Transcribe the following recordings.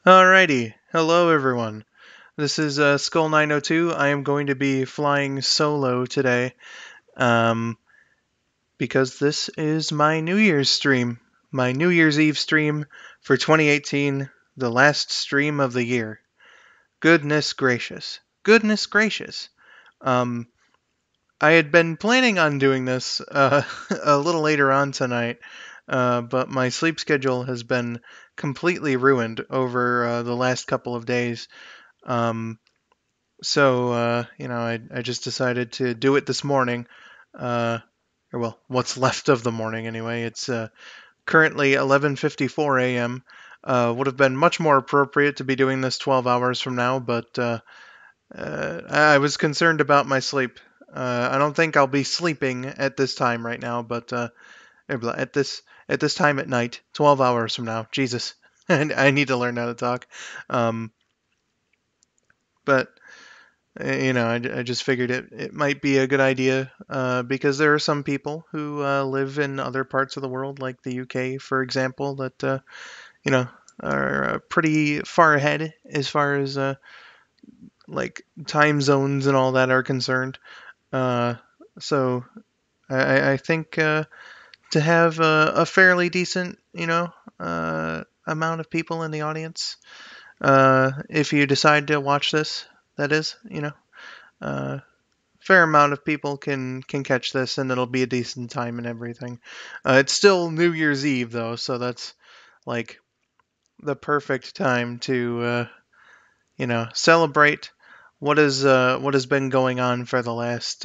Alrighty, hello everyone. This is skull902. I am going to be flying solo today, um, because this is my New Year's stream, my New Year's Eve stream for 2018, the last stream of the year. Goodness gracious, goodness gracious. Um, I had been planning on doing this a little later on tonight, but my sleep schedule has been completely ruined over the last couple of days. Um, I just decided to do it this morning. Or well, what's left of the morning anyway. It's currently 11:54 a.m. Would have been much more appropriate to be doing this 12 hours from now, but I was concerned about my sleep. I don't think I'll be sleeping at this time right now, but at this time at night, 12 hours from now. Jesus, and I need to learn how to talk. Um, but I just figured it might be a good idea because there are some people who live in other parts of the world, like the UK, for example, that you know are pretty far ahead as far as like time zones and all that are concerned. Uh, so I think to have a fairly decent, amount of people in the audience, if you decide to watch this, that is, uh, fair amount of people can catch this, and it'll be a decent time and everything. It's still New Year's Eve though, so that's like the perfect time to celebrate what has been going on for the last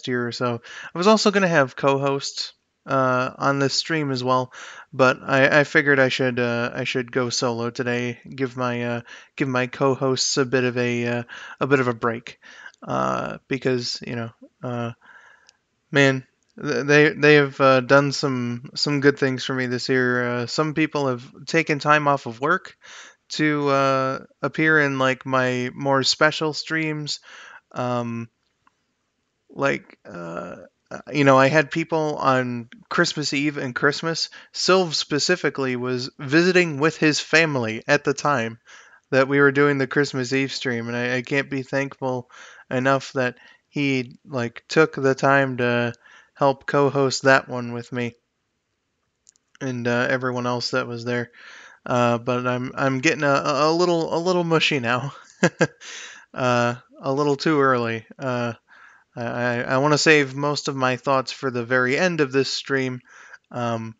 year or so. I was also going to have co-hosts on this stream as well, but I figured I should go solo today. Give my co-hosts a bit of a break because man, they have done some good things for me this year. Some people have taken time off of work to appear in like my more special streams. Um, like I had people on Christmas Eve and Christmas. Sylv specifically was visiting with his family at the time that we were doing the Christmas Eve stream, and I can't be thankful enough that he like took the time to help co-host that one with me and everyone else that was there. But I'm getting a little mushy now, a little too early. I want to save most of my thoughts for the very end of this stream, um,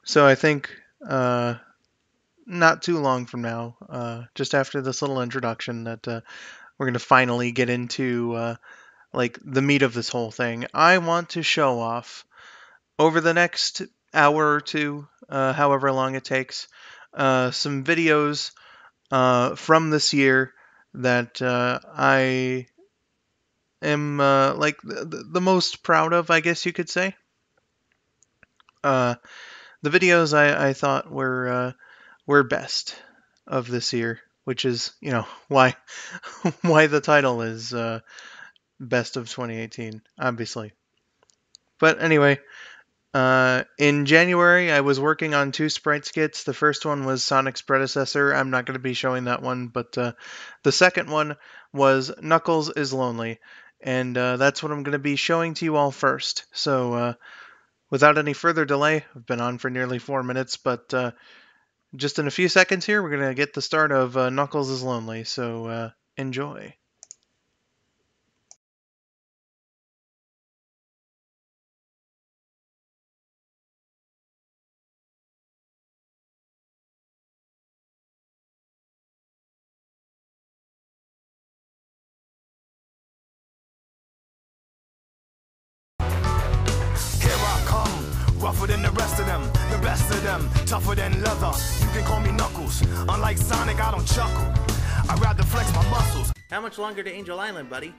so I think not too long from now, just after this little introduction, that we're gonna finally get into like the meat of this whole thing. I want to show off over the next hour or two, however long it takes, some videos from this year that I am like the most proud of, I guess you could say. Uh, the videos I thought were best of this year, which is why why the title is best of 2018, obviously. But anyway, in January, I was working on two sprite skits. The first one was Sonic's predecessor. I'm not going to be showing that one, but the second one was Knuckles is Lonely. And that's what I'm going to be showing to you all first. So, without any further delay, I've been on for nearly 4 minutes, but just in a few seconds here, we're going to get the start of Knuckles is Lonely. So, enjoy. Rougher than the rest of them, the best of them, tougher than leather. You can call me Knuckles. Unlike Sonic, I don't chuckle. I'd rather flex my muscles. How much longer to Angel Island, buddy?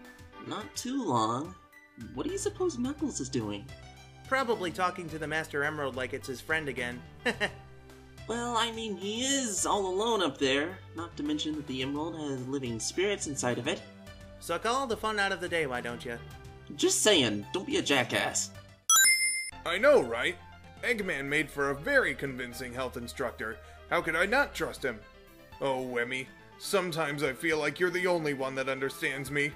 Not too long. What do you suppose Knuckles is doing? Probably talking to the Master Emerald like it's his friend again. Well, I mean, he is all alone up there. Not to mention that the Emerald has living spirits inside of it. Suck all the fun out of the day, why don't you? Just saying, don't be a jackass. I know, right? Eggman made for a very convincing health instructor. How could I not trust him? Oh, Emmy, sometimes I feel like you're the only one that understands me.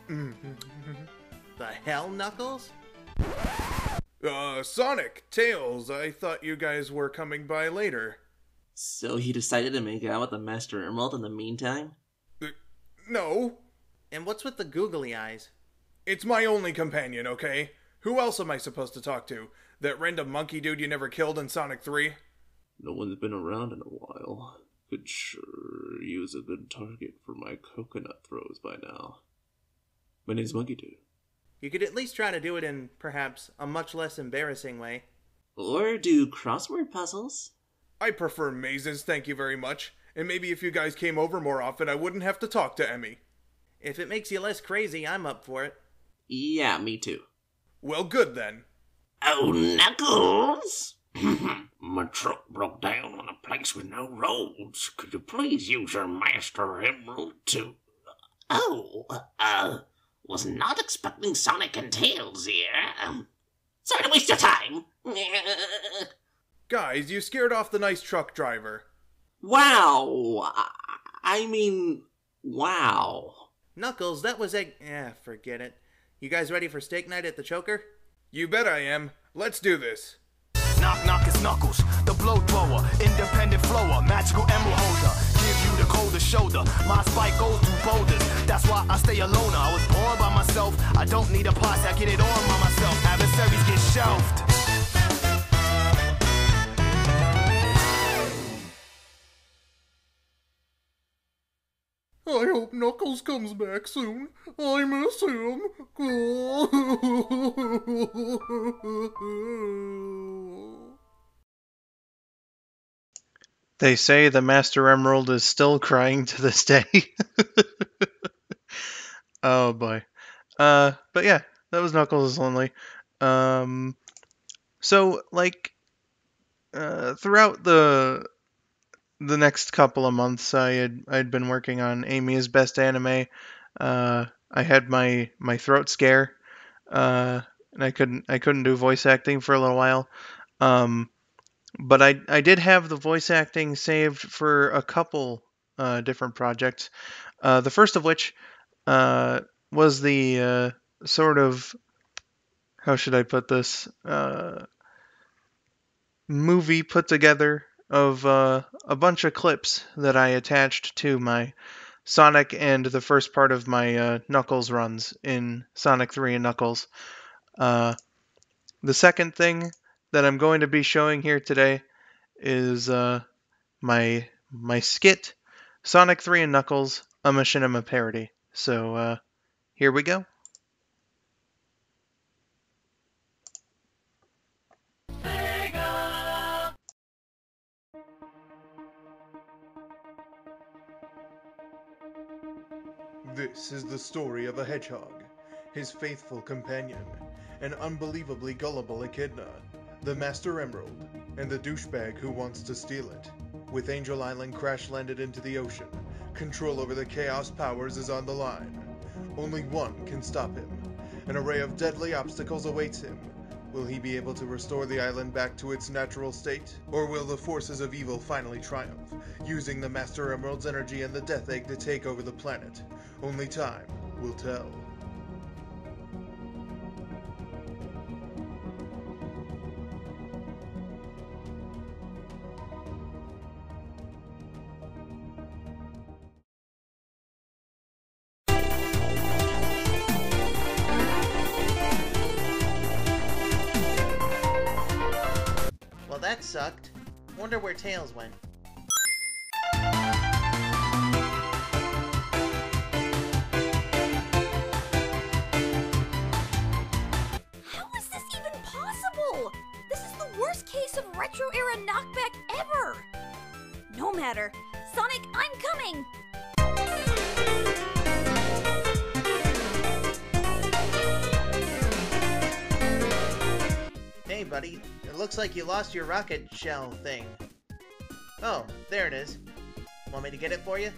The hell, Knuckles? Sonic, Tails, I thought you guys were coming by later. So he decided to make out with the Master Emerald in the meantime? No, And what's with the googly eyes? it's my only companion, okay? Who else am I supposed to talk to? That random monkey dude you never killed in Sonic 3? No one's been around in a while. Could sure use a good target for my coconut throws by now. My name's Monkey Dude. You could at least try to do it in, perhaps, a much less embarrassing way. Or do crossword puzzles? I prefer mazes, thank you very much. And maybe if you guys came over more often, I wouldn't have to talk to Emmy. If it makes you less crazy, I'm up for it. Yeah, me too. Well, good then. Oh, Knuckles! My truck broke down on a place with no roads. Could you please use your Master Emerald to... Was not expecting Sonic and Tails here. Sorry to waste your time. Guys, you scared off the nice truck driver. Wow. Wow. Knuckles, that was forget it. You guys ready for steak night at the Choker? You bet I am. Let's do this. Knock, knock, it's Knuckles, the blow thrower, independent flower, magical emerald holder. Give you the coldest shoulder. My spike goes through boulders. That's why I stay alone. I was born by myself. I don't need a posse. I get it on by myself. Adversaries get shelved. I hope Knuckles comes back soon. I miss him. They say the Master Emerald is still crying to this day. Oh boy. But yeah, that was Knuckles' Lonely. So like throughout the next couple of months, I'd been working on Amy's Best Anime. I had my throat scare, and I couldn't do voice acting for a little while. But I did have the voice acting saved for a couple different projects. The first of which was the sort of, how should I put this, movie put together of a bunch of clips that I attached to my Sonic and the first part of my Knuckles runs in Sonic 3 and Knuckles. The second thing that I'm going to be showing here today is my skit, Sonic 3 and Knuckles, a Machinima parody. So here we go. This is the story of a hedgehog, his faithful companion, an unbelievably gullible echidna, the Master Emerald, and the douchebag who wants to steal it. With Angel Island crash-landed into the ocean, control over the Chaos powers is on the line. Only one can stop him. An array of deadly obstacles awaits him. Will he be able to restore the island back to its natural state? Or will the forces of evil finally triumph, using the Master Emerald's energy and the Death Egg to take over the planet? Only time will tell. Well, that sucked. Wonder where Tails went. How is this even possible? This is the worst case of retro-era knockback ever! No matter. Sonic, I'm coming! Hey, buddy. It looks like you lost your rocket shell thing. Oh, there it is. Want me to get it for you?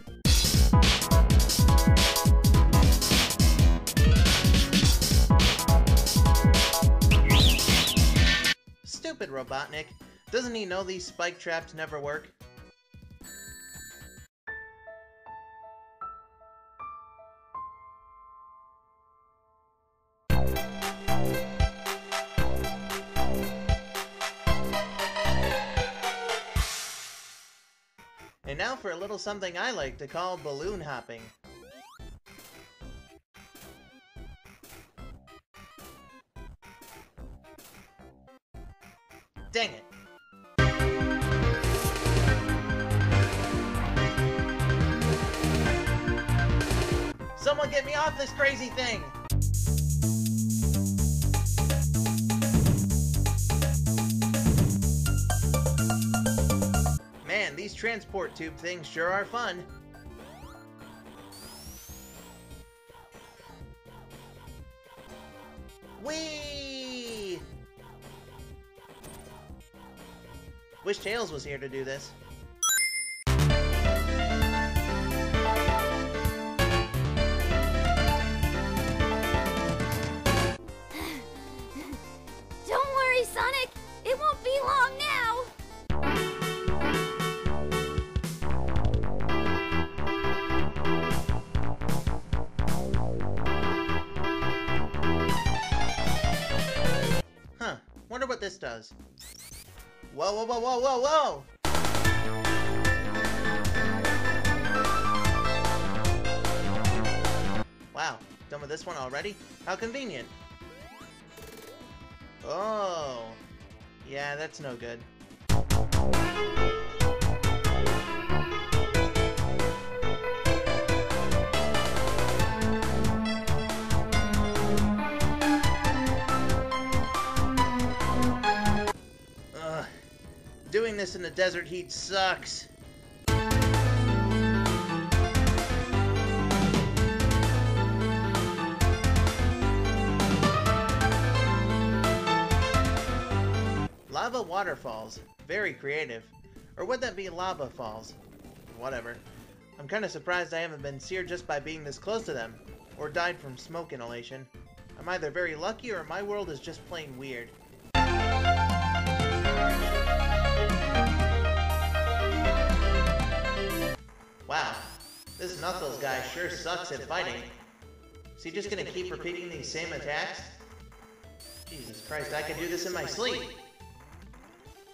Stupid Robotnik. Doesn't he know these spike traps never work? And now for a little something I like to call balloon hopping. Dang it! Someone get me off this crazy thing! Man, these transport tube things sure are fun. Whee! Wish Tails was here to do this. Don't worry, Sonic! It won't be long now! Huh, wonder what this does. Whoa, whoa, whoa, whoa, whoa, whoa! Wow, done with this one already? How convenient. Oh, yeah, that's no good. Ugh, doing this in the desert heat sucks. Lava waterfalls. Very creative. Or would that be lava falls? Whatever. I'm kinda surprised I haven't been seared just by being this close to them. Or died from smoke inhalation. I'm either very lucky or my world is just plain weird. Wow. This Knuckles guy sure sucks at fighting. Is he just gonna keep repeating these same attacks? Jesus Christ, I could do this in my sleep!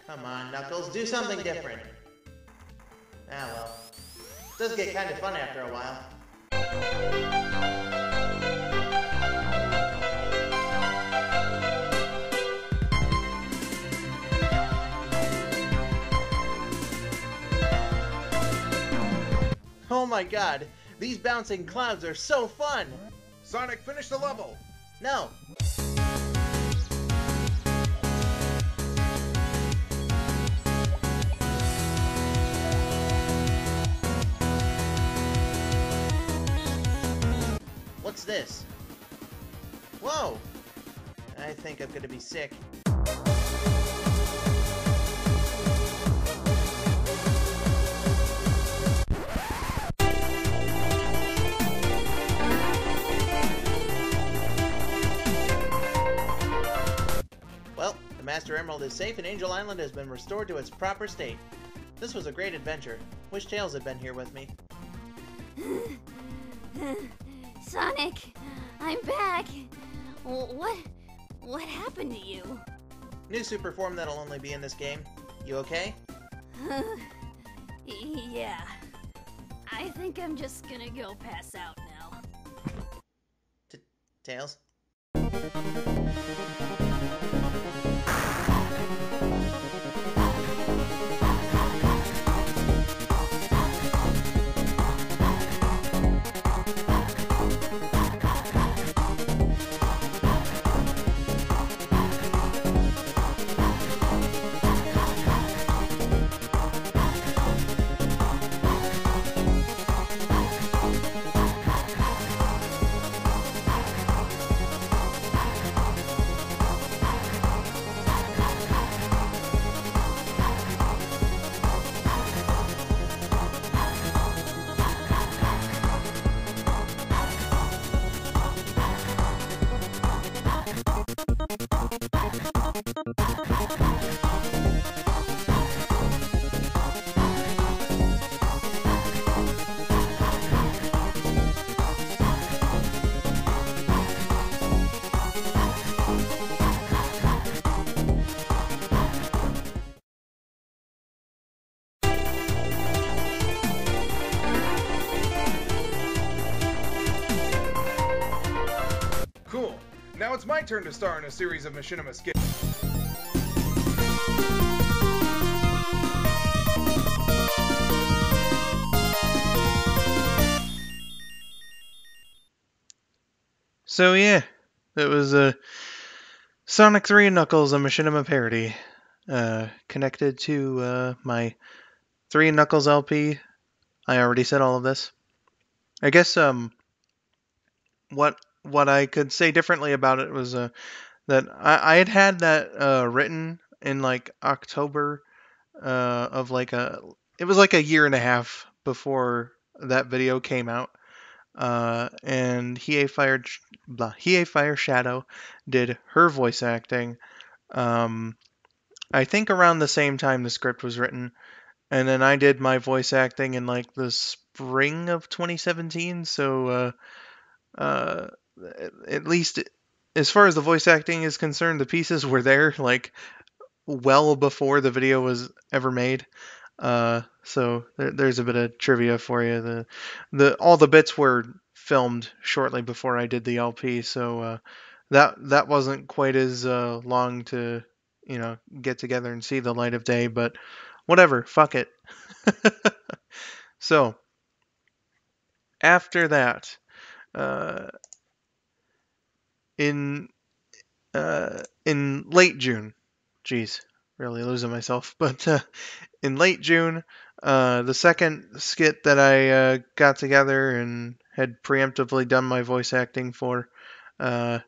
Come on, Knuckles, do something different. Ah well. It does get kind of fun after a while. Oh my god, these bouncing clouds are so fun! Sonic, finish the level! No! What's this? Whoa! I think I'm gonna be sick. Well, the Master Emerald is safe and Angel Island has been restored to its proper state. This was a great adventure. Wish Tails had been here with me. Sonic, I'm back. What happened to you? New super form that'll only be in this game. You okay? Yeah. I think I'm just gonna go pass out now. Tails? now it's my turn to star in a series of machinima skits. So yeah, it was Sonic 3 and Knuckles, a machinima parody, connected to my 3 and Knuckles LP. I already said all of this. I guess what I could say differently about it was that I had that written in like October of like it was like a year and a half before that video came out. And Hiei Fire Shadow did her voice acting. I think around the same time the script was written, and then I did my voice acting in like the spring of 2017. So at least as far as the voice acting is concerned, the pieces were there like well before the video was ever made. So there's a bit of trivia for you. All the bits were filmed shortly before I did the LP, so that wasn't quite as long to get together and see the light of day. But whatever, fuck it. So after that, uh, in in late June, geez, really losing myself, but in late June, the second skit that I got together and had preemptively done my voice acting for uh,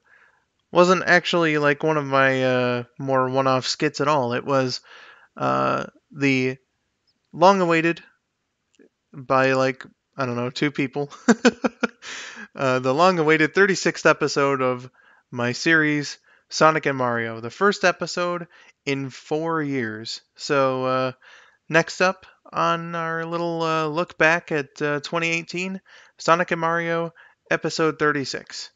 wasn't actually like one of my more one-off skits at all. It was the long-awaited by like I don't know 2 people, the long-awaited 36th episode of my series Sonic and Mario, the first episode in 4 years. So next up on our little look back at 2018, Sonic and Mario, episode 36.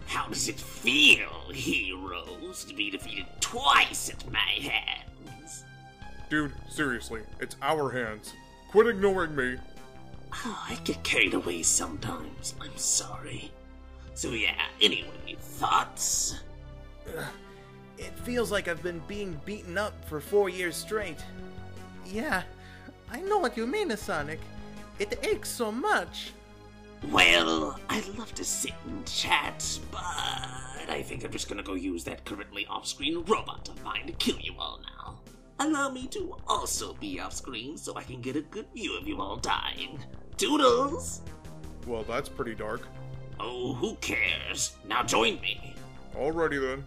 How does it feel, heroes, to be defeated twice at my hands? Dude, seriously, it's our hands. Quit ignoring me. Oh, I get carried away sometimes. I'm sorry. So yeah, anyway, thoughts? It feels like I've been being beaten up for 4 years straight. Yeah, I know what you mean, Sonic. It aches so much. Well, I'd love to sit and chat, but I think I'm just gonna go use that currently off-screen robot of mine to kill you all now. Allow me to also be off-screen so I can get a good view of you all dying. Toodles! Well, that's pretty dark. Oh, who cares? Now join me. Alrighty then.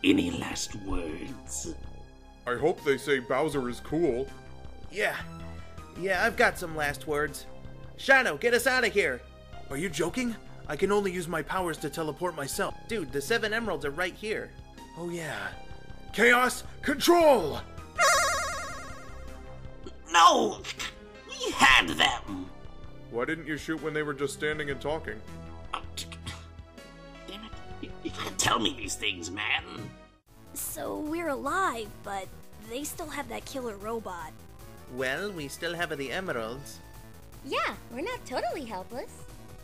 Any last words? I hope they say Bowser is cool. Yeah, I've got some last words. Shadow, get us out of here! Are you joking? I can only use my powers to teleport myself. Dude, the 7 emeralds are right here. Oh yeah. Chaos Control! No! We had them! Why didn't you shoot when they were just standing and talking? Damn it. You can't tell me these things, man. So we're alive, but they still have that killer robot. Well, we still have the emeralds. Yeah, we're not totally helpless.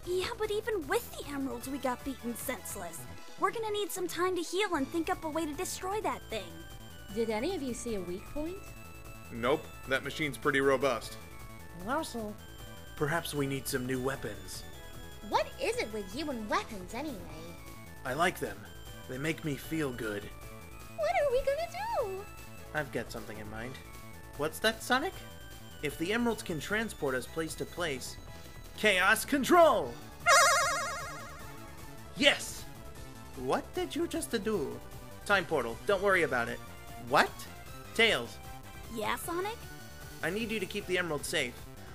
Yeah, but even with the emeralds, we got beaten senseless. We're gonna need some time to heal and think up a way to destroy that thing. Did any of you see a weak point? Nope, that machine's pretty robust. Also, Perhaps we need some new weapons. what is it with you and weapons anyway? I like them. They make me feel good. What are we gonna do? I've got something in mind. What's that, Sonic? If the emeralds can transport us place to place... Chaos Control! Yes! What did you just do? Time portal, don't worry about it. What? Tails, Yeah, Sonic? I need you to keep the emeralds safe.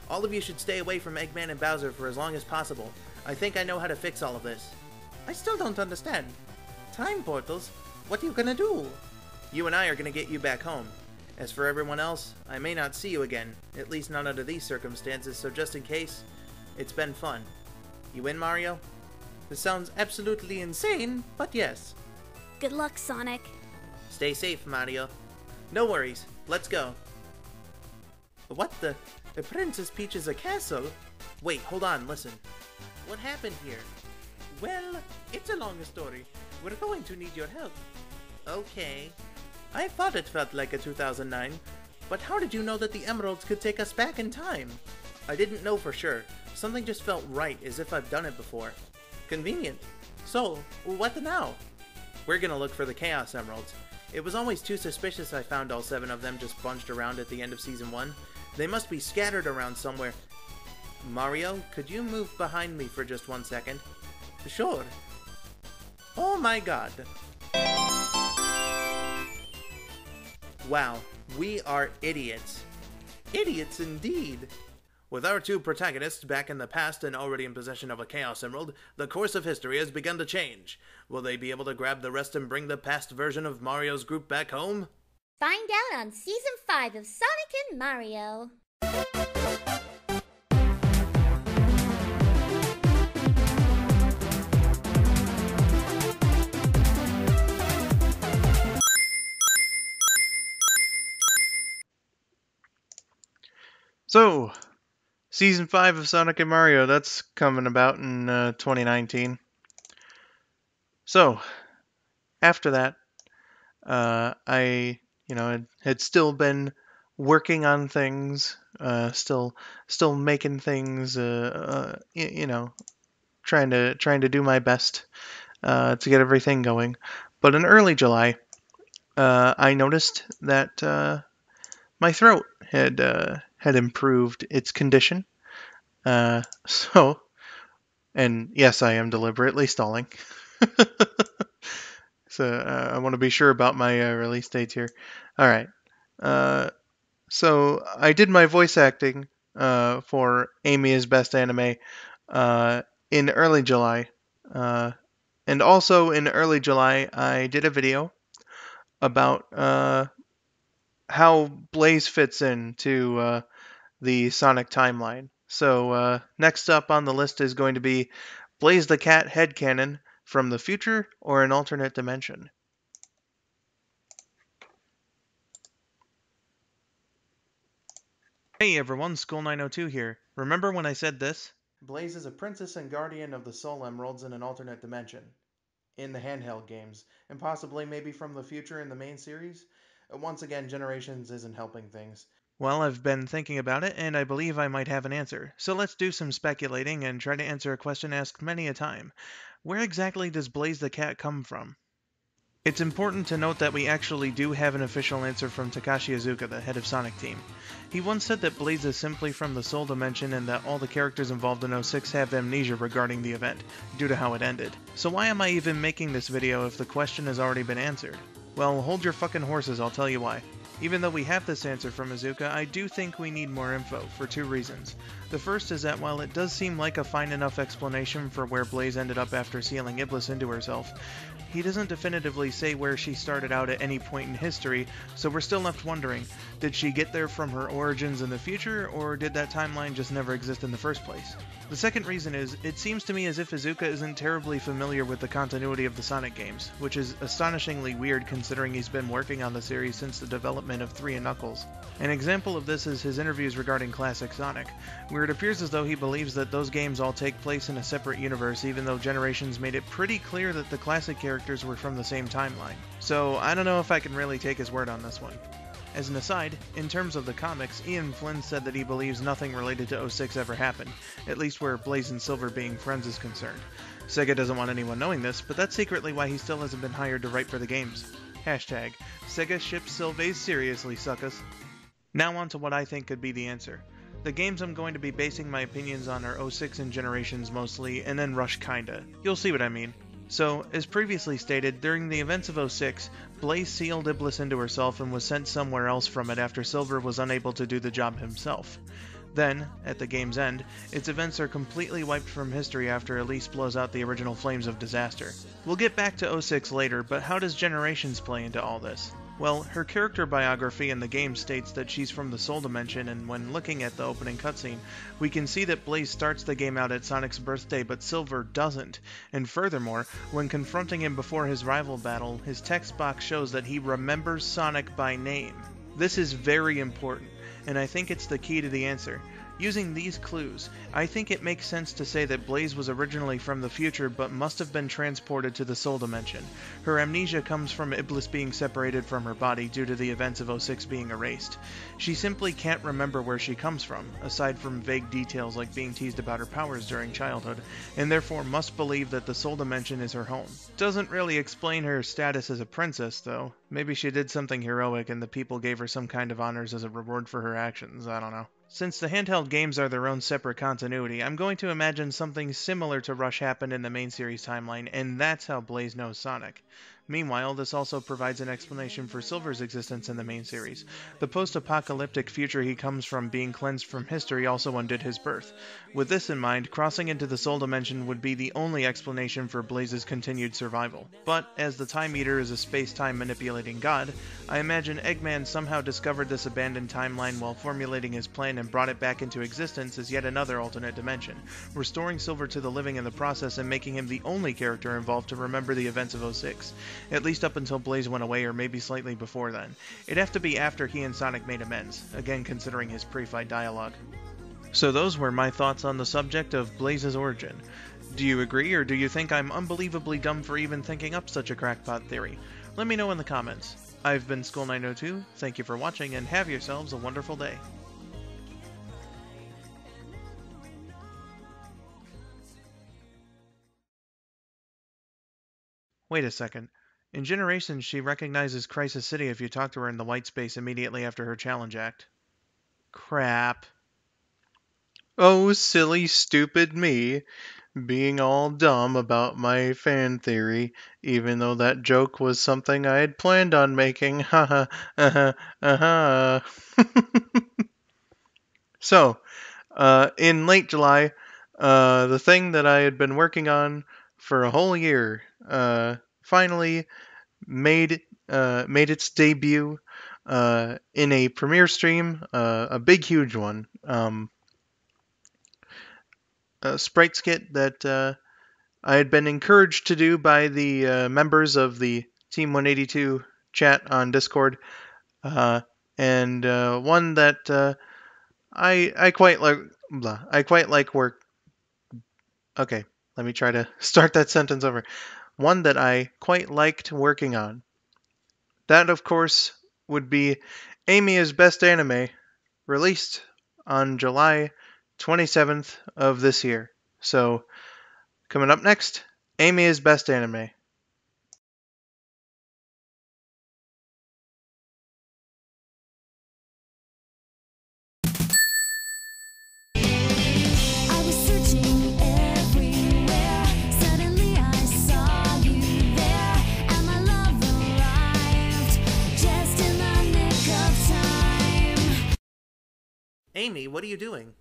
All of you should stay away from Eggman and Bowser for as long as possible. I think I know how to fix all of this. I still don't understand. Time portals? What are you gonna do? You and I are gonna get you back home. As for everyone else, I may not see you again, at least not under these circumstances, so just in case, it's been fun. You in, Mario? This sounds absolutely insane, but yes. Good luck, Sonic. Stay safe, Mario. No worries, let's go. What the? The Princess Peach is a castle? Wait, hold on, listen. What happened here? Well, it's a long story. We're going to need your help. Okay. I thought it felt like a 2009, but how did you know that the emeralds could take us back in time? I didn't know for sure. Something just felt right, as if I've done it before. Convenient. So, what now? We're gonna look for the Chaos Emeralds. It was always too suspicious I found all 7 of them just bunched around at the end of Season 1. They must be scattered around somewhere. Mario, could you move behind me for just 1 second? Sure. Oh my god. Wow, we are idiots. Idiots indeed. With our 2 protagonists back in the past and already in possession of a Chaos Emerald, the course of history has begun to change. Will they be able to grab the rest and bring the past version of Mario's group back home? Find out on Season 5 of Sonic and Mario. So, Season 5 of Sonic and Mario, that's coming about in 2019. So, after that, I had still been working on things, still making things, trying to do my best to get everything going. But in early July, I noticed that my throat had improved its condition. And yes, I am deliberately stalling. So I want to be sure about my release dates here. All right. So I did my voice acting for Amy is Best Anime in early July. And also in early July, I did a video about how Blaze fits into the Sonic timeline. So next up on the list is going to be Blaze the Cat headcanon from the future or an alternate dimension. Hey everyone, skull902 here. Remember when I said this? Blaze is a princess and guardian of the Soul Emeralds in an alternate dimension. In the handheld games, and possibly maybe from the future in the main series? Once again, Generations isn't helping things. Well, I've been thinking about it, and I believe I might have an answer. So let's do some speculating and try to answer a question asked many a time. Where exactly does Blaze the Cat come from? It's important to note that we actually do have an official answer from Takashi Iizuka, the head of Sonic Team. He once said that Blaze is simply from the Soul Dimension and that all the characters involved in 06 have amnesia regarding the event, due to how it ended. So why am I even making this video if the question has already been answered? Well, hold your fucking horses, I'll tell you why. Even though we have this answer from Iizuka, I do think we need more info, for 2 reasons. The first is that while it does seem like a fine enough explanation for where Blaze ended up after sealing Iblis into herself, he doesn't definitively say where she started out at any point in history, so we're still left wondering, did she get there from her origins in the future, or did that timeline just never exist in the first place? The second reason is, it seems to me as if Iizuka isn't terribly familiar with the continuity of the Sonic games, which is astonishingly weird considering he's been working on the series since the development of 3 and Knuckles. An example of this is his interviews regarding Classic Sonic, where it appears as though he believes that those games all take place in a separate universe even though Generations made it pretty clear that the classic characters were from the same timeline. So I don't know if I can really take his word on this one. As an aside, in terms of the comics, Ian Flynn said that he believes nothing related to 06 ever happened, at least where Blaze and Silver being friends is concerned. Sega doesn't want anyone knowing this, but that's secretly why he still hasn't been hired to write for the games. Hashtag, Sega ships Sylvain seriously, suckus. Now on to what I think could be the answer. The games I'm going to be basing my opinions on are 06 and Generations mostly, and then Rush kinda. You'll see what I mean. So, as previously stated, during the events of 06, Blaze sealed Iblis into herself and was sent somewhere else from it after Silver was unable to do the job himself. Then, at the game's end, its events are completely wiped from history after Elise blows out the original flames of disaster. We'll get back to 06 later, but how does Generations play into all this? Well, her character biography in the game states that she's from the Soul Dimension, and when looking at the opening cutscene, we can see that Blaze starts the game out at Sonic's birthday, but Silver doesn't. And furthermore, when confronting him before his rival battle, his text box shows that he remembers Sonic by name. This is very important, and I think it's the key to the answer. Using these clues, I think it makes sense to say that Blaze was originally from the future but must have been transported to the Soul Dimension. Her amnesia comes from Iblis being separated from her body due to the events of 06 being erased. She simply can't remember where she comes from, aside from vague details like being teased about her powers during childhood, and therefore must believe that the Soul Dimension is her home. Doesn't really explain her status as a princess, though. Maybe she did something heroic and the people gave her some kind of honors as a reward for her actions, I don't know. Since the handheld games are their own separate continuity, I'm going to imagine something similar to Rush happened in the main series timeline, and that's how Blaze knows Sonic. Meanwhile, this also provides an explanation for Silver's existence in the main series. The post-apocalyptic future he comes from being cleansed from history also undid his birth. With this in mind, crossing into the Soul Dimension would be the only explanation for Blaze's continued survival. But, as the Time Eater is a space-time manipulating god, I imagine Eggman somehow discovered this abandoned timeline while formulating his plan and brought it back into existence as yet another alternate dimension, restoring Silver to the living in the process and making him the only character involved to remember the events of 06. At least up until Blaze went away, or maybe slightly before then. It'd have to be after he and Sonic made amends, again considering his pre-fight dialogue. So those were my thoughts on the subject of Blaze's origin. Do you agree, or do you think I'm unbelievably dumb for even thinking up such a crackpot theory? Let me know in the comments. I've been skull902, thank you for watching, and have yourselves a wonderful day. Wait a second. In Generations, she recognizes Crisis City if you talk to her in the white space immediately after her challenge act. Crap. Oh, silly, stupid me, being all dumb about my fan theory, even though that joke was something I had planned on making. Haha, So, in late July, the thing that I had been working on for a whole year, finally made its debut in a premiere stream, a big, huge one. A sprite skit that I had been encouraged to do by the members of the Team 182 chat on Discord, and one that I quite like. I quite like work. Okay, let me try to start that sentence over. One that I quite liked working on. That, of course, would be Amy is Best Anime, released on July 27th of this year. So, coming up next, Amy is Best Anime. Amy, what are you doing?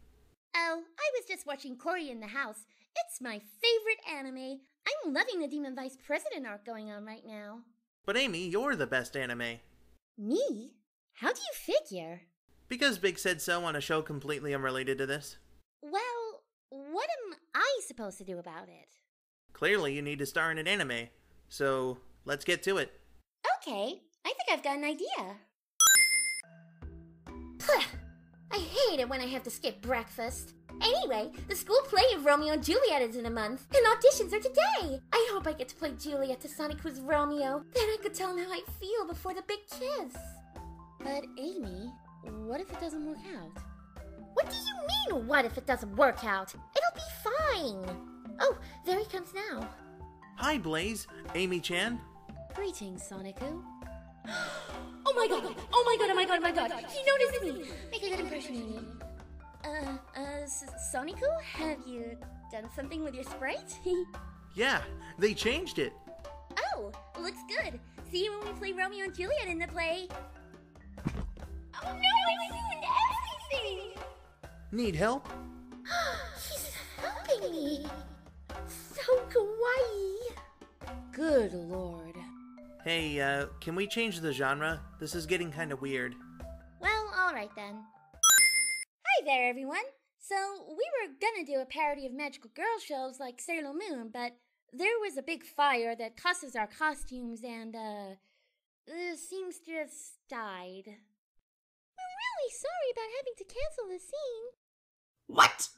Oh, I was just watching Cory in the House. It's my favorite anime. I'm loving the Demon Vice President arc going on right now. But Amy, you're the best anime. Me? How do you figure? Because Big said so on a show completely unrelated to this. Well, what am I supposed to do about it? Clearly you need to star in an anime. So, let's get to it. Okay, I think I've got an idea. I hate it when I have to skip breakfast. Anyway, the school play of Romeo and Juliet is in a month, and auditions are today. I hope I get to play Juliet to Sonic who's Romeo. Then I could tell him how I feel before the big kiss. But Amy, what if it doesn't work out? What do you mean, what if it doesn't work out? It'll be fine. Oh, there he comes now. Hi, Blaze. Amy-chan. Greetings, Sonic-oo. Oh my god! Oh my god! Oh my god! Oh my god! He noticed me! Make a good impression, Amy. Soniku, have you done something with your sprite? Yeah, they changed it. Oh, looks good. See you when we play Romeo and Juliet in the play. Oh no, I ruined everything! Need help? He's helping me. So kawaii. Good lord. Hey, can we change the genre? This is getting kind of weird. Well, alright then. Hi there, everyone. So, we were gonna do a parody of magical girl shows like Sailor Moon, but there was a big fire that cost us our costumes and, the seamstress died. We're really sorry about having to cancel the scene. What?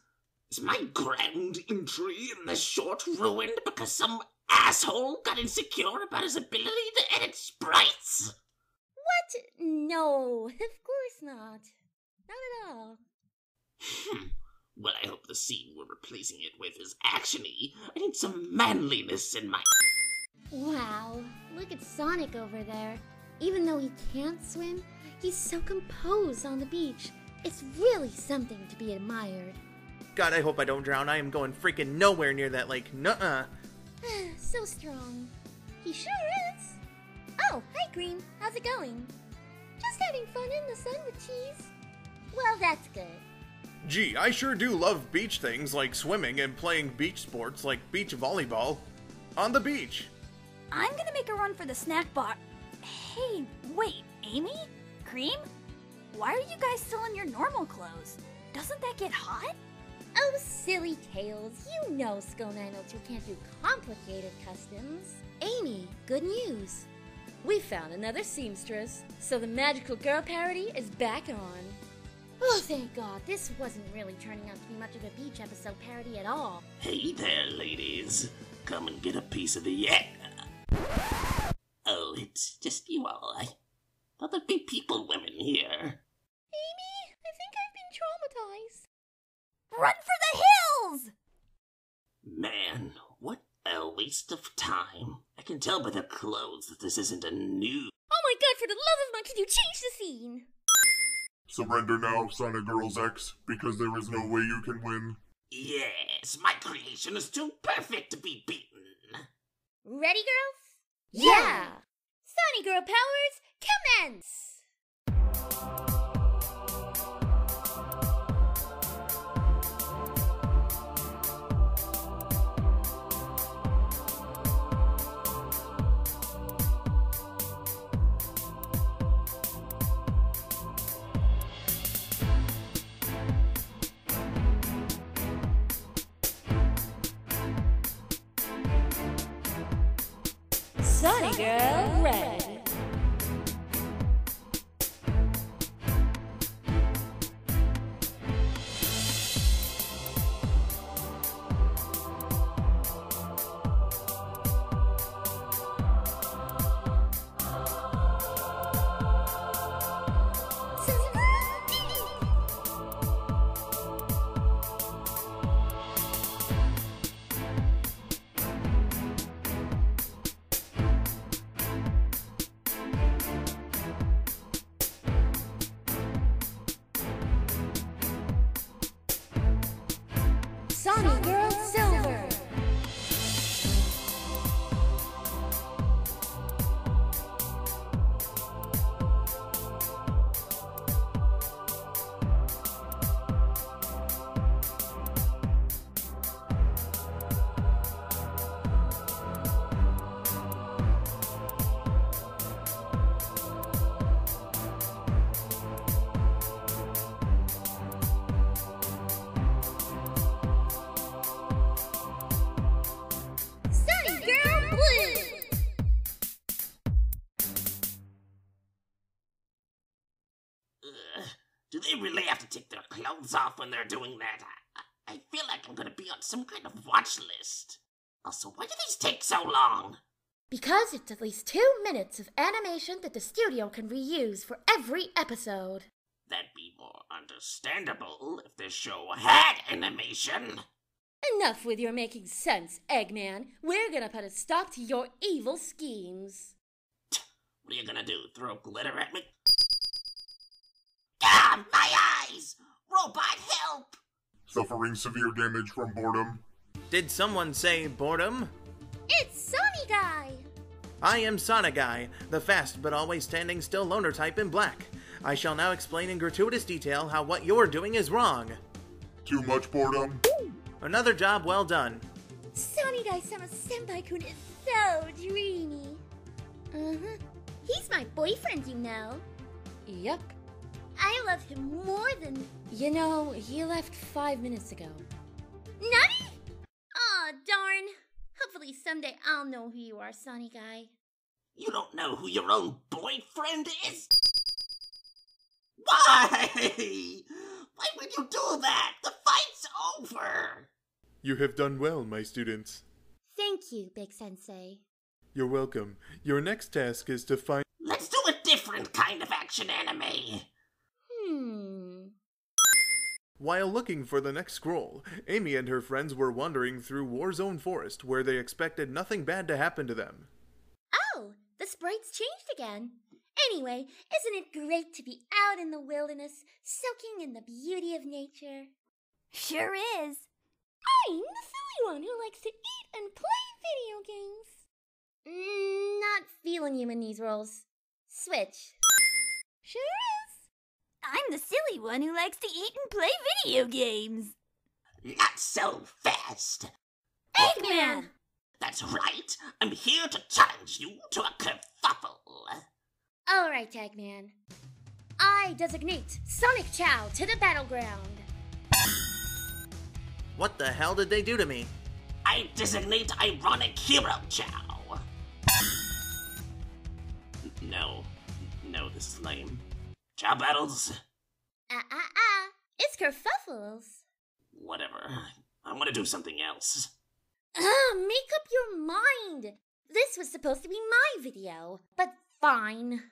Is my grand entry in the short ruined because some asshole got insecure about his ability to edit sprites? What? No, of course not. Not at all. Well, I hope the scene we're replacing it with is actiony. I need some manliness in my... Wow, look at Sonic over there. Even though he can't swim, he's so composed on the beach. It's really something to be admired. God, I hope I don't drown. I am going freaking nowhere near that lake. Nuh-uh. So strong. He sure is. Oh, hi Green. How's it going? Just having fun in the sun with cheese. Well, that's good. Gee, I sure do love beach things like swimming and playing beach sports like beach volleyball. On the beach. I'm gonna make a run for the snack bar. Hey, wait, Amy? Cream? Why are you guys still in your normal clothes? Doesn't that get hot? Oh, silly Tails. You know skull902 can't do complicated customs. Amy, good news. We found another seamstress, so the magical girl parody is back on. Oh, thank God. This wasn't really turning out to be much of a beach episode parody at all. Hey there, ladies. Come and get a piece of the yak. Oh, it's just you all. I thought there'd be women here. Amy, I think I've been traumatized. Run for the hills! Man, what a waste of time. I can tell by their clothes that this isn't a new... Oh my God, for the love of Mike, can you change the scene? Surrender now, Sonic Girls X, because there is no way you can win. Yes, my creation is too perfect to be beaten. Ready, girls? Yeah! Sonic Girl powers, commence! Sonic Girl Red. Sonic Girl Silver. Sonic Girl Blue. Do they really have to take their clothes off when they're doing that? I feel like I'm gonna be on some kind of watch list. Also, why do these take so long? Because it's at least 2 minutes of animation that the studio can reuse for every episode. That'd be more understandable if this show had animation. Enough with your making sense, Eggman. We're gonna put a stop to your evil schemes. What are you you gonna do? Throw glitter at me? Ah, my eyes! Robot, help! Suffering severe damage from boredom. Did someone say boredom? It's Sonny Guy! I am Sonaguy, the fast but always standing still loner type in black. I shall now explain in gratuitous detail how what you're doing is wrong. Too much boredom. Another job well done. Sonny Guy-sama Senpai-kun is so dreamy. Uh-huh. He's my boyfriend, you know. Yep. I love him more than... You know, he left 5 minutes ago. Nutty? Aw, darn. Hopefully someday I'll know who you are, Sonny Guy. You don't know who your own boyfriend is? Why? Why would you do that? The fight's over! You have done well, my students. Thank you, Big Sensei. You're welcome. Your next task is to find... Let's do a different kind of action anime. While looking for the next scroll, Amy and her friends were wandering through Warzone Forest where they expected nothing bad to happen to them. Oh, the sprites changed again. Anyway, isn't it great to be out in the wilderness, soaking in the beauty of nature? Sure is. I'm the silly one who likes to eat and play video games. Not feeling you in these roles. Switch. Sure is. I'm the silly one who likes to eat and play video games. Not so fast. Eggman! That's right. I'm here to challenge you to a kerfuffle. Alright, Eggman. I designate Sonic Chow to the battleground. What the hell did they do to me? I designate Ironic Hero Chow. No, this is lame. Chow battles? It's kerfuffles. Whatever. I want to do something else. Make up your mind. This was supposed to be my video, but fine.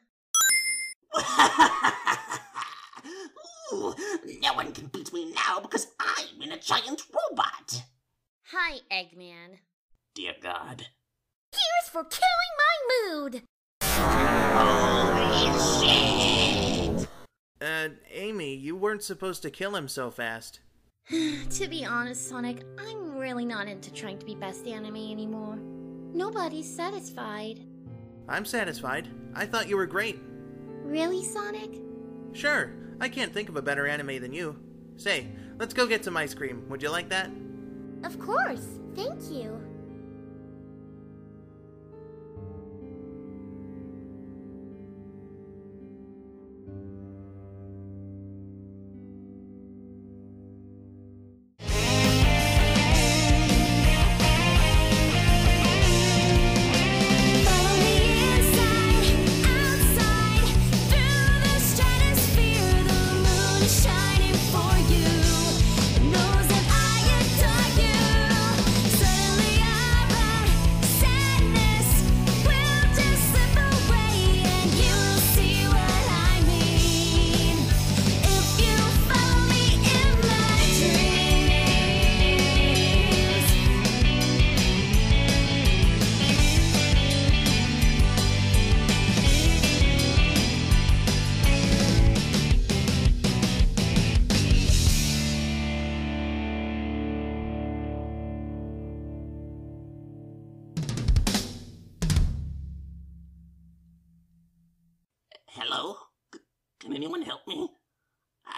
Ooh, no one can beat me now because I'm in a giant robot. Hi, Eggman. Dear God. Here's for killing my mood. Holy shit! Amy, you weren't supposed to kill him so fast. To be honest, Sonic, I'm really not into trying to be best anime anymore. Nobody's satisfied. I'm satisfied. I thought you were great. Really, Sonic? Sure. I can't think of a better anime than you. Say, let's go get some ice cream. Would you like that? Of course. Thank you. Hello? Can anyone help me?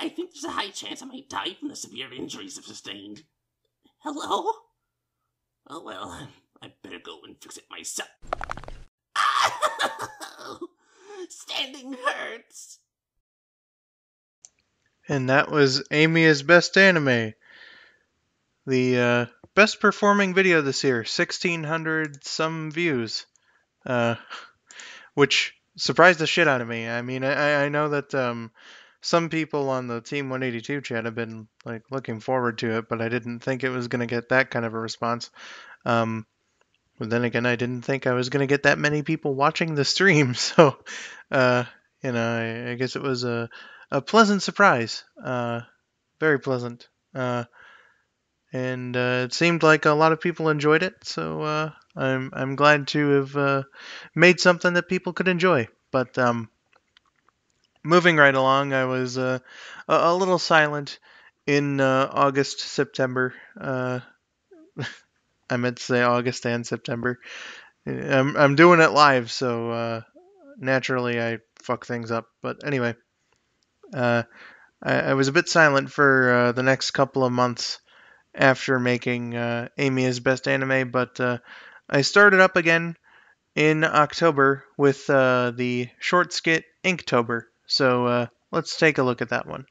I think there's a high chance I might die from the severe injuries I've sustained. Hello? Oh well, I better go and fix it myself. Standing hurts. And that was Amy's Best Anime. The best performing video this year, 1,600 some views. Which surprised the shit out of me. I mean, I know that some people on the Team 182 chat have been like looking forward to it, but I didn't think it was going to get that kind of a response. But then again, I didn't think I was going to get that many people watching the stream, so you know, I guess it was a pleasant surprise. Very pleasant. And it seemed like a lot of people enjoyed it, so I'm glad to have made something that people could enjoy. But moving right along, I was a little silent in August, September. I meant to say August and September. I'm doing it live, so naturally I fuck things up. But anyway, I was a bit silent for the next couple of months after making Amiya's Best Anime, but I started up again in October with the short skit Inktober. So let's take a look at that one.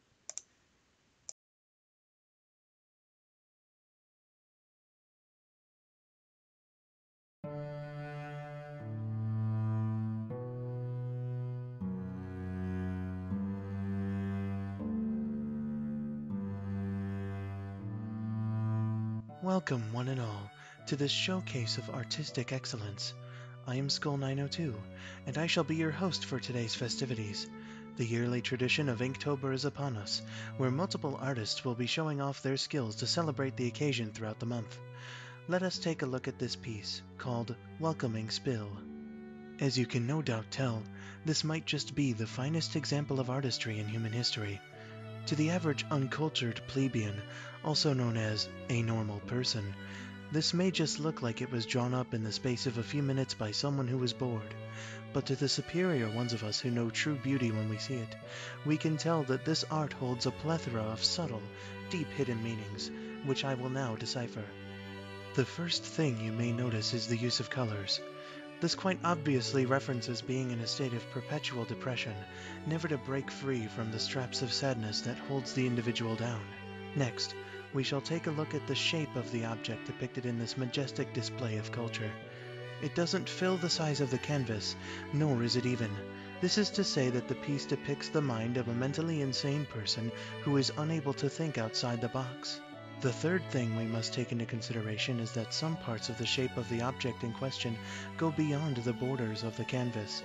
Welcome, one and all, to this showcase of artistic excellence. I am skull902, and I shall be your host for today's festivities. The yearly tradition of Inktober is upon us, where multiple artists will be showing off their skills to celebrate the occasion throughout the month. Let us take a look at this piece, called Welcoming Spill. As you can no doubt tell, this might just be the finest example of artistry in human history. To the average uncultured plebeian, also known as a normal person, this may just look like it was drawn up in the space of a few minutes by someone who was bored. But to the superior ones of us who know true beauty when we see it, we can tell that this art holds a plethora of subtle, deep hidden meanings, which I will now decipher. The first thing you may notice is the use of colors. This quite obviously references being in a state of perpetual depression, never to break free from the straps of sadness that holds the individual down. Next, we shall take a look at the shape of the object depicted in this majestic display of culture. It doesn't fill the size of the canvas, nor is it even. This is to say that the piece depicts the mind of a mentally insane person who is unable to think outside the box. The third thing we must take into consideration is that some parts of the shape of the object in question go beyond the borders of the canvas.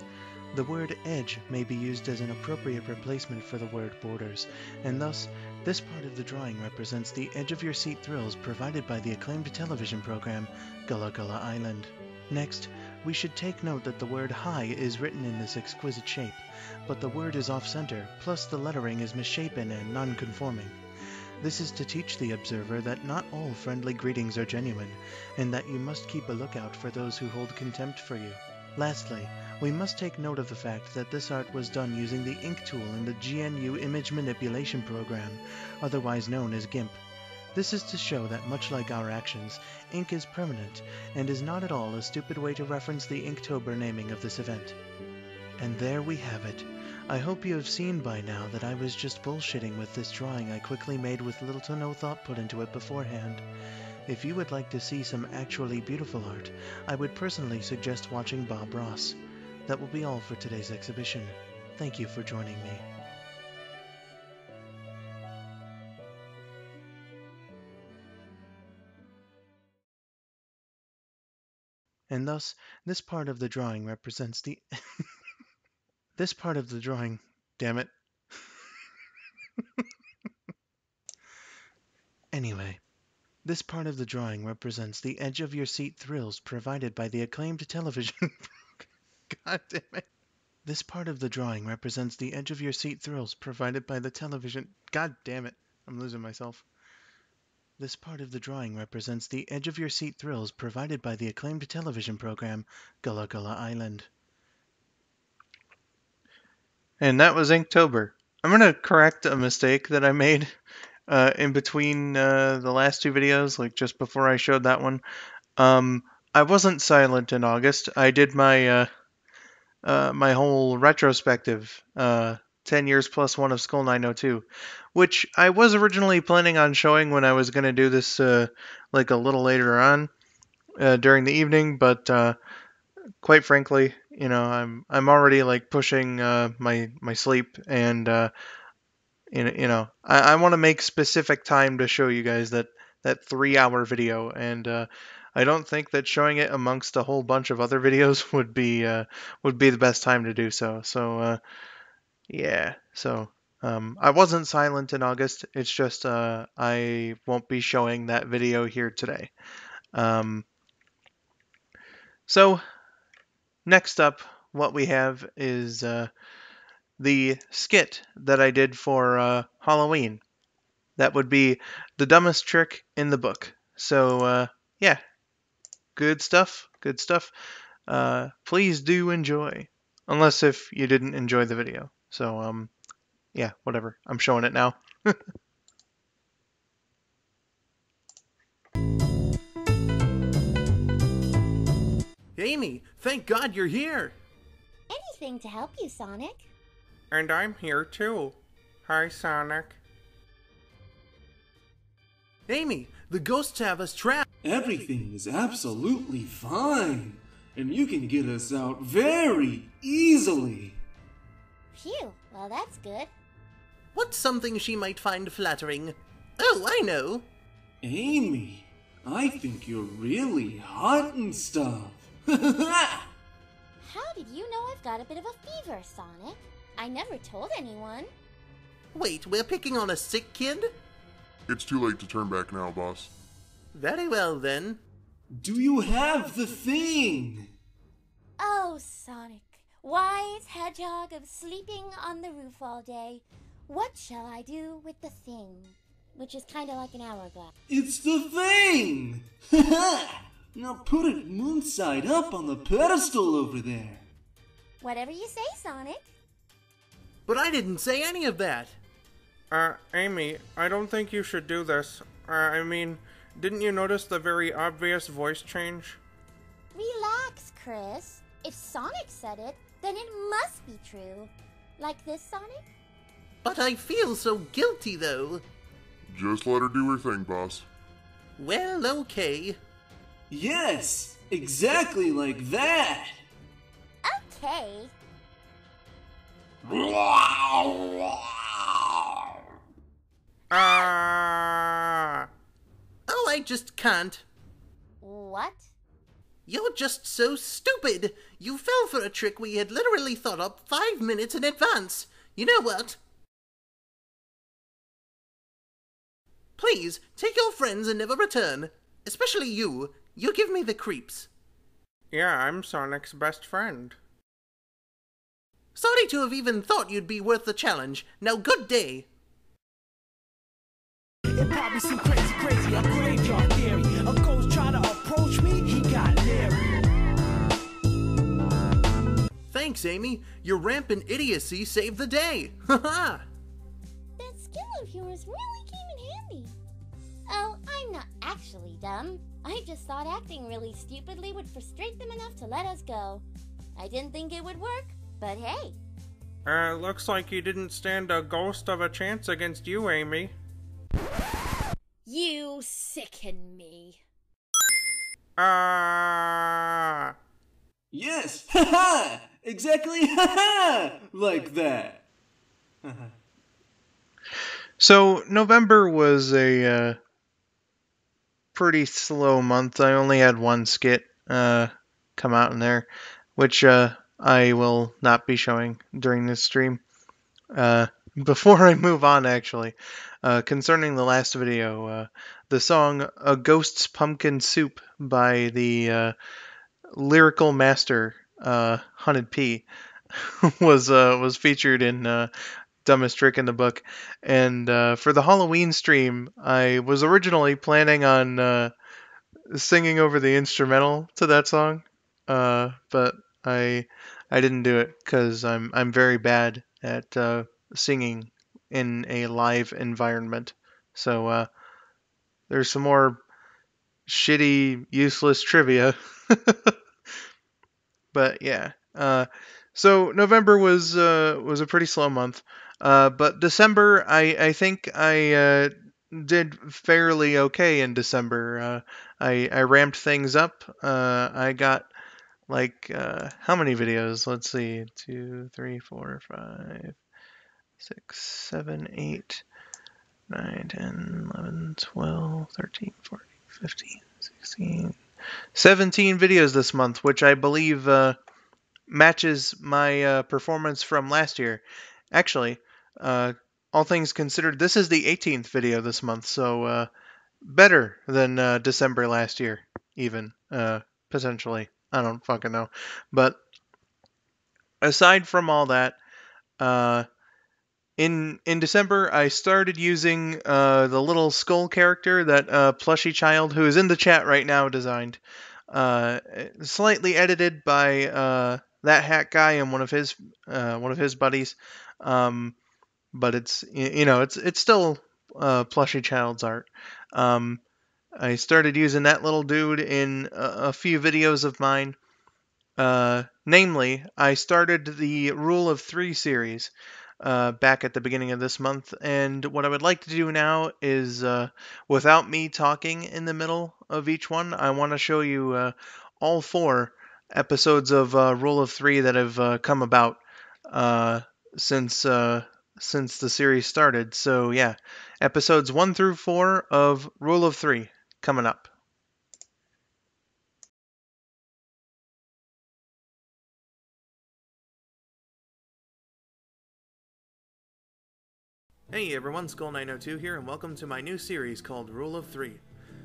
The word edge may be used as an appropriate replacement for the word borders, and thus, this part of the drawing represents the edge of your seat thrills provided by the acclaimed television program Gullah Gullah Island. Next, we should take note that the word high is written in this exquisite shape, but the word is off-center, plus the lettering is misshapen and non-conforming. This is to teach the observer that not all friendly greetings are genuine, and that you must keep a lookout for those who hold contempt for you. Lastly, we must take note of the fact that this art was done using the ink tool in the GNU image manipulation program, otherwise known as GIMP. This is to show that much like our actions, ink is permanent, and is not at all a stupid way to reference the Inktober naming of this event. And there we have it. I hope you have seen by now that I was just bullshitting with this drawing I quickly made with little to no thought put into it beforehand. If you would like to see some actually beautiful art, I would personally suggest watching Bob Ross. That will be all for today's exhibition. Thank you for joining me. And thus, this part of the drawing represents the... This part of the drawing... Damn it. Anyway, this part of the drawing represents the edge of your seat thrills provided by the acclaimed television... God damn it. This part of the drawing represents the edge of your seat thrills provided by the television... God damn it. I'm losing myself. This part of the drawing represents the edge of your seat thrills provided by the acclaimed television program Gullah Gullah Island. And that was Inktober. I'm going to correct a mistake that I made in between the last two videos, like just before I showed that one. I wasn't silent in August. I did my my whole retrospective, 10 years plus one of Skull902, which I was originally planning on showing when I was going to do this like a little later on during the evening, but quite frankly, you know, I'm already like pushing my sleep, and I want to make specific time to show you guys that 3-hour video, and I don't think that showing it amongst a whole bunch of other videos would be the best time to do so. So yeah, so I wasn't silent in August. It's just I won't be showing that video here today. So next up, what we have is the skit that I did for Halloween. That would be the dumbest trick in the book. So, yeah, good stuff. Good stuff. Please do enjoy. Unless if you didn't enjoy the video. So, yeah, whatever. I'm showing it now. Amy, thank God you're here. Anything to help you, Sonic. And I'm here too. Hi, Sonic. Amy, the ghosts have us trapped. Everything is absolutely fine, and you can get us out very easily. Phew, well that's good. What's something she might find flattering? Oh, I know. Amy, I think you're really hot and stuff. How did you know I've got a bit of a fever, Sonic? I never told anyone. Wait, we're picking on a sick kid? It's too late to turn back now, boss. Very well, then. Do you have the thing? Oh, Sonic, wise hedgehog of sleeping on the roof all day. What shall I do with the thing? Which is kind of like an hourglass. It's the thing! Now put it moonside up on the pedestal over there. Whatever you say, Sonic. But I didn't say any of that. Amy, I don't think you should do this. I mean, didn't you notice the very obvious voice change? Relax, Chris. If Sonic said it, then it must be true. Like this, Sonic? But I feel so guilty, though. Just let her do her thing, boss. Well, okay. Yes, exactly like that. Okay. Oh, I just can't. What? You're just so stupid. You fell for a trick we had literally thought up 5 minutes in advance. You know what? Please, take your friends and never return. Especially you. You give me the creeps. Yeah, I'm Sonic's best friend. Sorry to have even thought you'd be worth the challenge. Now, good day. It probably seemed crazy, a graveyard theory. A ghost tried to approach me, he got leery. Thanks, Amy. Your rampant idiocy saved the day. Haha. That skill of yours really came in handy. Oh, I'm not actually dumb. I just thought acting really stupidly would frustrate them enough to let us go. I didn't think it would work, but hey. Looks like you didn't stand a ghost of a chance against you, Amy. You sicken me. Yes, haha! Exactly, haha! Like that. So, November was a pretty slow month. I only had one skit come out in there, which I will not be showing during this stream. Before I move on, actually, concerning the last video, the song "A Ghost's Pumpkin Soup" by the lyrical master Hunted P was featured in Dumbest Trick in the Book, and for the Halloween stream, I was originally planning on singing over the instrumental to that song, but I didn't do it because I'm very bad at singing in a live environment. So there's some more shitty, useless trivia. But yeah, so November was a pretty slow month, but December I think I did fairly okay in December. I ramped things up. I got like how many videos? Let's see, 2, 3, 4, 5, 6, 7, 8, 9, 10, 11, 12, 13, 14, 15, 16, 17 videos this month, which I believe matches my performance from last year. Actually, all things considered, this is the 18th video this month, so better than December last year, even potentially. I don't fucking know, but aside from all that, in December, I started using the little skull character that plushy child who is in the chat right now designed. Slightly edited by that hat guy and one of his buddies. But it's it's still plushy child's art. I started using that little dude in a few videos of mine. Namely, I started the Rule of Three series back at the beginning of this month, and what I would like to do now is, without me talking in the middle of each one, I want to show you all 4 episodes of Rule of Three that have come about uh, since since the series started. So yeah, episodes 1 through 4 of Rule of Three coming up. Hey everyone, skull902 here, and welcome to my new series called Rule of Three.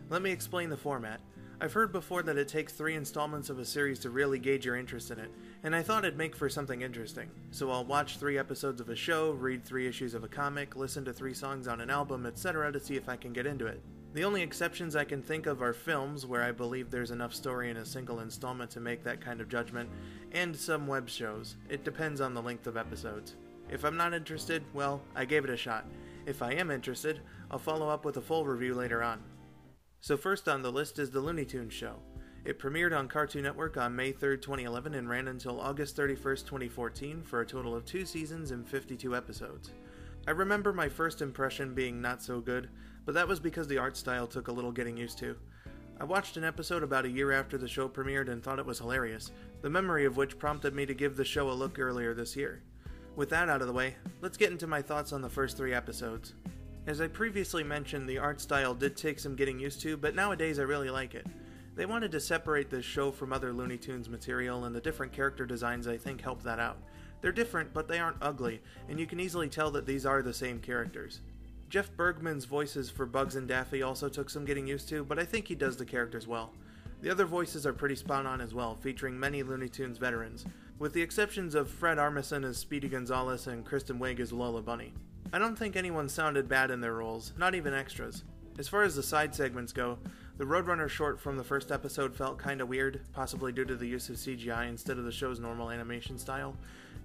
Let me explain the format. I've heard before that it takes 3 installments of a series to really gauge your interest in it, and I thought it'd make for something interesting. So I'll watch 3 episodes of a show, read 3 issues of a comic, listen to 3 songs on an album, etc. to see if I can get into it. The only exceptions I can think of are films, where I believe there's enough story in a single installment to make that kind of judgment, and some web shows. It depends on the length of episodes. If I'm not interested, well, I gave it a shot. If I am interested, I'll follow up with a full review later on. So first on the list is the Looney Tunes show. It premiered on Cartoon Network on May 3rd, 2011 and ran until August 31st, 2014 for a total of 2 seasons and 52 episodes. I remember my first impression being not so good, but that was because the art style took a little getting used to. I watched an episode about a year after the show premiered and thought it was hilarious, the memory of which prompted me to give the show a look earlier this year. With that out of the way, let's get into my thoughts on the first 3 episodes. As I previously mentioned, the art style did take some getting used to, but nowadays I really like it. They wanted to separate this show from other Looney Tunes material, and the different character designs I think help that out. They're different, but they aren't ugly, and you can easily tell that these are the same characters. Jeff Bergman's voices for Bugs and Daffy also took some getting used to, but I think he does the characters well. The other voices are pretty spot on as well, featuring many Looney Tunes veterans, with the exceptions of Fred Armisen as Speedy Gonzales and Kristen Wiig as Lola Bunny. I don't think anyone sounded bad in their roles, not even extras. As far as the side segments go, the Roadrunner short from the first episode felt kinda weird, possibly due to the use of CGI instead of the show's normal animation style,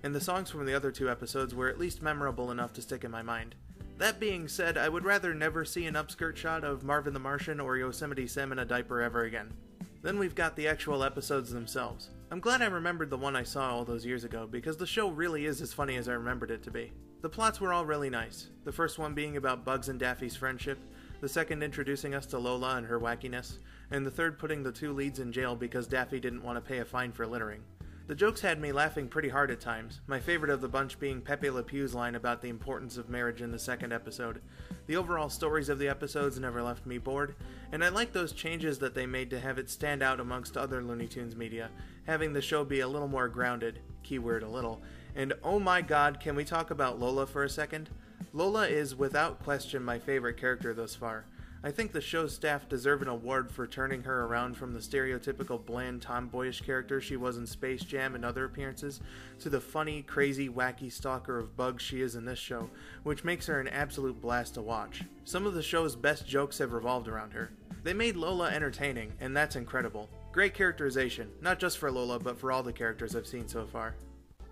and the songs from the other 2 episodes were at least memorable enough to stick in my mind. That being said, I would rather never see an upskirt shot of Marvin the Martian or Yosemite Sam in a diaper ever again. Then we've got the actual episodes themselves. I'm glad I remembered the one I saw all those years ago, because the show really is as funny as I remembered it to be. The plots were all really nice, the first one being about Bugs and Daffy's friendship, the second introducing us to Lola and her wackiness, and the third putting the 2 leads in jail because Daffy didn't want to pay a fine for littering. The jokes had me laughing pretty hard at times, my favorite of the bunch being Pepe Le Pew's line about the importance of marriage in the second episode. The overall stories of the episodes never left me bored, and I like those changes that they made to have it stand out amongst other Looney Tunes media, having the show be a little more grounded, keyword a little, and oh my god, can we talk about Lola for a second? Lola is without question my favorite character thus far. I think the show's staff deserve an award for turning her around from the stereotypical bland tomboyish character she was in Space Jam and other appearances, to the funny, crazy, wacky stalker of bugs she is in this show, which makes her an absolute blast to watch. Some of the show's best jokes have revolved around her. They made Lola entertaining, and that's incredible. Great characterization, not just for Lola, but for all the characters I've seen so far.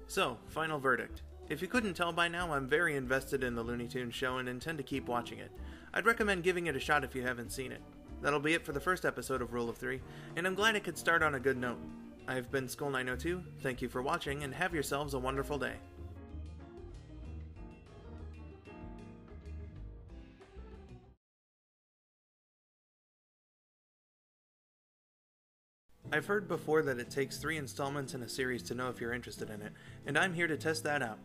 So, final verdict. If you couldn't tell by now, I'm very invested in the Looney Tunes show and intend to keep watching it. I'd recommend giving it a shot if you haven't seen it. That'll be it for the first episode of Rule of Three, and I'm glad it could start on a good note. I've been skull902, thank you for watching, and have yourselves a wonderful day. I've heard before that it takes 3 installments in a series to know if you're interested in it, and I'm here to test that out.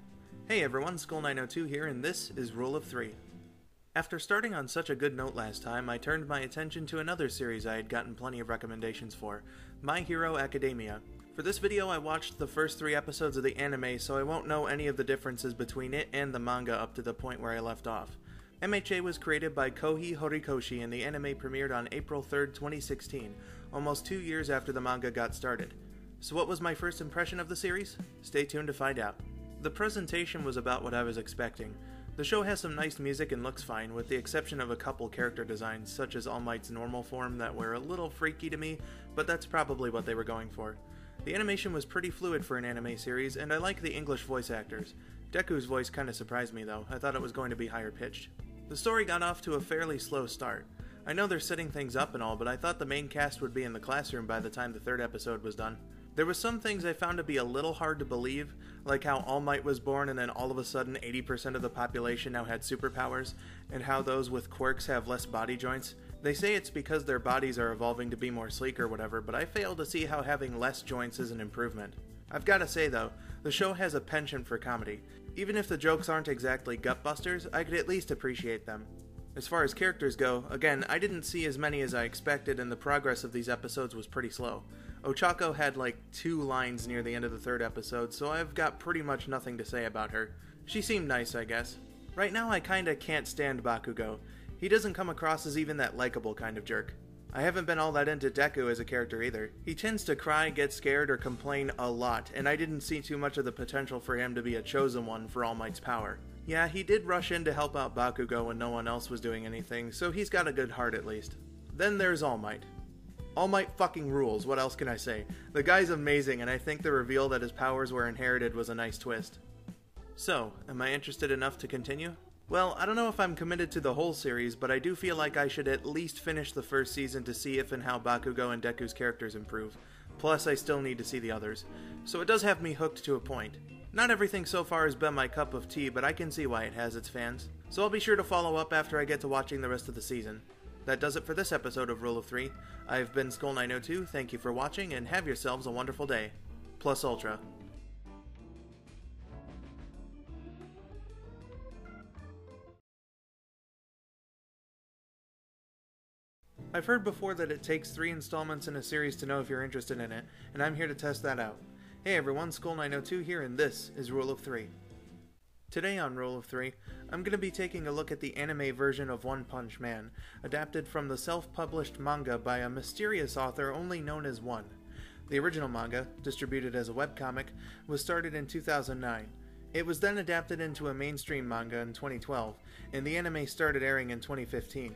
Hey everyone, skull902 here, and this is Rule of Three. After starting on such a good note last time, I turned my attention to another series I had gotten plenty of recommendations for, My Hero Academia. For this video I watched the first 3 episodes of the anime, so I won't know any of the differences between it and the manga up to the point where I left off. MHA was created by Kohei Horikoshi and the anime premiered on April 3rd, 2016, almost 2 years after the manga got started. So what was my first impression of the series? Stay tuned to find out. The presentation was about what I was expecting. The show has some nice music and looks fine, with the exception of a couple character designs, such as All Might's normal form, that were a little freaky to me, but that's probably what they were going for. The animation was pretty fluid for an anime series, and I like the English voice actors. Deku's voice kinda surprised me though. I thought it was going to be higher pitched. The story got off to a fairly slow start. I know they're setting things up and all, but I thought the main cast would be in the classroom by the time the third episode was done. There were some things I found to be a little hard to believe, like how All Might was born and then all of a sudden 80% of the population now had superpowers, and how those with quirks have less body joints. They say it's because their bodies are evolving to be more sleek or whatever, but I fail to see how having less joints is an improvement. I've gotta say though, the show has a penchant for comedy. Even if the jokes aren't exactly gutbusters, I could at least appreciate them. As far as characters go, again, I didn't see as many as I expected, and the progress of these episodes was pretty slow. Ochako had like 2 lines near the end of the third episode, so I've got pretty much nothing to say about her. She seemed nice, I guess. Right now I kinda can't stand Bakugo. He doesn't come across as even that likable kind of jerk. I haven't been all that into Deku as a character either. He tends to cry, get scared, or complain a lot, and I didn't see too much of the potential for him to be a chosen one for All Might's power. Yeah, he did rush in to help out Bakugo when no one else was doing anything, so he's got a good heart at least. Then there's All Might. All Might fucking rules, what else can I say? The guy's amazing, and I think the reveal that his powers were inherited was a nice twist. So, am I interested enough to continue? Well, I don't know if I'm committed to the whole series, but I do feel like I should at least finish the first season to see if and how Bakugo and Deku's characters improve. Plus, I still need to see the others. So it does have me hooked to a point. Not everything so far has been my cup of tea, but I can see why it has its fans. So I'll be sure to follow up after I get to watching the rest of the season. That does it for this episode of Rule of 3. I've been skull902, thank you for watching, and have yourselves a wonderful day. Plus Ultra. I've heard before that it takes 3 installments in a series to know if you're interested in it, and I'm here to test that out. Hey everyone, skull902 here, and this is Rule of 3. Today on Rule of 3, I'm going to be taking a look at the anime version of One Punch Man, adapted from the self-published manga by a mysterious author only known as One. The original manga, distributed as a webcomic, was started in 2009. It was then adapted into a mainstream manga in 2012, and the anime started airing in 2015.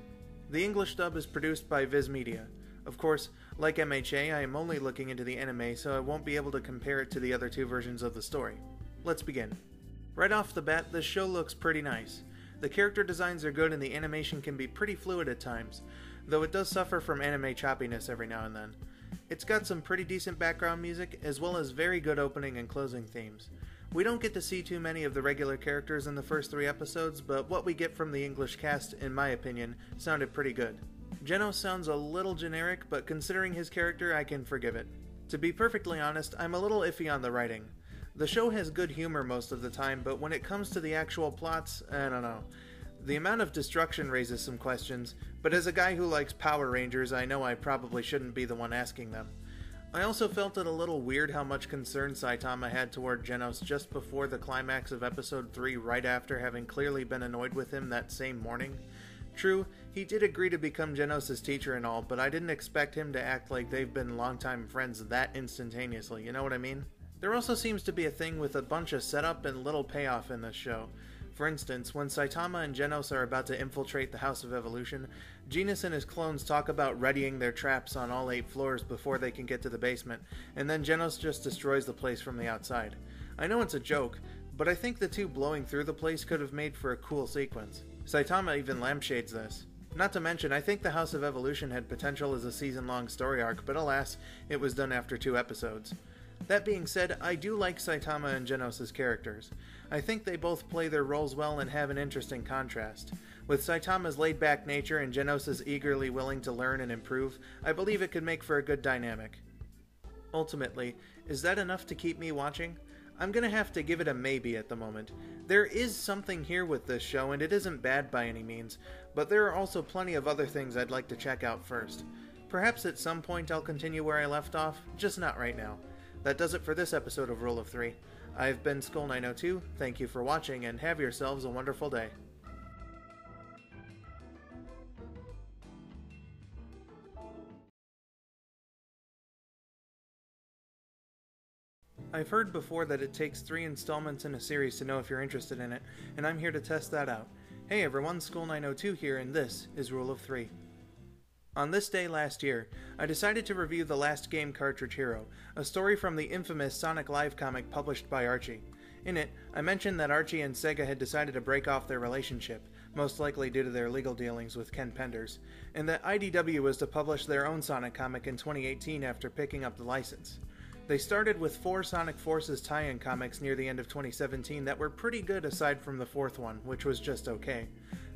The English dub is produced by Viz Media. Of course, like MHA, I am only looking into the anime, so I won't be able to compare it to the other 2 versions of the story. Let's begin. Right off the bat, this show looks pretty nice. The character designs are good and the animation can be pretty fluid at times, though it does suffer from anime choppiness every now and then. It's got some pretty decent background music, as well as very good opening and closing themes. We don't get to see too many of the regular characters in the first 3 episodes, but what we get from the English cast, in my opinion, sounded pretty good. Genos sounds a little generic, but considering his character, I can forgive it. To be perfectly honest, I'm a little iffy on the writing. The show has good humor most of the time, but when it comes to the actual plots, I don't know. The amount of destruction raises some questions, but as a guy who likes Power Rangers, I know I probably shouldn't be the one asking them. I also felt it a little weird how much concern Saitama had toward Genos just before the climax of episode 3, right after having clearly been annoyed with him that same morning. True, he did agree to become Genos' teacher and all, but I didn't expect him to act like they've been longtime friends that instantaneously, you know what I mean? There also seems to be a thing with a bunch of setup and little payoff in this show. For instance, when Saitama and Genos are about to infiltrate the House of Evolution, Genos and his clones talk about readying their traps on all 8 floors before they can get to the basement, and then Genos just destroys the place from the outside. I know it's a joke, but I think the 2 blowing through the place could have made for a cool sequence. Saitama even lampshades this. Not to mention, I think the House of Evolution had potential as a season-long story arc, but alas, it was done after 2 episodes. That being said, I do like Saitama and Genos' characters. I think they both play their roles well and have an interesting contrast. With Saitama's laid-back nature and Genos' eagerly willing to learn and improve, I believe it could make for a good dynamic. Ultimately, is that enough to keep me watching? I'm gonna have to give it a maybe at the moment. There is something here with this show, and it isn't bad by any means, but there are also plenty of other things I'd like to check out first. Perhaps at some point I'll continue where I left off, just not right now. That does it for this episode of Rule of 3. I've been skull902, thank you for watching, and have yourselves a wonderful day. I've heard before that it takes 3 installments in a series to know if you're interested in it, and I'm here to test that out. Hey everyone, skull902 here, and this is Rule of 3. On this day last year, I decided to review The Last Game Cartridge Hero, a story from the infamous Sonic Live comic published by Archie. In it, I mentioned that Archie and Sega had decided to break off their relationship, most likely due to their legal dealings with Ken Penders, and that IDW was to publish their own Sonic comic in 2018 after picking up the license. They started with 4 Sonic Forces tie-in comics near the end of 2017 that were pretty good aside from the 4th one, which was just okay.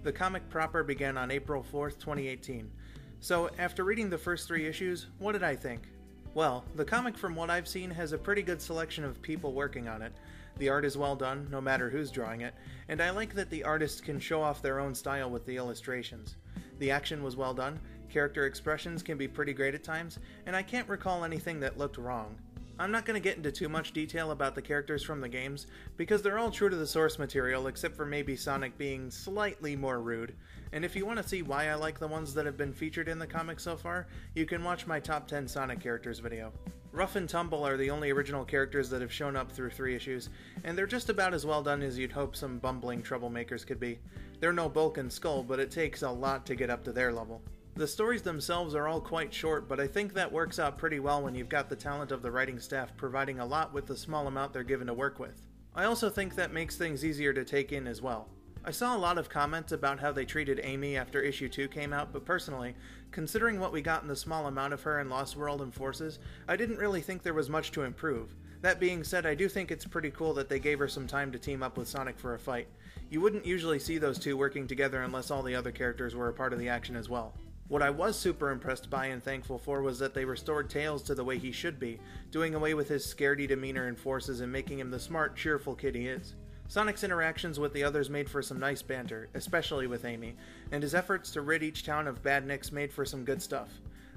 The comic proper began on April 4th, 2018. So, after reading the first 3 issues, what did I think? Well, the comic from what I've seen has a pretty good selection of people working on it. The art is well done, no matter who's drawing it, and I like that the artists can show off their own style with the illustrations. The action was well done, character expressions can be pretty great at times, and I can't recall anything that looked wrong. I'm not going to get into too much detail about the characters from the games, because they're all true to the source material except for maybe Sonic being slightly more rude, and if you want to see why I like the ones that have been featured in the comic so far, you can watch my top 10 Sonic characters video. Rough and Tumble are the only original characters that have shown up through 3 issues, and they're just about as well done as you'd hope some bumbling troublemakers could be. They're no Bulk and Skull, but it takes a lot to get up to their level. The stories themselves are all quite short, but I think that works out pretty well when you've got the talent of the writing staff providing a lot with the small amount they're given to work with. I also think that makes things easier to take in as well. I saw a lot of comments about how they treated Amy after issue 2 came out, but personally, considering what we got in the small amount of her in Lost World and Forces, I didn't really think there was much to improve. That being said, I do think it's pretty cool that they gave her some time to team up with Sonic for a fight. You wouldn't usually see those two working together unless all the other characters were a part of the action as well. What I was super impressed by and thankful for was that they restored Tails to the way he should be, doing away with his scaredy demeanor in Forces and making him the smart, cheerful kid he is. Sonic's interactions with the others made for some nice banter, especially with Amy, and his efforts to rid each town of bad nicks made for some good stuff.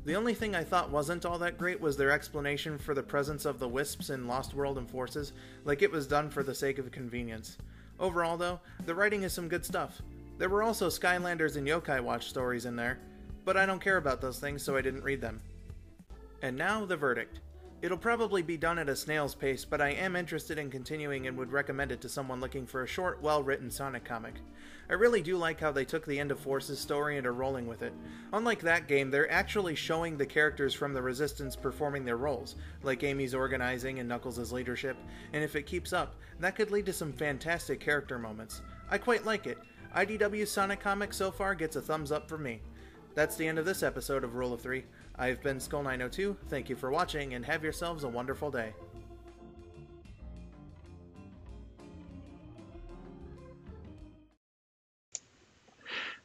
The only thing I thought wasn't all that great was their explanation for the presence of the Wisps in Lost World and Forces, like it was done for the sake of convenience. Overall though, the writing is some good stuff. There were also Skylanders and Yokai Watch stories in there, but I don't care about those things, so I didn't read them. And now, the verdict. It'll probably be done at a snail's pace, but I am interested in continuing and would recommend it to someone looking for a short, well-written Sonic comic. I really do like how they took the End of Forces story and are rolling with it. Unlike that game, they're actually showing the characters from the Resistance performing their roles, like Amy's organizing and Knuckles' leadership, and if it keeps up, that could lead to some fantastic character moments. I quite like it. IDW's Sonic comic so far gets a thumbs up from me. That's the end of this episode of Rule of 3. I've been skull902, thank you for watching, and have yourselves a wonderful day.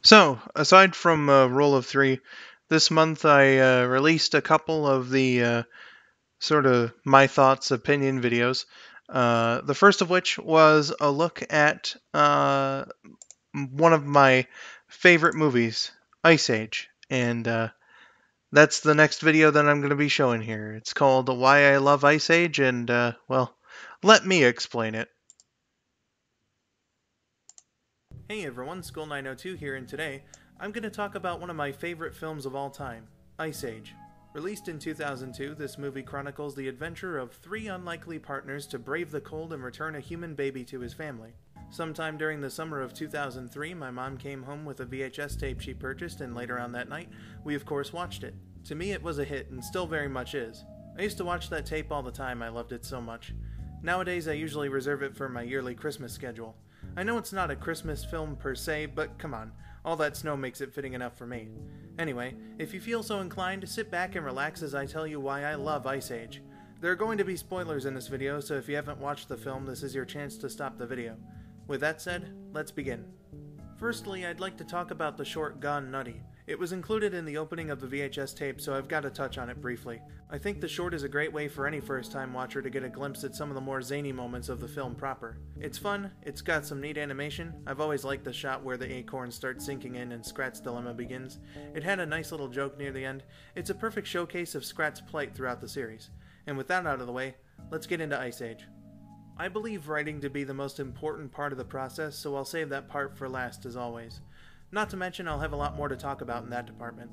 So, aside from Rule of 3, this month I released a couple of the sort of my thoughts opinion videos. The first of which was a look at one of my favorite movies, Ice Age, and that's the next video that I'm going to be showing here. It's called Why I Love Ice Age, and, well, let me explain it. Hey everyone, skull902 here, and today, I'm going to talk about one of my favorite films of all time, Ice Age. Released in 2002, this movie chronicles the adventure of 3 unlikely partners to brave the cold and return a human baby to his family. Sometime during the summer of 2003, my mom came home with a VHS tape she purchased, and later on that night, we of course watched it. To me, it was a hit, and still very much is. I used to watch that tape all the time, I loved it so much. Nowadays, I usually reserve it for my yearly Christmas schedule. I know it's not a Christmas film per se, but come on, all that snow makes it fitting enough for me. Anyway, if you feel so inclined, sit back and relax as I tell you why I love Ice Age. There are going to be spoilers in this video, so if you haven't watched the film, this is your chance to stop the video. With that said, let's begin. Firstly, I'd like to talk about the short Gone Nutty. It was included in the opening of the VHS tape, so I've got to touch on it briefly. I think the short is a great way for any first-time watcher to get a glimpse at some of the more zany moments of the film proper. It's fun, it's got some neat animation. I've always liked the shot where the acorns start sinking in and Scrat's dilemma begins. It had a nice little joke near the end. It's a perfect showcase of Scrat's plight throughout the series. And with that out of the way, let's get into Ice Age. I believe writing to be the most important part of the process, so I'll save that part for last as always. Not to mention I'll have a lot more to talk about in that department.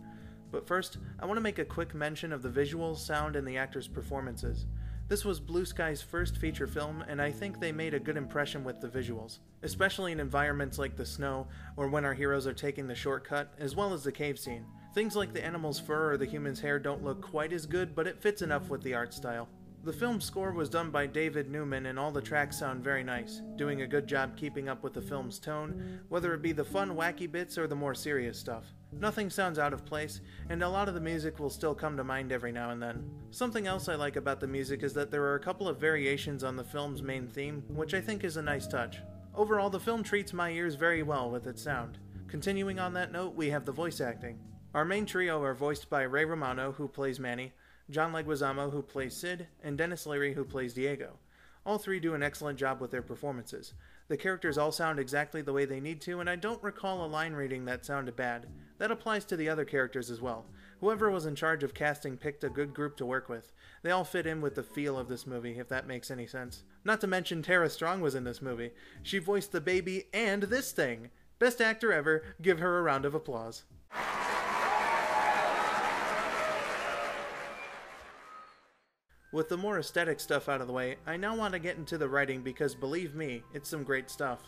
But first, I want to make a quick mention of the visuals, sound, and the actors' performances. This was Blue Sky's first feature film, and I think they made a good impression with the visuals, especially in environments like the snow, or when our heroes are taking the shortcut, as well as the cave scene. Things like the animal's fur or the human's hair don't look quite as good, but it fits enough with the art style. The film's score was done by David Newman, and all the tracks sound very nice, doing a good job keeping up with the film's tone, whether it be the fun, wacky bits or the more serious stuff. Nothing sounds out of place, and a lot of the music will still come to mind every now and then. Something else I like about the music is that there are a couple of variations on the film's main theme, which I think is a nice touch. Overall, the film treats my ears very well with its sound. Continuing on that note, we have the voice acting. Our main trio are voiced by Ray Romano, who plays Manny, John Leguizamo, who plays Sid, and Dennis Leary, who plays Diego. All three do an excellent job with their performances. The characters all sound exactly the way they need to, and I don't recall a line reading that sounded bad. That applies to the other characters as well. Whoever was in charge of casting picked a good group to work with. They all fit in with the feel of this movie, if that makes any sense. Not to mention Tara Strong was in this movie. She voiced the baby and this thing. Best actor ever, give her a round of applause. With the more aesthetic stuff out of the way, I now want to get into the writing because believe me, it's some great stuff.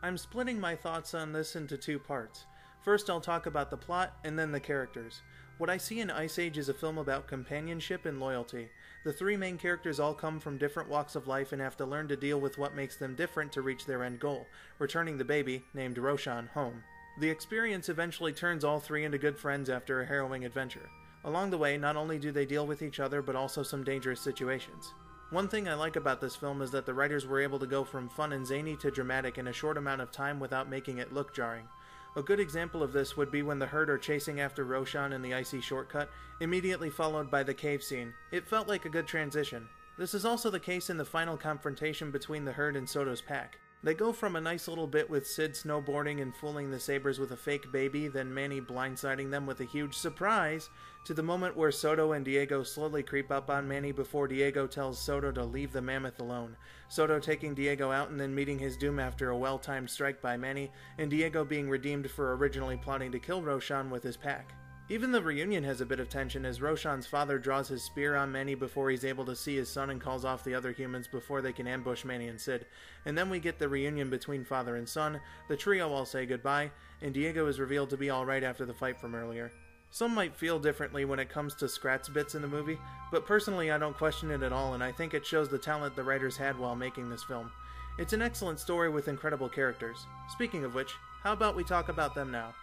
I'm splitting my thoughts on this into two parts. First I'll talk about the plot and then the characters. What I see in Ice Age is a film about companionship and loyalty. The three main characters all come from different walks of life and have to learn to deal with what makes them different to reach their end goal, returning the baby, named Roshan, home. The experience eventually turns all three into good friends after a harrowing adventure. Along the way, not only do they deal with each other, but also some dangerous situations. One thing I like about this film is that the writers were able to go from fun and zany to dramatic in a short amount of time without making it look jarring. A good example of this would be when the herd are chasing after Roshan in the icy shortcut, immediately followed by the cave scene. It felt like a good transition. This is also the case in the final confrontation between the herd and Soto's pack. They go from a nice little bit with Sid snowboarding and fooling the Sabres with a fake baby, then Manny blindsiding them with a huge surprise, to the moment where Soto and Diego slowly creep up on Manny before Diego tells Soto to leave the mammoth alone. Soto taking Diego out and then meeting his doom after a well-timed strike by Manny, and Diego being redeemed for originally plotting to kill Roshan with his pack. Even the reunion has a bit of tension as Roshan's father draws his spear on Manny before he's able to see his son and calls off the other humans before they can ambush Manny and Sid. And then we get the reunion between father and son, the trio all say goodbye, and Diego is revealed to be alright after the fight from earlier. Some might feel differently when it comes to scratch bits in the movie, but personally I don't question it at all, and I think it shows the talent the writers had while making this film. It's an excellent story with incredible characters. Speaking of which, how about we talk about them now?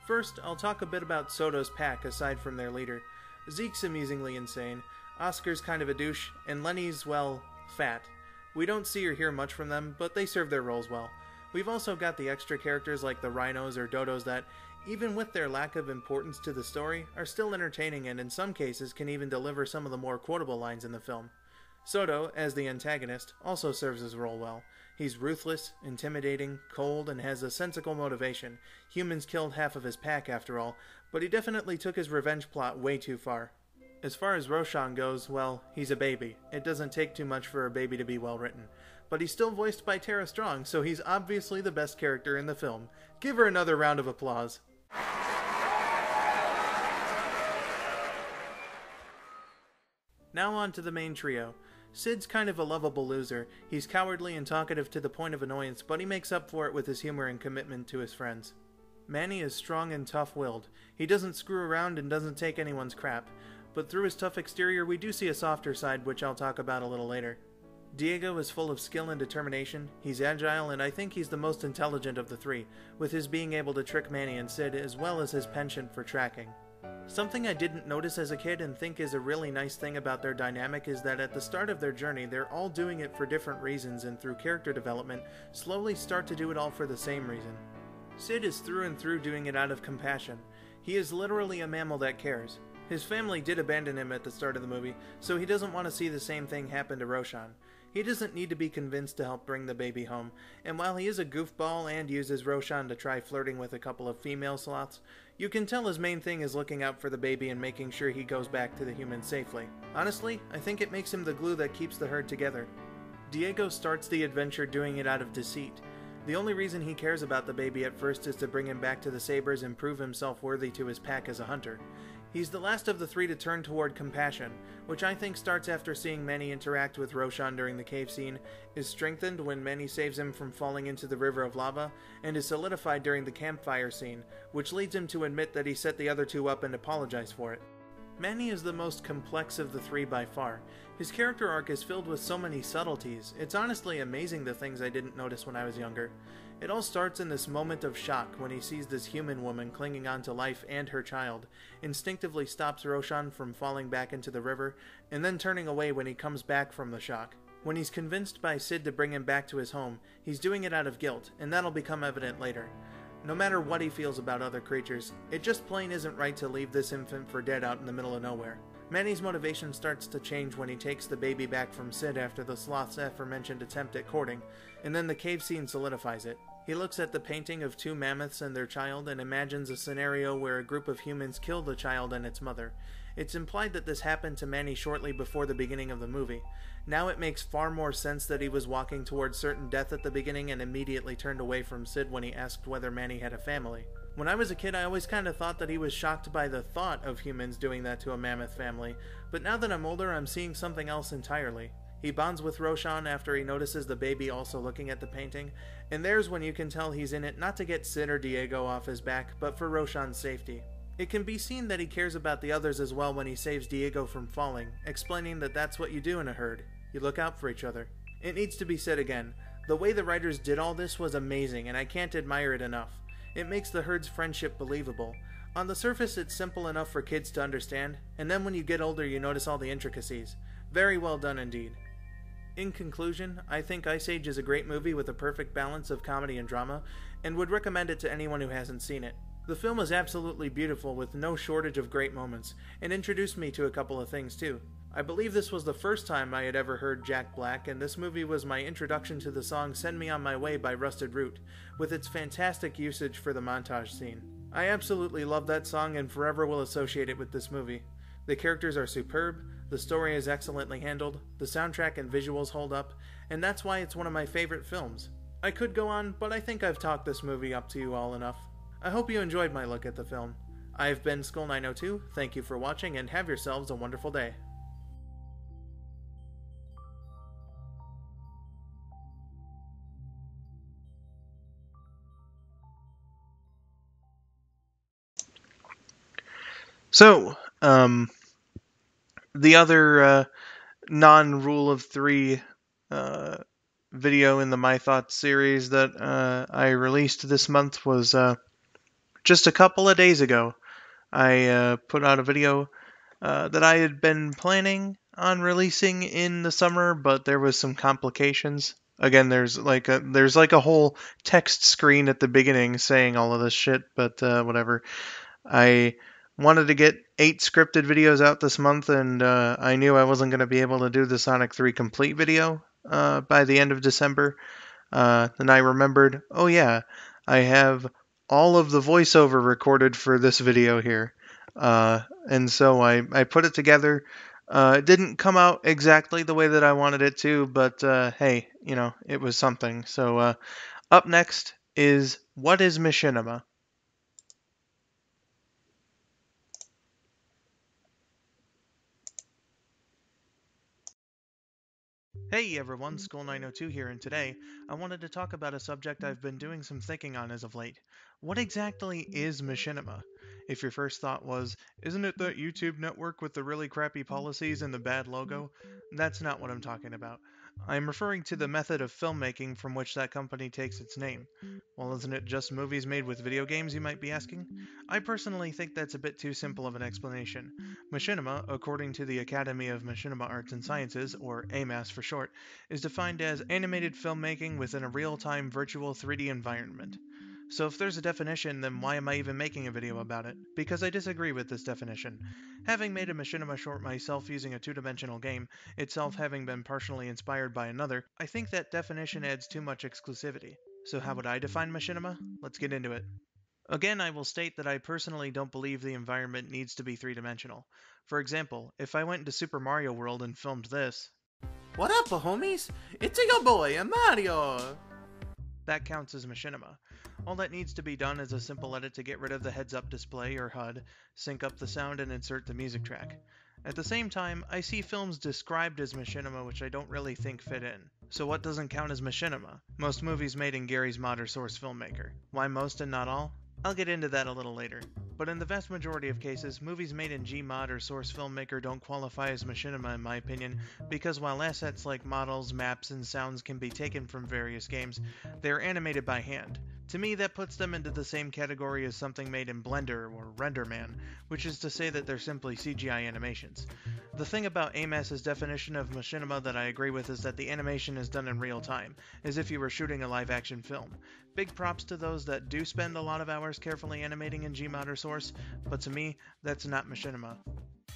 First, I'll talk a bit about Soto's pack aside from their leader. Zeke's amusingly insane, Oscar's kind of a douche, and Lenny's, well, fat. We don't see or hear much from them, but they serve their roles well. We've also got the extra characters like the rhinos or dodos that, even with their lack of importance to the story, are still entertaining and in some cases can even deliver some of the more quotable lines in the film. Soto, as the antagonist, also serves his role well. He's ruthless, intimidating, cold, and has a sensical motivation. Humans killed half of his pack after all, but he definitely took his revenge plot way too far. As far as Roshan goes, well, he's a baby. It doesn't take too much for a baby to be well written. But he's still voiced by Tara Strong, so he's obviously the best character in the film. Give her another round of applause. Now on to the main trio. Sid's kind of a lovable loser. He's cowardly and talkative to the point of annoyance, but he makes up for it with his humor and commitment to his friends. Manny is strong and tough-willed. He doesn't screw around and doesn't take anyone's crap, but through his tough exterior we do see a softer side, which I'll talk about a little later. Diego is full of skill and determination. He's agile, and I think he's the most intelligent of the three, with his being able to trick Manny and Sid, as well as his penchant for tracking. Something I didn't notice as a kid and think is a really nice thing about their dynamic is that at the start of their journey, they're all doing it for different reasons, and through character development, slowly start to do it all for the same reason. Sid is through and through doing it out of compassion. He is literally a mammal that cares. His family did abandon him at the start of the movie, so he doesn't want to see the same thing happen to Roshan. He doesn't need to be convinced to help bring the baby home, and while he is a goofball and uses Roshan to try flirting with a couple of female sloths, you can tell his main thing is looking out for the baby and making sure he goes back to the humans safely. Honestly, I think it makes him the glue that keeps the herd together. Diego starts the adventure doing it out of deceit. The only reason he cares about the baby at first is to bring him back to the Sabres and prove himself worthy to his pack as a hunter. He's the last of the three to turn toward compassion, which I think starts after seeing Manny interact with Roshan during the cave scene, is strengthened when Manny saves him from falling into the river of lava, and is solidified during the campfire scene, which leads him to admit that he set the other two up and apologize for it. Manny is the most complex of the three by far. His character arc is filled with so many subtleties. It's honestly amazing the things I didn't notice when I was younger. It all starts in this moment of shock when he sees this human woman clinging on to life and her child, instinctively stops Roshan from falling back into the river, and then turning away when he comes back from the shock. When he's convinced by Sid to bring him back to his home, he's doing it out of guilt, and that'll become evident later. No matter what he feels about other creatures, it just plain isn't right to leave this infant for dead out in the middle of nowhere. Manny's motivation starts to change when he takes the baby back from Sid after the sloth's aforementioned attempt at courting, and then the cave scene solidifies it. He looks at the painting of two mammoths and their child and imagines a scenario where a group of humans kill the child and its mother. It's implied that this happened to Manny shortly before the beginning of the movie. Now it makes far more sense that he was walking towards certain death at the beginning and immediately turned away from Sid when he asked whether Manny had a family. When I was a kid, I always kind of thought that he was shocked by the thought of humans doing that to a mammoth family, but now that I'm older, I'm seeing something else entirely. He bonds with Roshan after he notices the baby also looking at the painting, and there's when you can tell he's in it not to get Sid or Diego off his back, but for Roshan's safety. It can be seen that he cares about the others as well when he saves Diego from falling, explaining that that's what you do in a herd. You look out for each other. It needs to be said again, the way the writers did all this was amazing, and I can't admire it enough. It makes the herd's friendship believable. On the surface, it's simple enough for kids to understand, and then when you get older, you notice all the intricacies. Very well done indeed. In conclusion, I think Ice Age is a great movie with a perfect balance of comedy and drama, and would recommend it to anyone who hasn't seen it. The film is absolutely beautiful with no shortage of great moments, and introduced me to a couple of things too. I believe this was the first time I had ever heard Jack Black, and this movie was my introduction to the song Send Me On My Way by Rusted Root, with its fantastic usage for the montage scene. I absolutely love that song and forever will associate it with this movie. The characters are superb, the story is excellently handled, the soundtrack and visuals hold up, and that's why it's one of my favorite films. I could go on, but I think I've talked this movie up to you all enough. I hope you enjoyed my look at the film. I've been skull902, thank you for watching, and have yourselves a wonderful day. So, the other non-rule of three video in the My Thoughts series that I released this month was just a couple of days ago. I put out a video that I had been planning on releasing in the summer, but there was some complications. Again, there's like a whole text screen at the beginning saying all of this shit, but whatever. I wanted to get 8 scripted videos out this month, and I knew I wasn't going to be able to do the Sonic 3 complete video by the end of December. Then I remembered, oh yeah, I have all of the voiceover recorded for this video here. And so I put it together. It didn't come out exactly the way that I wanted it to, but hey, you know, it was something. So up next is What is Machinima? Hey everyone, skull902 here, and today I wanted to talk about a subject I've been doing some thinking on as of late. What exactly is Machinima? If your first thought was, isn't it that YouTube network with the really crappy policies and the bad logo? That's not what I'm talking about. I'm referring to the method of filmmaking from which that company takes its name. Well, isn't it just movies made with video games, you might be asking? I personally think that's a bit too simple of an explanation. Machinima, according to the Academy of Machinima Arts and Sciences, or AMAS for short, is defined as animated filmmaking within a real-time virtual 3D environment. So if there's a definition, then why am I even making a video about it? Because I disagree with this definition. Having made a Machinima short myself using a two-dimensional game, itself having been partially inspired by another, I think that definition adds too much exclusivity. So how would I define Machinima? Let's get into it. Again, I will state that I personally don't believe the environment needs to be three-dimensional. For example, if I went into Super Mario World and filmed this... What up, homies? It's your boy, Mario! That counts as machinima. All that needs to be done is a simple edit to get rid of the heads-up display or HUD, sync up the sound, and insert the music track. At the same time, I see films described as machinima which I don't really think fit in. So what doesn't count as machinima? Most movies made in Gary's mod or source filmmaker. Why most and not all? I'll get into that a little later. But in the vast majority of cases, movies made in Gmod or source filmmaker don't qualify as machinima in my opinion, because while assets like models, maps, and sounds can be taken from various games, they are animated by hand. To me, that puts them into the same category as something made in Blender or RenderMan, which is to say that they're simply CGI animations. The thing about AMAS's definition of machinima that I agree with is that the animation is done in real time, as if you were shooting a live-action film. Big props to those that do spend a lot of hours carefully animating in Gmod or source, but to me, that's not machinima.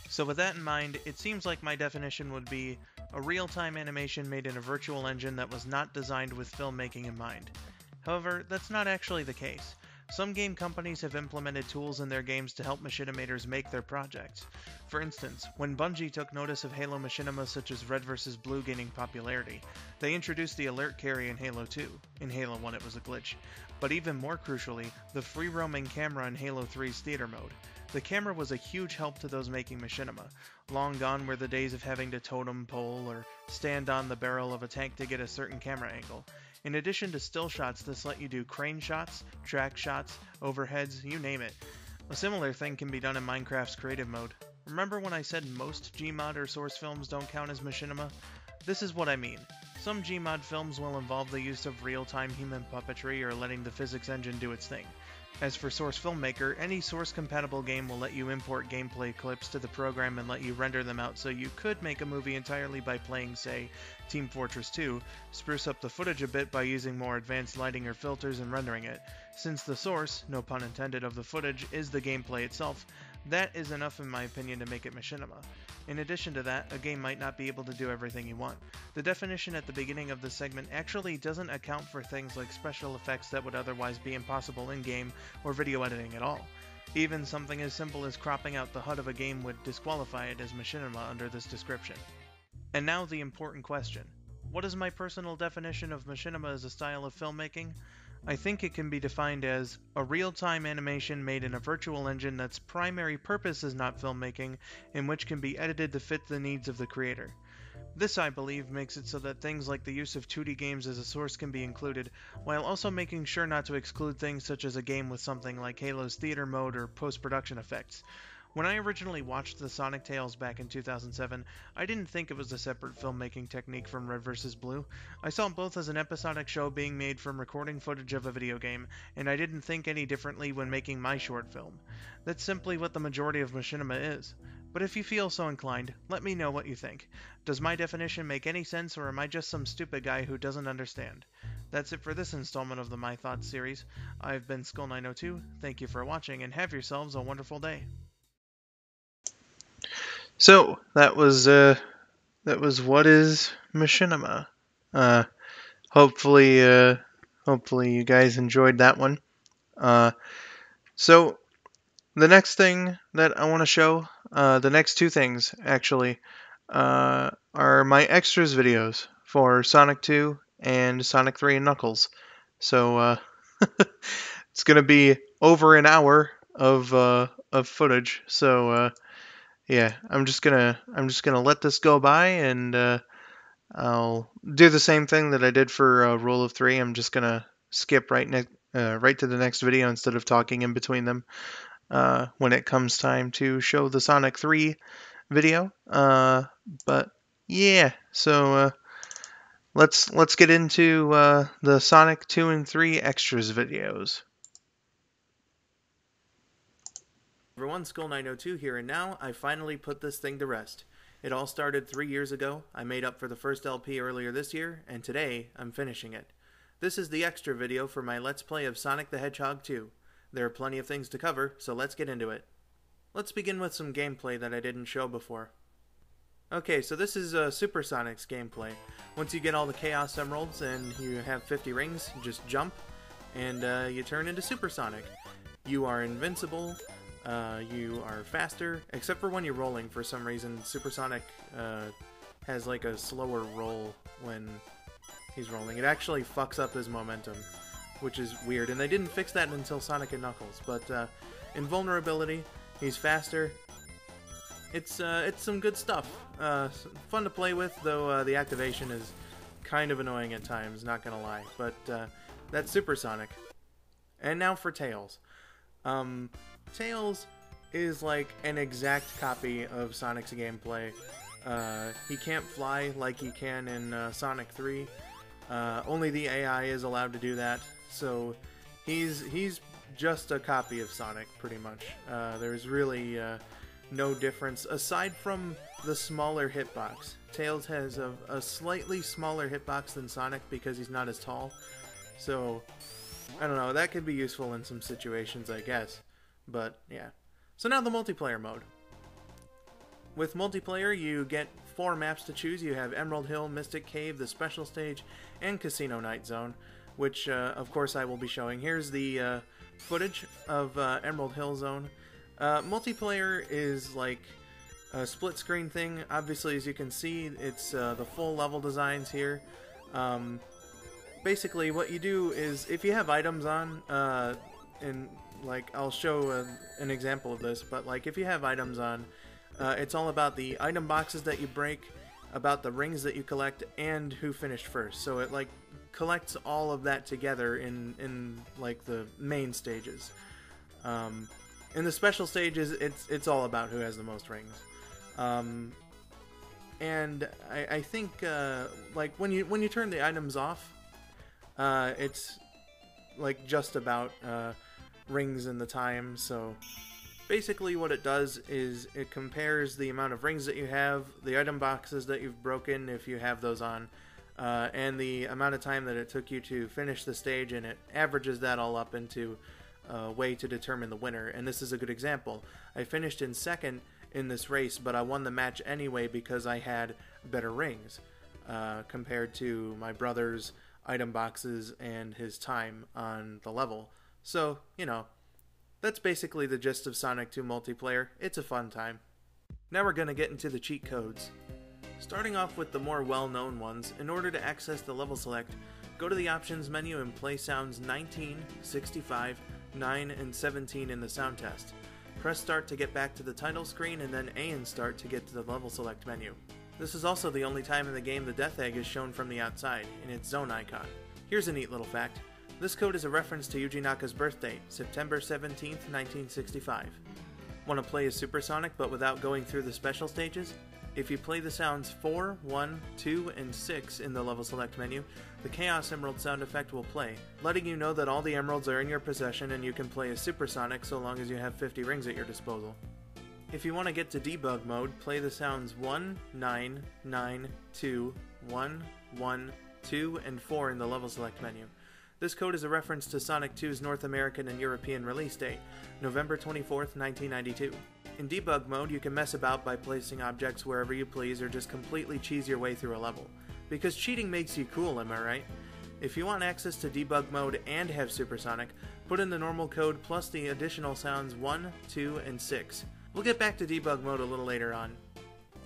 So with that in mind, it seems like my definition would be a real-time animation made in a virtual engine that was not designed with filmmaking in mind. However, that's not actually the case. Some game companies have implemented tools in their games to help machinimators make their projects. For instance, when Bungie took notice of Halo machinima such as Red vs. Blue gaining popularity, they introduced the alert carry in Halo 2. In Halo 1 it was a glitch. But even more crucially, the free-roaming camera in Halo 3's theater mode. The camera was a huge help to those making machinima. Long gone were the days of having to totem pole or stand on the barrel of a tank to get a certain camera angle. In addition to still shots, this let you do crane shots, track shots, overheads, you name it. A similar thing can be done in Minecraft's creative mode. Remember when I said most Gmod or source films don't count as machinima? This is what I mean. Some Gmod films will involve the use of real-time human puppetry or letting the physics engine do its thing. As for Source Filmmaker, any source-compatible game will let you import gameplay clips to the program and let you render them out, so you could make a movie entirely by playing, say, Team Fortress 2, spruce up the footage a bit by using more advanced lighting or filters and rendering it. Since the source, no pun intended, of the footage is the gameplay itself, that is enough in my opinion to make it machinima. In addition to that, a game might not be able to do everything you want. The definition at the beginning of this segment actually doesn't account for things like special effects that would otherwise be impossible in-game or video editing at all. Even something as simple as cropping out the HUD of a game would disqualify it as machinima under this description. And now the important question. What is my personal definition of machinima as a style of filmmaking? I think it can be defined as a real-time animation made in a virtual engine that's primary purpose is not filmmaking, and which can be edited to fit the needs of the creator. This, I believe, makes it so that things like the use of 2D games as a source can be included, while also making sure not to exclude things such as a game with something like Halo's theater mode or post-production effects. When I originally watched the Sonic Tales back in 2007, I didn't think it was a separate filmmaking technique from Red vs. Blue. I saw it both as an episodic show being made from recording footage of a video game, and I didn't think any differently when making my short film. That's simply what the majority of machinima is. But if you feel so inclined, let me know what you think. Does my definition make any sense, or am I just some stupid guy who doesn't understand? That's it for this installment of the My Thoughts series. I've been skull902, thank you for watching, and have yourselves a wonderful day. So that was what is machinima. Hopefully you guys enjoyed that one. So the next thing that I want to show, the next two things actually, are my extras videos for Sonic 2 and Sonic 3 and Knuckles. So it's gonna be over an hour of footage. So yeah, I'm just gonna let this go by, and I'll do the same thing that I did for Rule of 3. I'm just gonna skip right to the next video instead of talking in between them when it comes time to show the Sonic 3 video. But yeah, so let's get into the Sonic 2 and 3 extras videos. Everyone, skull902 here, and now I finally put this thing to rest. It all started 3 years ago. I made up for the first LP earlier this year, and today I'm finishing it. This is the extra video for my Let's Play of Sonic the Hedgehog 2. There are plenty of things to cover, so let's get into it. Let's begin with some gameplay that I didn't show before. Okay, so this is Super Sonic's gameplay. Once you get all the Chaos Emeralds and you have 50 rings, you just jump, and you turn into Super Sonic. You are invincible. You are faster, except for when you're rolling. For some reason, Super Sonic has like a slower roll when he's rolling. It actually fucks up his momentum, which is weird. And they didn't fix that until Sonic and Knuckles. But invulnerability, he's faster. It's some good stuff. Fun to play with, though the activation is kind of annoying at times, not gonna lie. But that's Supersonic. And now for Tails. Tails is like an exact copy of Sonic's gameplay. He can't fly like he can in Sonic 3. Only the AI is allowed to do that. So he's just a copy of Sonic, pretty much. There's really no difference aside from the smaller hitbox. Tails has a slightly smaller hitbox than Sonic because he's not as tall. So I don't know, that could be useful in some situations, I guess. But yeah. So now the multiplayer mode. With multiplayer, you get 4 maps to choose. You have Emerald Hill, Mystic Cave, the Special Stage, and Casino Night Zone, which of course I will be showing. Here's the footage of Emerald Hill Zone. Multiplayer is like a split screen thing. Obviously, as you can see, it's the full level designs here. Basically, what you do is, if you have items on, and like, I'll show an example of this, but like, if you have items on, it's all about the item boxes that you break, about the rings that you collect, and who finished first. So it like collects all of that together in like the main stages. In the special stages, it's all about who has the most rings. And I think like when you turn the items off, it's like just about rings and the time. So basically what it does is it compares the amount of rings that you have, the item boxes that you've broken if you have those on, and the amount of time that it took you to finish the stage, and it averages that all up into a way to determine the winner. And this is a good example. I finished in second in this race, but I won the match anyway because I had better rings compared to my brother's item boxes and his time on the level. So, you know, that's basically the gist of Sonic 2 multiplayer. It's a fun time. Now we're gonna get into the cheat codes. Starting off with the more well-known ones, in order to access the level select, go to the options menu and play sounds 19, 65, 9, and 17 in the sound test. Press start to get back to the title screen, and then A and start to get to the level select menu. This is also the only time in the game the death egg is shown from the outside, in its zone icon. Here's a neat little fact. This code is a reference to Yuji Naka's birthday, September 17th, 1965. Want to play as Supersonic but without going through the special stages? If you play the sounds 4, 1, 2, and 6 in the level select menu, the Chaos Emerald sound effect will play, letting you know that all the emeralds are in your possession and you can play as Supersonic so long as you have 50 rings at your disposal. If you want to get to debug mode, play the sounds 1, 9, 9, 2, 1, 1, 2, and 4 in the level select menu. This code is a reference to Sonic 2's North American and European release date, November 24th, 1992. In debug mode, you can mess about by placing objects wherever you please or just completely cheese your way through a level. Because cheating makes you cool, am I right? If you want access to debug mode and have Supersonic, put in the normal code plus the additional sounds 1, 2, and 6. We'll get back to debug mode a little later on.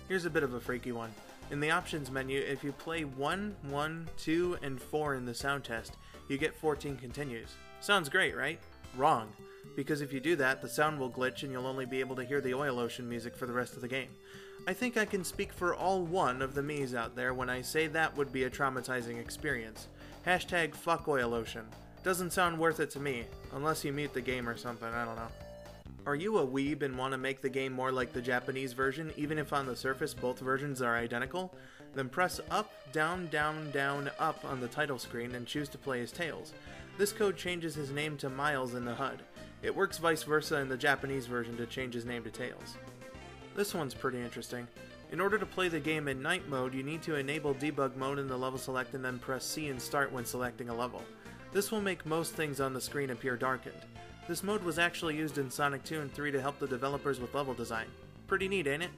Here's a bit of a freaky one. In the options menu, if you play 1, 1, 2, and 4 in the sound test, you get 14 continues. Sounds great, right? Wrong. Because if you do that, the sound will glitch and you'll only be able to hear the Oil Ocean music for the rest of the game. I think I can speak for all one of the me's out there when I say that would be a traumatizing experience. Hashtag fuck Oil Ocean. Doesn't sound worth it to me, unless you mute the game or something, I don't know. Are you a weeb and want to make the game more like the Japanese version, even if on the surface both versions are identical? Then press up, down, down, down, up on the title screen and choose to play as Tails. This code changes his name to Miles in the HUD. It works vice versa in the Japanese version to change his name to Tails. This one's pretty interesting. In order to play the game in night mode, you need to enable debug mode in the level select and then press C and start when selecting a level. This will make most things on the screen appear darkened. This mode was actually used in Sonic 2 and 3 to help the developers with level design. Pretty neat, ain't it?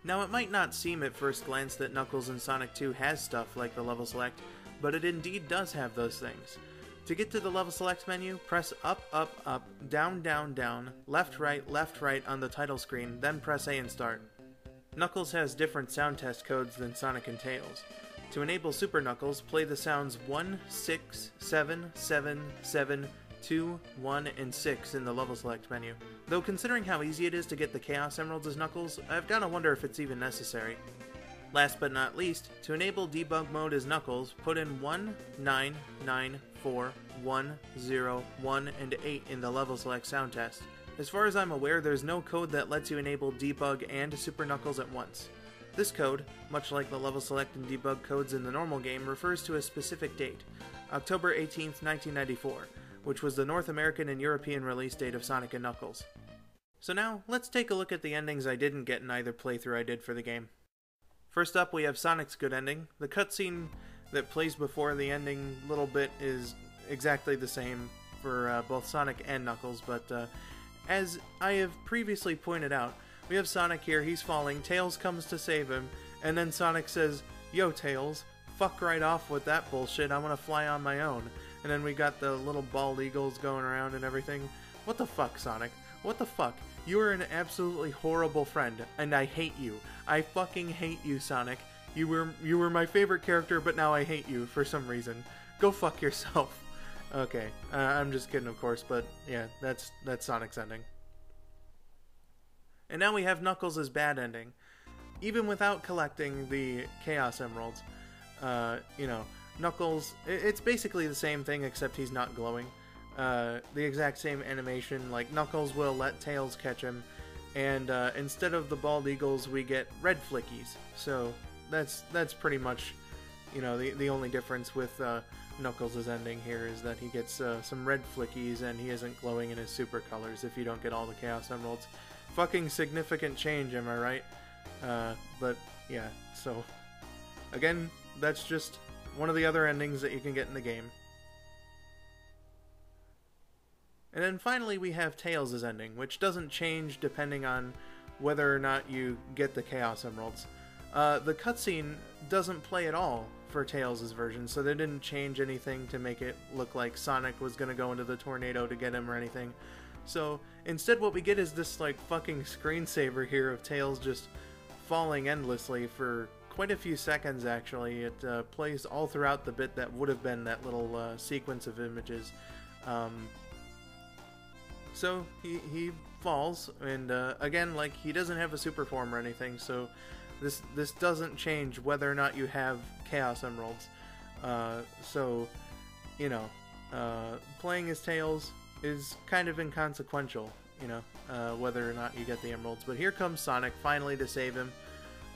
Now, it might not seem at first glance that Knuckles in Sonic 2 has stuff like the level select, but it indeed does have those things. To get to the level select menu, press up, up, up, down, down, down, left, right on the title screen, then press A and start. Knuckles has different sound test codes than Sonic and Tails. To enable Super Knuckles, play the sounds 1, 6, 7, 7, 7, 2, 1, and 6 in the level select menu. Though considering how easy it is to get the Chaos Emeralds as Knuckles, I've gotta wonder if it's even necessary. Last but not least, to enable debug mode as Knuckles, put in 1, 9, 9, 4, 1, 0, 1, and 8 in the level select sound test. As far as I'm aware, there's no code that lets you enable debug and Super Knuckles at once. This code, much like the level select and debug codes in the normal game, refers to a specific date, October 18th, 1994, which was the North American and European release date of Sonic & Knuckles. So now, let's take a look at the endings I didn't get in either playthrough I did for the game. First up, we have Sonic's good ending. The cutscene that plays before the ending little bit is exactly the same for both Sonic and Knuckles, but as I have previously pointed out, we have Sonic here, he's falling, Tails comes to save him, and then Sonic says, "Yo Tails, fuck right off with that bullshit, I wanna fly on my own." And then we got the little bald eagles going around and everything. What the fuck, Sonic? What the fuck? You are an absolutely horrible friend, and I hate you. I fucking hate you, Sonic. You were my favorite character, but now I hate you for some reason. Go fuck yourself. Okay, I'm just kidding, of course, but yeah, that's Sonic's ending. And now we have Knuckles' bad ending. Even without collecting the Chaos Emeralds, Knuckles, it's basically the same thing except he's not glowing. The exact same animation, like Knuckles will let Tails catch him, and instead of the bald eagles we get red flickies. So that's pretty much, the only difference with Knuckles' ending here is that he gets some red flickies and he isn't glowing in his super colors if you don't get all the Chaos Emeralds. Fucking significant change, am I right? But yeah, so again, that's just one of the other endings that you can get in the game. And then finally we have Tails' ending, which doesn't change depending on whether or not you get the Chaos Emeralds. The cutscene doesn't play at all for Tails' version, so they didn't change anything to make it look like Sonic was gonna go into the tornado to get him or anything. So instead what we get is this like fucking screensaver here of Tails just falling endlessly for quite a few seconds actually. It plays all throughout the bit that would have been that little sequence of images. So he falls, and again, like, he doesn't have a super form or anything, so this doesn't change whether or not you have Chaos Emeralds. So, playing as Tails is kind of inconsequential, whether or not you get the Emeralds. But here comes Sonic, finally, to save him,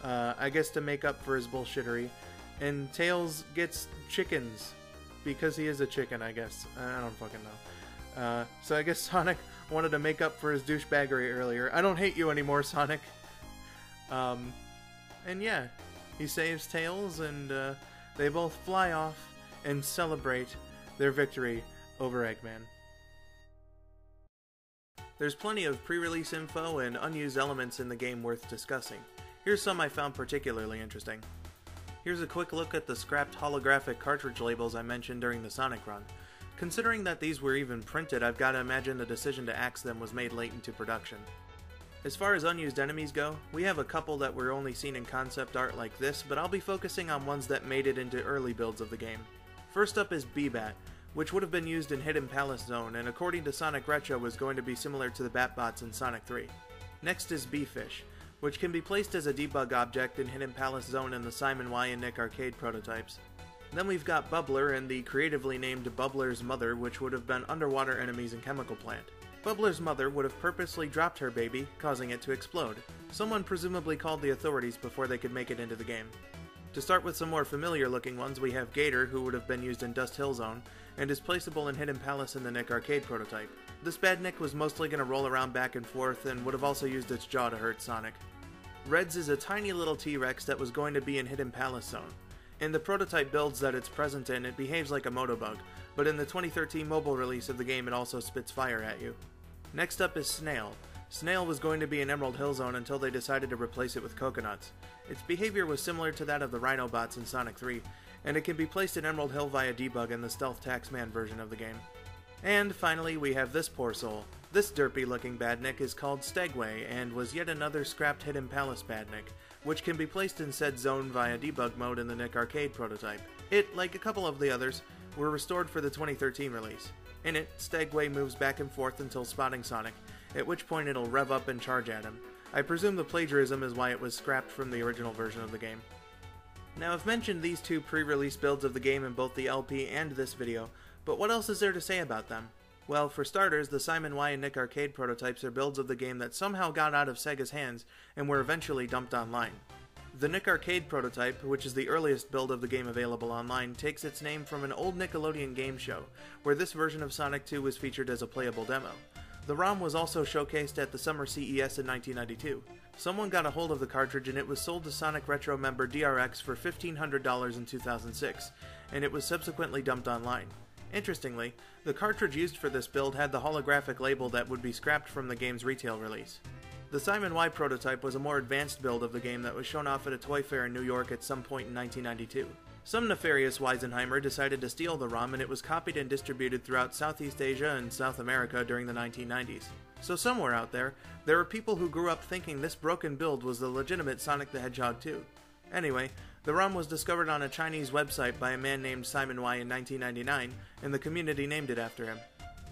I guess to make up for his bullshittery, and Tails gets chickens, because he is a chicken, I guess. I don't fucking know. So I guess Sonic wanted to make up for his douchebaggery earlier. I don't hate you anymore, Sonic. And yeah, he saves Tails, and they both fly off and celebrate their victory over Eggman. There's plenty of pre-release info and unused elements in the game worth discussing. Here's some I found particularly interesting. Here's a quick look at the scrapped holographic cartridge labels I mentioned during the Sonic run. Considering that these were even printed, I've got to imagine the decision to axe them was made late into production. As far as unused enemies go, we have a couple that were only seen in concept art like this, but I'll be focusing on ones that made it into early builds of the game. First up is B-Bat, which would have been used in Hidden Palace Zone, and according to Sonic Retro was going to be similar to the Batbots in Sonic 3. Next is B-Fish, which can be placed as a debug object in Hidden Palace Zone in the Simon Y and Nick arcade prototypes. Then we've got Bubbler and the creatively named Bubbler's Mother, which would have been underwater enemies in Chemical Plant. Bubbler's mother would have purposely dropped her baby, causing it to explode. Someone presumably called the authorities before they could make it into the game. To start with some more familiar looking ones, we have Gator, who would have been used in Dust Hill Zone, and is placeable in Hidden Palace in the Nick arcade prototype. This bad Nick was mostly going to roll around back and forth, and would have also used its jaw to hurt Sonic. Reds is a tiny little T-Rex that was going to be in Hidden Palace Zone. In the prototype builds that it's present in, it behaves like a Motobug, but in the 2013 mobile release of the game it also spits fire at you. Next up is Snail. Snail was going to be in Emerald Hill Zone until they decided to replace it with coconuts. Its behavior was similar to that of the Rhinobots in Sonic 3, and it can be placed in Emerald Hill via debug in the Stealth Taxman version of the game. And finally, we have this poor soul. This derpy looking badnik is called Stegway, and was yet another scrapped Hidden Palace badnik, which can be placed in said zone via debug mode in the Nick Arcade prototype. It, like a couple of the others, were restored for the 2013 release. In it, Stegway moves back and forth until spotting Sonic, at which point it'll rev up and charge at him. I presume the plagiarism is why it was scrapped from the original version of the game. Now, I've mentioned these two pre-release builds of the game in both the LP and this video, but what else is there to say about them? Well, for starters, the Simon Y and Nick Arcade prototypes are builds of the game that somehow got out of Sega's hands and were eventually dumped online. The Nick Arcade prototype, which is the earliest build of the game available online, takes its name from an old Nickelodeon game show, where this version of Sonic 2 was featured as a playable demo. The ROM was also showcased at the Summer CES in 1992. Someone got a hold of the cartridge and it was sold to Sonic Retro member DRX for $1,500 in 2006, and it was subsequently dumped online. Interestingly, the cartridge used for this build had the holographic label that would be scrapped from the game's retail release. The Simon Y prototype was a more advanced build of the game that was shown off at a toy fair in New York at some point in 1992. Some nefarious Weisenheimer decided to steal the ROM and it was copied and distributed throughout Southeast Asia and South America during the 1990s. So somewhere out there are people who grew up thinking this broken build was the legitimate Sonic the Hedgehog 2. Anyway, the ROM was discovered on a Chinese website by a man named Simon Y in 1999, and the community named it after him.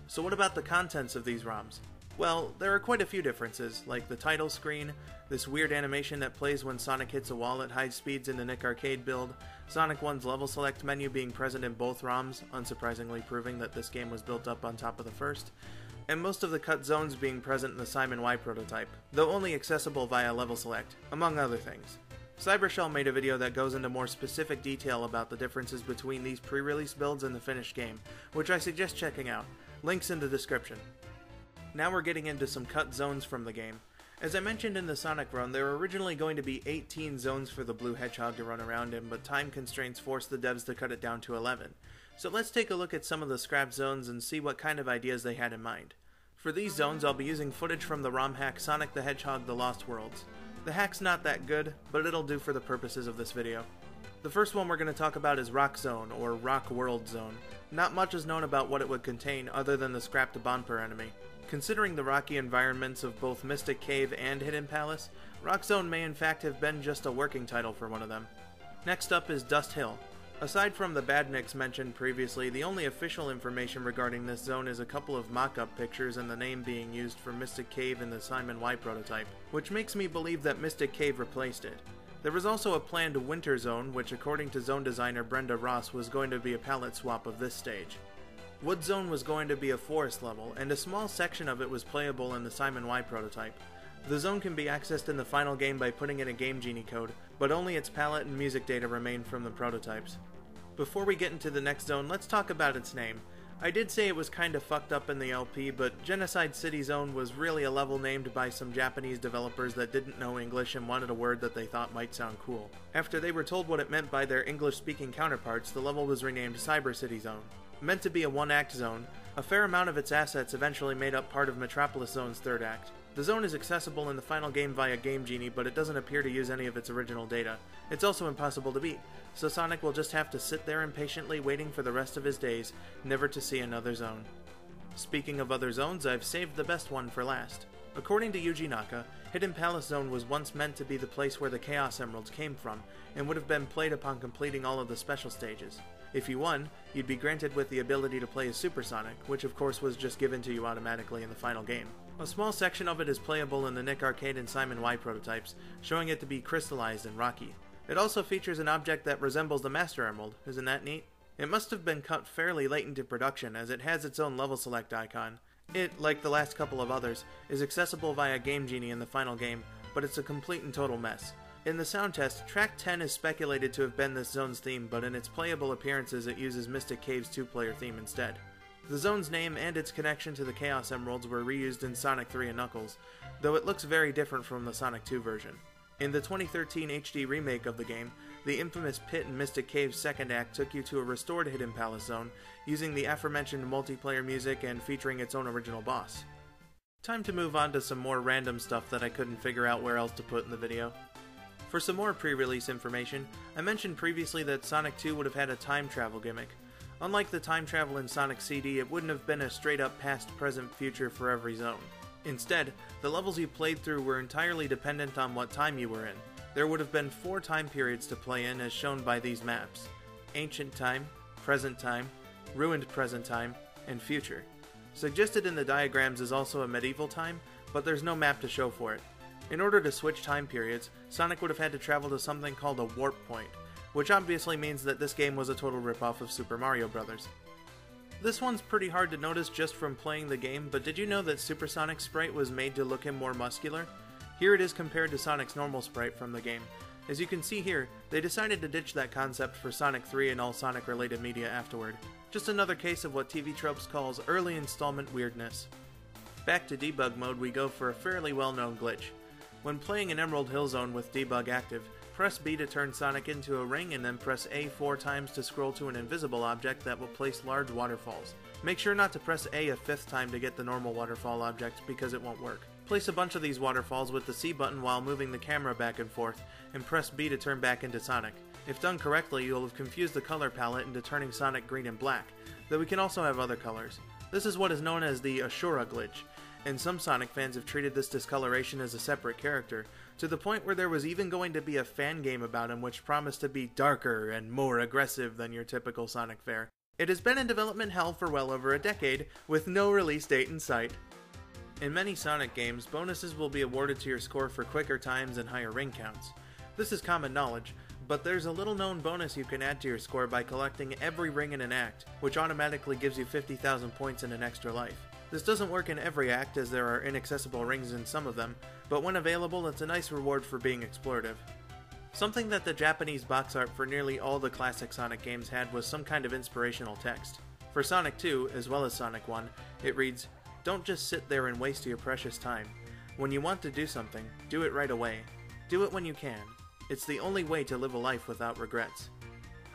So what about the contents of these ROMs? Well, there are quite a few differences, like the title screen, this weird animation that plays when Sonic hits a wall at high speeds in the Nick Arcade build, Sonic 1's level select menu being present in both ROMs, unsurprisingly proving that this game was built up on top of the first, and most of the cut zones being present in the Simon Y prototype, though only accessible via level select, among other things. Cybershell made a video that goes into more specific detail about the differences between these pre-release builds and the finished game, which I suggest checking out. Links in the description. Now we're getting into some cut zones from the game. As I mentioned in the Sonic run, there were originally going to be 18 zones for the Blue Hedgehog to run around in, but time constraints forced the devs to cut it down to 11. So let's take a look at some of the scrap zones and see what kind of ideas they had in mind. For these zones, I'll be using footage from the ROM hack Sonic the Hedgehog The Lost Worlds. The hack's not that good, but it'll do for the purposes of this video. The first one we're going to talk about is Rock Zone, or Rock World Zone. Not much is known about what it would contain other than the scrapped Bonper enemy. Considering the rocky environments of both Mystic Cave and Hidden Palace, Rock Zone may in fact have been just a working title for one of them. Next up is Dust Hill. Aside from the badniks mentioned previously, the only official information regarding this zone is a couple of mock-up pictures and the name being used for Mystic Cave in the Simon Y prototype, which makes me believe that Mystic Cave replaced it. There was also a planned Winter Zone, which according to zone designer Brenda Ross was going to be a palette swap of this stage. Wood Zone was going to be a forest level, and a small section of it was playable in the Simon Y prototype. The zone can be accessed in the final game by putting in a Game Genie code, but only its palette and music data remain from the prototypes. Before we get into the next zone, let's talk about its name. I did say it was kinda fucked up in the LP, but Genocide City Zone was really a level named by some Japanese developers that didn't know English and wanted a word that they thought might sound cool. After they were told what it meant by their English-speaking counterparts, the level was renamed Cyber City Zone. Meant to be a one-act zone, a fair amount of its assets eventually made up part of Metropolis Zone's third act. The zone is accessible in the final game via Game Genie, but it doesn't appear to use any of its original data. It's also impossible to beat, so Sonic will just have to sit there impatiently waiting for the rest of his days, never to see another zone. Speaking of other zones, I've saved the best one for last. According to Yuji Naka, Hidden Palace Zone was once meant to be the place where the Chaos Emeralds came from, and would have been played upon completing all of the special stages. If you won, you'd be granted with the ability to play as Super Sonic, which of course was just given to you automatically in the final game. A small section of it is playable in the Nick Arcade and Simon Y prototypes, showing it to be crystallized and rocky. It also features an object that resembles the Master Emerald, isn't that neat? It must have been cut fairly late into production, as it has its own level select icon. It, like the last couple of others, is accessible via Game Genie in the final game, but it's a complete and total mess. In the sound test, track 10 is speculated to have been this zone's theme, but in its playable appearances it uses Mystic Cave's two-player theme instead. The zone's name and its connection to the Chaos Emeralds were reused in Sonic 3 and Knuckles, though it looks very different from the Sonic 2 version. In the 2013 HD remake of the game, the infamous pit in Mystic Cave's second act took you to a restored Hidden Palace Zone, using the aforementioned multiplayer music and featuring its own original boss. Time to move on to some more random stuff that I couldn't figure out where else to put in the video. For some more pre-release information, I mentioned previously that Sonic 2 would have had a time travel gimmick. Unlike the time travel in Sonic CD, it wouldn't have been a straight-up past, present, future for every zone. Instead, the levels you played through were entirely dependent on what time you were in. There would have been 4 time periods to play in as shown by these maps: Ancient Time, Present Time, Ruined Present Time, and Future. Suggested in the diagrams is also a medieval time, but there's no map to show for it. In order to switch time periods, Sonic would have had to travel to something called a warp point, which obviously means that this game was a total ripoff of Super Mario Bros. This one's pretty hard to notice just from playing the game, but did you know that Super Sonic's sprite was made to look him more muscular? Here it is compared to Sonic's normal sprite from the game. As you can see here, they decided to ditch that concept for Sonic 3 and all Sonic-related media afterward. Just another case of what TV Tropes calls early installment weirdness. Back to debug mode we go for a fairly well-known glitch. When playing in Emerald Hill Zone with debug active, press B to turn Sonic into a ring and then press A 4 times to scroll to an invisible object that will place large waterfalls. Make sure not to press A a 5th time to get the normal waterfall object because it won't work. Place a bunch of these waterfalls with the C button while moving the camera back and forth, and press B to turn back into Sonic. If done correctly, you'll have confused the color palette into turning Sonic green and black, though we can also have other colors. This is what is known as the Ashura glitch, and some Sonic fans have treated this discoloration as a separate character, to the point where there was even going to be a fan game about him which promised to be darker and more aggressive than your typical Sonic fare. It has been in development hell for well over a decade, with no release date in sight. In many Sonic games, bonuses will be awarded to your score for quicker times and higher ring counts. This is common knowledge, but there's a little known bonus you can add to your score by collecting every ring in an act, which automatically gives you 50,000 points and an extra life. This doesn't work in every act as there are inaccessible rings in some of them, but when available it's a nice reward for being explorative. Something that the Japanese box art for nearly all the classic Sonic games had was some kind of inspirational text. For Sonic 2, as well as Sonic 1, it reads, "Don't just sit there and waste your precious time. When you want to do something, do it right away. Do it when you can. It's the only way to live a life without regrets."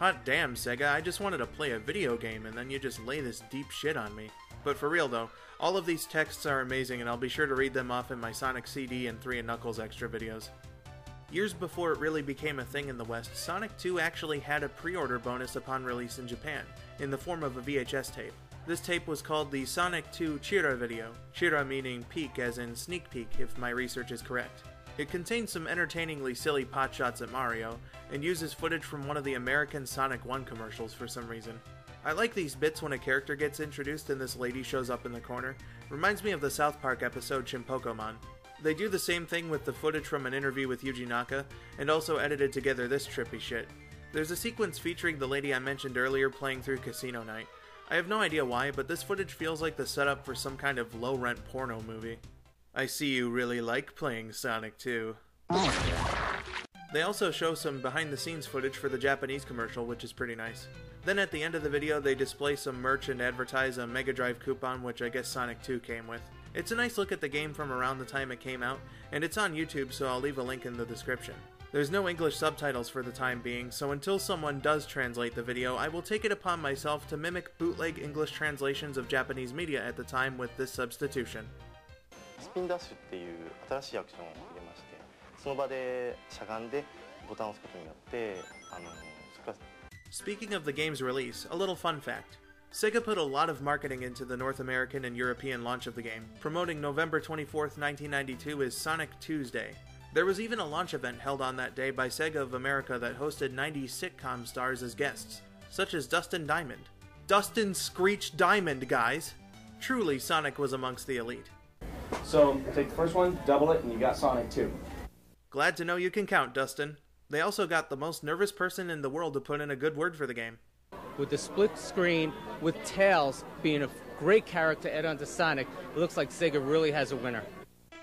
Hot damn, Sega, I just wanted to play a video game and then you just lay this deep shit on me. But for real though, all of these texts are amazing and I'll be sure to read them off in my Sonic CD and 3 and Knuckles extra videos. Years before it really became a thing in the West, Sonic 2 actually had a pre-order bonus upon release in Japan, in the form of a VHS tape. This tape was called the Sonic 2 Chira video, Chira meaning peek as in sneak peek if my research is correct. It contains some entertainingly silly potshots at Mario, and uses footage from one of the American Sonic 1 commercials for some reason. I like these bits when a character gets introduced and this lady shows up in the corner. Reminds me of the South Park episode Chimpokomon. They do the same thing with the footage from an interview with Yuji Naka, and also edited together this trippy shit. There's a sequence featuring the lady I mentioned earlier playing through Casino Night. I have no idea why, but this footage feels like the setup for some kind of low-rent porno movie. I see you really like playing Sonic 2. They also show some behind-the-scenes footage for the Japanese commercial, which is pretty nice. Then at the end of the video, they display some merch and advertise a Mega Drive coupon, which I guess Sonic 2 came with. It's a nice look at the game from around the time it came out, and it's on YouTube, so I'll leave a link in the description. There's no English subtitles for the time being, so until someone does translate the video, I will take it upon myself to mimic bootleg English translations of Japanese media at the time with this substitution. スピンダッシュっていう新しいアクションを入れまして、その場でしゃがんでボタンを押すことによってそれから Speaking of the game's release, a little fun fact. Sega put a lot of marketing into the North American and European launch of the game, promoting November 24th, 1992 as Sonic Tuesday. There was even a launch event held on that day by Sega of America that hosted 90s sitcom stars as guests, such as Dustin Diamond. Dustin Screech Diamond, guys! Truly, Sonic was amongst the elite. So, take the first one, double it, and you got Sonic 2. Glad to know you can count, Dustin. They also got the most nervous person in the world to put in a good word for the game. With the split screen, with Tails being a great character to add onto Sonic, it looks like Sega really has a winner.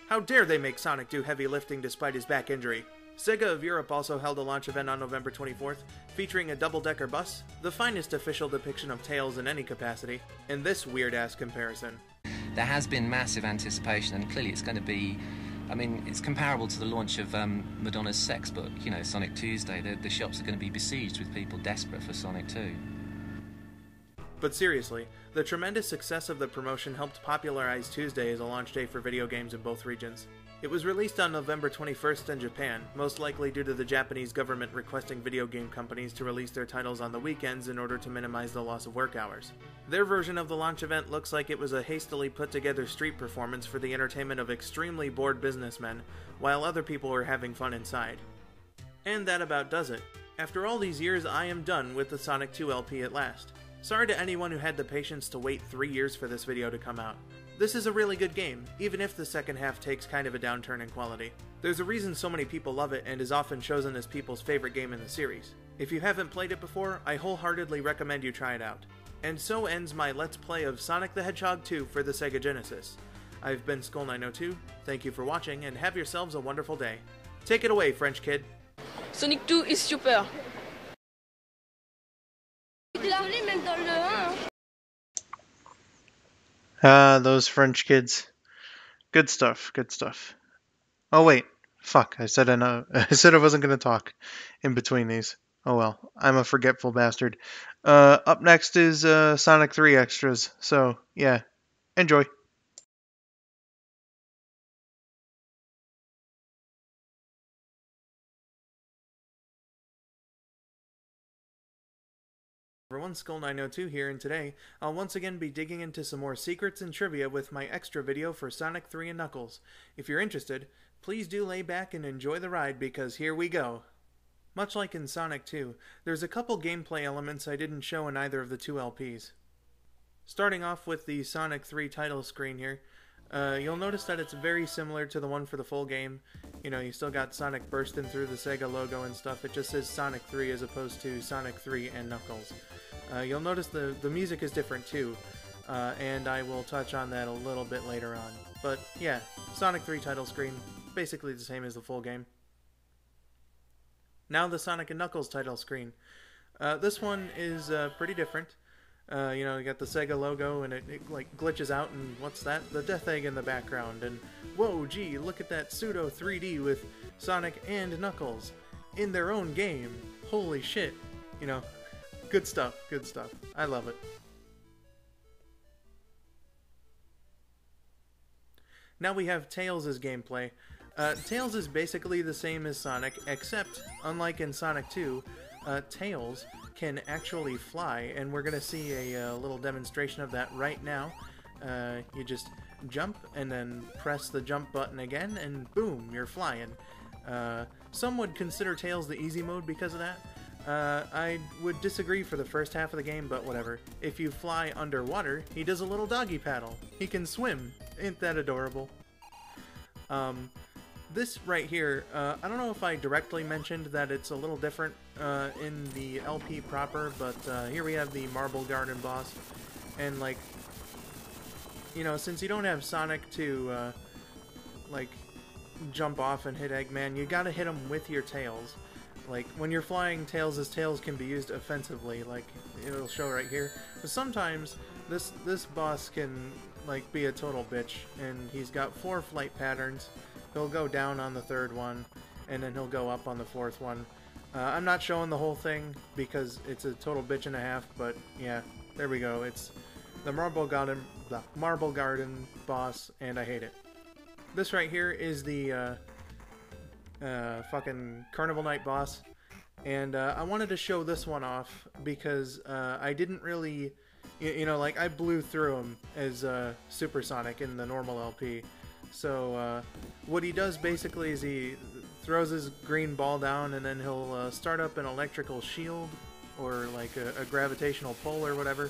How dare they make Sonic do heavy lifting despite his back injury? Sega of Europe also held a launch event on November 24th, featuring a double-decker bus, the finest official depiction of Tails in any capacity, and this weird-ass comparison. There has been massive anticipation, and clearly it's going to be, I mean, it's comparable to the launch of Madonna's sex book, you know, Sonic Tuesday. The shops are going to be besieged with people desperate for Sonic 2. But seriously, the tremendous success of the promotion helped popularize Tuesday as a launch day for video games in both regions. It was released on November 21st in Japan, most likely due to the Japanese government requesting video game companies to release their titles on the weekends in order to minimize the loss of work hours. Their version of the launch event looks like it was a hastily put-together street performance for the entertainment of extremely bored businessmen, while other people were having fun inside. And that about does it. After all these years, I am done with the Sonic 2 LP at last. Sorry to anyone who had the patience to wait 3 years for this video to come out. This is a really good game, even if the second half takes kind of a downturn in quality. There's a reason so many people love it and is often chosen as people's favorite game in the series. If you haven't played it before, I wholeheartedly recommend you try it out. And so ends my Let's Play of Sonic the Hedgehog 2 for the Sega Genesis. I've been skull902, thank you for watching, and have yourselves a wonderful day. Take it away, French kid. Sonic 2 is super. Those French kids. Good stuff, good stuff. Oh wait, fuck, I said I wasn't gonna talk in between these. Oh well, I'm a forgetful bastard. Up next is Sonic 3 extras, so yeah, enjoy. Everyone, skull902 here, and today I'll once again be digging into some more secrets and trivia with my extra video for Sonic 3 and Knuckles. If you're interested, please do lay back and enjoy the ride, because here we go. Much like in Sonic 2, there's a couple gameplay elements I didn't show in either of the two LPs. Starting off with the Sonic 3 title screen here, you'll notice that it's very similar to the one for the full game. You know, you still got Sonic bursting through the Sega logo and stuff. It just says Sonic 3 as opposed to Sonic 3 and Knuckles. You'll notice the music is different too, and I will touch on that a little bit later on. But yeah, Sonic 3 title screen, basically the same as the full game. Now the Sonic and Knuckles title screen. This one is pretty different. You know, you got the Sega logo and it like glitches out, and what's that? The Death Egg in the background, and whoa, gee, look at that pseudo 3D with Sonic and Knuckles in their own game. Holy shit. You know, good stuff, good stuff. I love it. Now we have Tails' gameplay. Tails is basically the same as Sonic, except, unlike in Sonic 2, Tails can actually fly, and we're going to see a little demonstration of that right now. You just jump, and then press the jump button again, and boom, you're flying. Some would consider Tails the easy mode because of that. I would disagree for the first half of the game, but whatever. If you fly underwater, he does a little doggy paddle. He can swim. Ain't that adorable? This right here, I don't know if I directly mentioned that it's a little different in the LP proper, but here we have the Marble Garden boss, and like, you know, since you don't have Sonic to like jump off and hit Eggman, you gotta hit him with your tails. Like, when you're flying, Tails' tails can be used offensively, like it'll show right here. But sometimes this boss can like be a total bitch, and he's got 4 flight patterns. He'll go down on the 3rd one, and then he'll go up on the 4th one. I'm not showing the whole thing because it's a total bitch and a half, but yeah, there we go. It's the Marble Garden boss, and I hate it. This right here is the fucking Carnival Night boss, and I wanted to show this one off because I didn't really, you know, like I blew through him as Super Sonic in the normal LP. So what he does basically is he throws his green ball down, and then he'll start up an electrical shield or like a gravitational pull or whatever,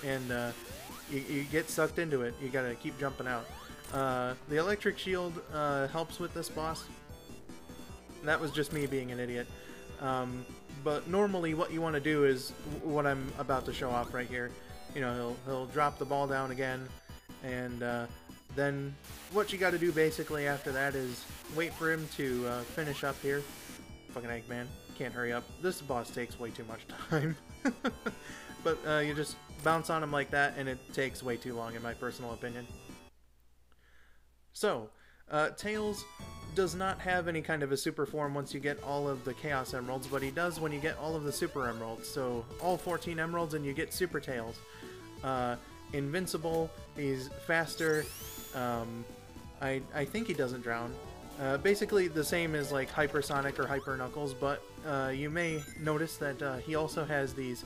and you get sucked into it. You gotta keep jumping out. The electric shield helps with this boss. That was just me being an idiot. But normally what you want to do is what I'm about to show off right here. You know, he'll drop the ball down again, and then what you got to do basically after that is wait for him to finish up here. Fucking Eggman, can't hurry up. This boss takes way too much time. But you just bounce on him like that, and it takes way too long in my personal opinion. So, Tails does not have any kind of a super form once you get all of the Chaos Emeralds, but he does when you get all of the Super Emeralds. So, all 14 Emeralds and you get Super Tails. Invincible, he's faster, I think he doesn't drown. Basically the same as like Hypersonic or Hyper Knuckles, but you may notice that he also has these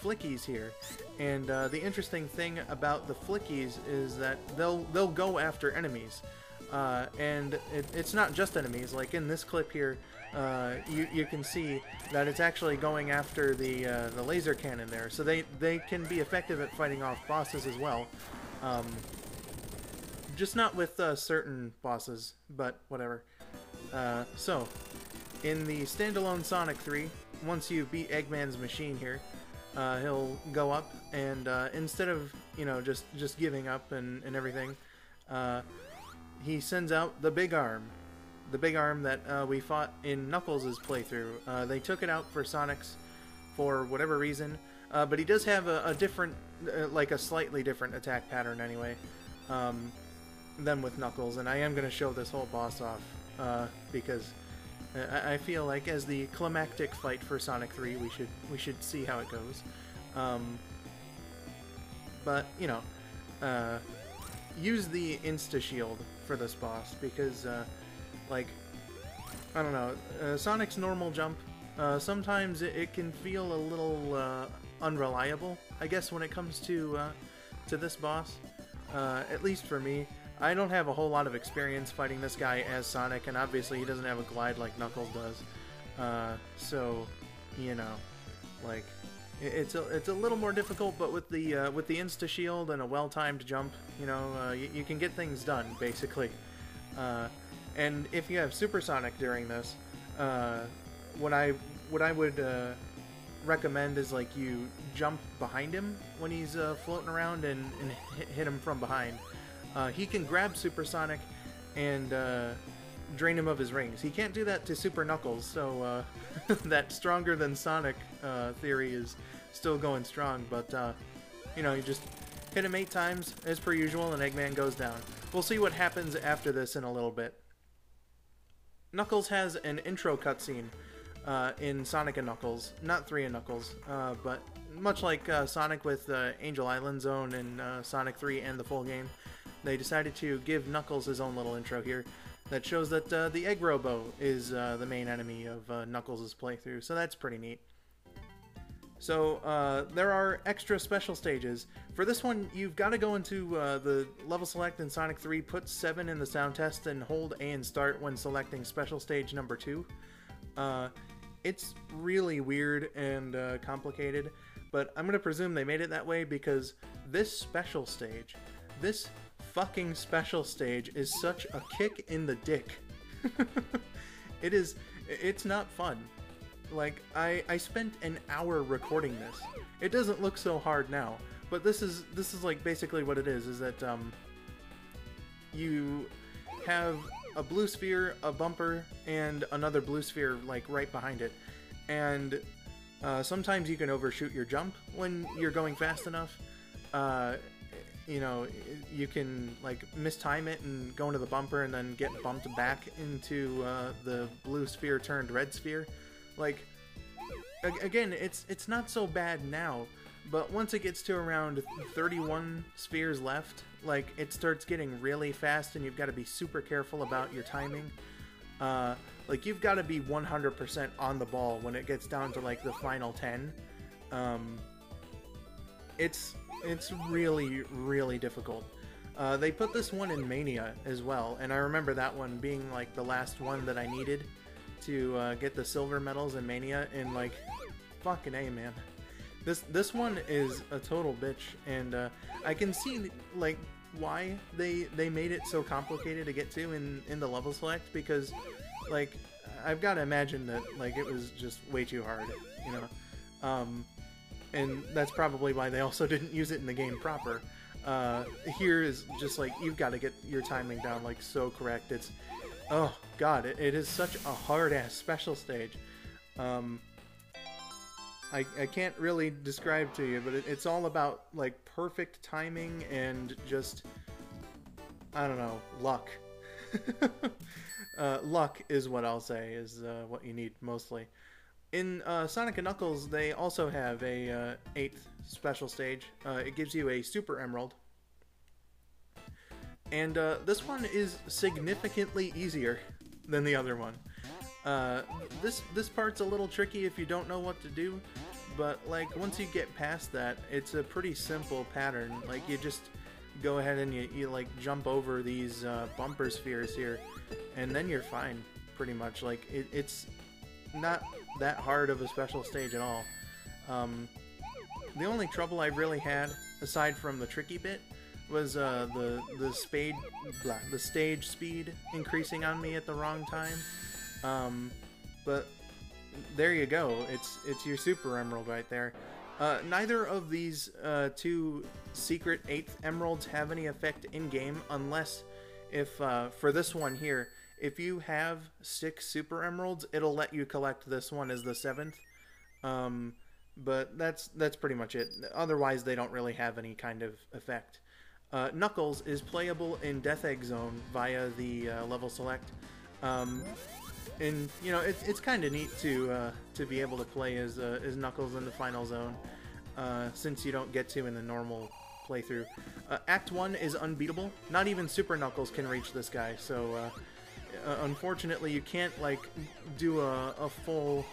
flickies here. And the interesting thing about the flickies is that they'll go after enemies. and it's not just enemies. Like in this clip here, you can see that it's actually going after the laser cannon there. So they can be effective at fighting off bosses as well. Just not with certain bosses, but whatever. So, in the standalone Sonic 3, once you beat Eggman's machine here, he'll go up and instead of, you know, just giving up and everything, he sends out the big arm. The big arm that we fought in Knuckles' playthrough. They took it out for Sonic's for whatever reason, but he does have a different, like a slightly different attack pattern anyway, than with Knuckles, and I am going to show this whole boss off, because I feel like as the climactic fight for Sonic 3, we should see how it goes. But, you know, use the insta-shield for this boss, because, like, I don't know, Sonic's normal jump, sometimes it can feel a little unreliable, I guess, when it comes to this boss, at least for me. I don't have a whole lot of experience fighting this guy as Sonic, and obviously he doesn't have a glide like Knuckles does. So, you know, like, it's a little more difficult, but with the insta shield and a well-timed jump, you know, you can get things done basically. And if you have Supersonic during this, what I would recommend is, like, you jump behind him when he's floating around and hit him from behind. He can grab Supersonic and drain him of his rings. He can't do that to Super Knuckles, so that stronger than Sonic theory is still going strong, but you know, you just hit him 8 times as per usual and Eggman goes down. We'll see what happens after this in a little bit. Knuckles has an intro cutscene in Sonic and Knuckles, not 3 and Knuckles, but much like Sonic with Angel Island Zone in Sonic 3 and the full game, they decided to give Knuckles his own little intro here that shows that the Egg Robo is the main enemy of Knuckles' playthrough, so that's pretty neat. So there are extra special stages. For this one, you've got to go into the level select in Sonic 3, put 7 in the sound test, and hold A and start when selecting special stage number 2. It's really weird and complicated, but I'm going to presume they made it that way because this special stage, this fucking special stage is such a kick in the dick. It's not fun. Like, I spent an hour recording this. It doesn't look so hard now, but this is like basically what it is that you have a blue sphere, a bumper, and another blue sphere like right behind it. And sometimes you can overshoot your jump when you're going fast enough. You know, you can like mistime it and go into the bumper and then get bumped back into the blue sphere turned red sphere. Like, again, it's not so bad now, but once it gets to around 31 spheres left, like, it starts getting really fast and you've got to be super careful about your timing. Like, you've got to be 100% on the ball when it gets down to like the final 10. It's really, really difficult. They put this one in Mania as well, and I remember that one being like the last one that I needed to get the silver medals in Mania, and like, fucking A, man. This one is a total bitch, and I can see like why they made it so complicated to get to in the level select, because like, I've got to imagine that like it was just way too hard, you know. And that's probably why they also didn't use it in the game proper. Here is just like, you've got to get your timing down like so correct. It's, oh god, it is such a hard-ass special stage. I can't really describe to you, but it's all about like perfect timing and just, I don't know, luck. Luck is what I'll say is what you need mostly. In Sonic & Knuckles, they also have a 8th special stage. It gives you a Super Emerald. And this one is significantly easier than the other one. This part's a little tricky if you don't know what to do, but like, once you get past that, it's a pretty simple pattern. Like, you just go ahead and you like jump over these bumper spheres here, and then you're fine, pretty much. Like, it's not that hard of a special stage at all. The only trouble I really had, aside from the tricky bit, was the stage speed increasing on me at the wrong time. But there you go. It's your Super Emerald right there. Neither of these two secret 8th emeralds have any effect in-game, unless if, for this one here, if you have 6 Super Emeralds, it'll let you collect this one as the 7th. But that's pretty much it. Otherwise, they don't really have any kind of effect. Knuckles is playable in Death Egg Zone via the level select. And you know, it's kind of neat to be able to play as Knuckles in the final zone, since you don't get to in the normal playthrough. Act 1 is unbeatable. Not even Super Knuckles can reach this guy, so unfortunately you can't like do a full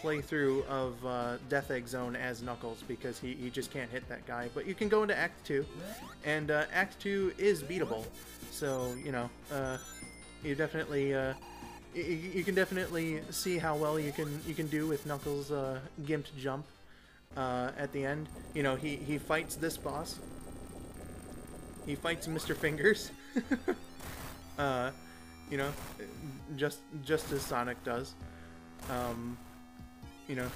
playthrough of Death Egg Zone as Knuckles, because he just can't hit that guy. But you can go into Act 2, and Act 2 is beatable, so you know, you definitely you can definitely see how well you can do with Knuckles' gimped jump at the end. You know, he fights this boss. He fights Mr. Fingers. You know, just as Sonic does. You know,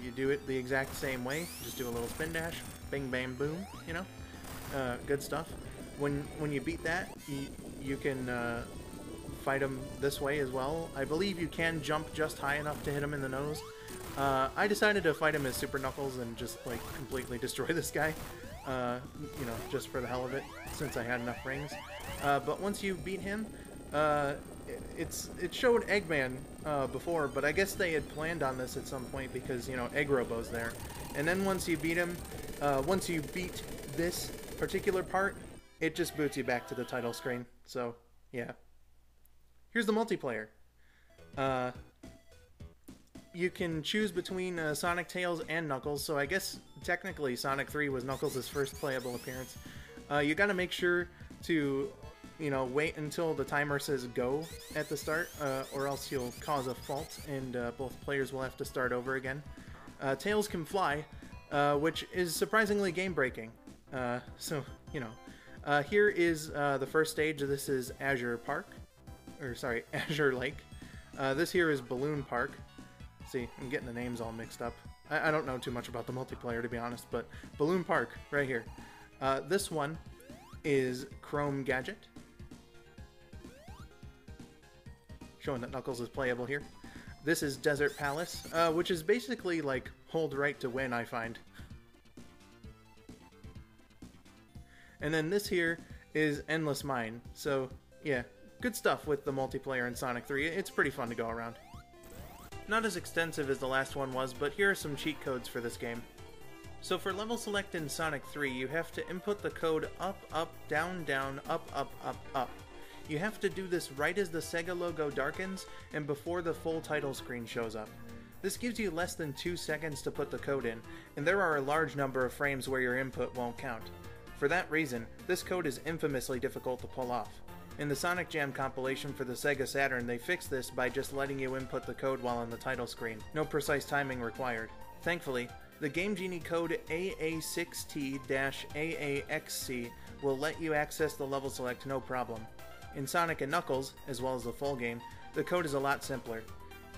you do it the exact same way. Just do a little spin dash, bing, bam, boom. You know, good stuff. When you beat that, you can fight him this way as well. I believe you can jump just high enough to hit him in the nose. I decided to fight him as Super Knuckles and just like completely destroy this guy. You know, just for the hell of it, since I had enough rings. But once you beat him, it showed Eggman before, but I guess they had planned on this at some point because, you know, Egg Robo's there. And then once you beat him, once you beat this particular part, it just boots you back to the title screen. So, yeah. Here's the multiplayer. You can choose between Sonic, Tails, and Knuckles, so I guess technically Sonic 3 was Knuckles' first playable appearance. You gotta make sure to, you know, wait until the timer says go at the start, or else you'll cause a fault and both players will have to start over again. Tails can fly, which is surprisingly game-breaking. So, you know. Here is the first stage. This is Azure Park. Or, sorry, Azure Lake. This here is Balloon Park. See, I'm getting the names all mixed up. I don't know too much about the multiplayer, to be honest, but Balloon Park, right here. This one is Chrome Gadget. Showing that Knuckles is playable here. This is Desert Palace, which is basically like hold right to win, I find. And then this here is Endless Mine. So, yeah, good stuff with the multiplayer in Sonic 3. It's pretty fun to go around. Not as extensive as the last one was, but here are some cheat codes for this game. So for level select in Sonic 3, you have to input the code up, up, down, down, up, up, up, up. You have to do this right as the Sega logo darkens and before the full title screen shows up. This gives you less than 2 seconds to put the code in, and there are a large number of frames where your input won't count. For that reason, this code is infamously difficult to pull off. In the Sonic Jam compilation for the Sega Saturn, they fixed this by just letting you input the code while on the title screen. No precise timing required. Thankfully, the Game Genie code AA6T-AAXC will let you access the level select no problem. In Sonic and Knuckles, as well as the full game, the code is a lot simpler.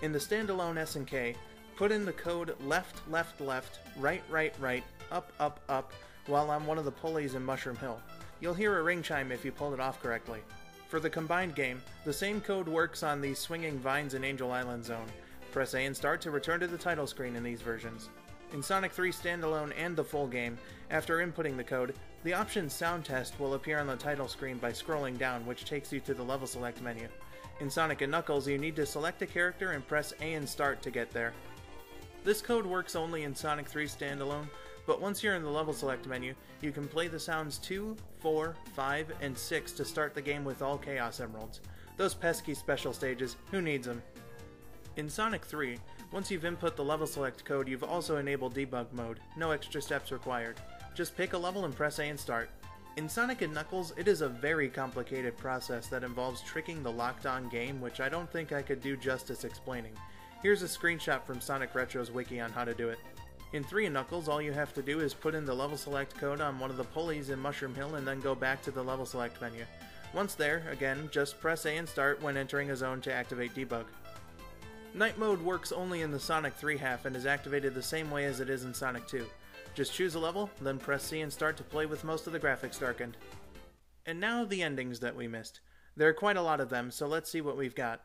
In the standalone SNK, put in the code left, left, left, right, right, right, up, up, up, while on one of the pulleys in Mushroom Hill. You'll hear a ring chime if you pulled it off correctly. For the combined game, the same code works on the Swinging Vines in Angel Island zone. Press A and start to return to the title screen in these versions. In Sonic 3 standalone and the full game, after inputting the code, the option Sound Test will appear on the title screen by scrolling down, which takes you to the level select menu. In Sonic and Knuckles, you need to select a character and press A and start to get there. This code works only in Sonic 3 standalone, but once you're in the level select menu, you can play the sounds 2, 4, 5, and 6 to start the game with all Chaos Emeralds. Those pesky special stages, who needs them? In Sonic 3, once you've input the level select code, you've also enabled debug mode. No extra steps required. Just pick a level and press A and start. In Sonic & Knuckles, it is a very complicated process that involves tricking the locked-on game, which I don't think I could do justice explaining. Here's a screenshot from Sonic Retro's wiki on how to do it. In 3 Knuckles, all you have to do is put in the level select code on one of the pulleys in Mushroom Hill and then go back to the level select menu. Once there, again, just press A and start when entering a zone to activate debug. Night mode works only in the Sonic 3 half and is activated the same way as it is in Sonic 2. Just choose a level, then press C and start to play with most of the graphics darkened. And now the endings that we missed. There are quite a lot of them, so let's see what we've got.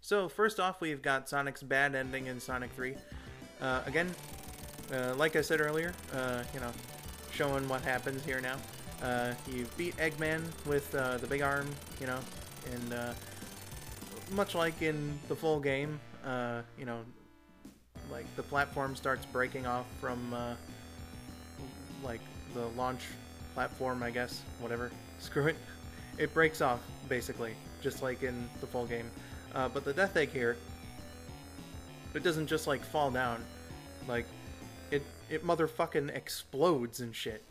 So first off, we've got Sonic's bad ending in Sonic 3. Again, like I said earlier, showing what happens here now. You beat Eggman with the big arm, and much like in the full game, like the platform starts breaking off from like the launch platform, I guess, whatever, screw it. It breaks off, basically, just like in the full game. But the Death Egg here, it doesn't just like fall down, like it motherfucking explodes and shit.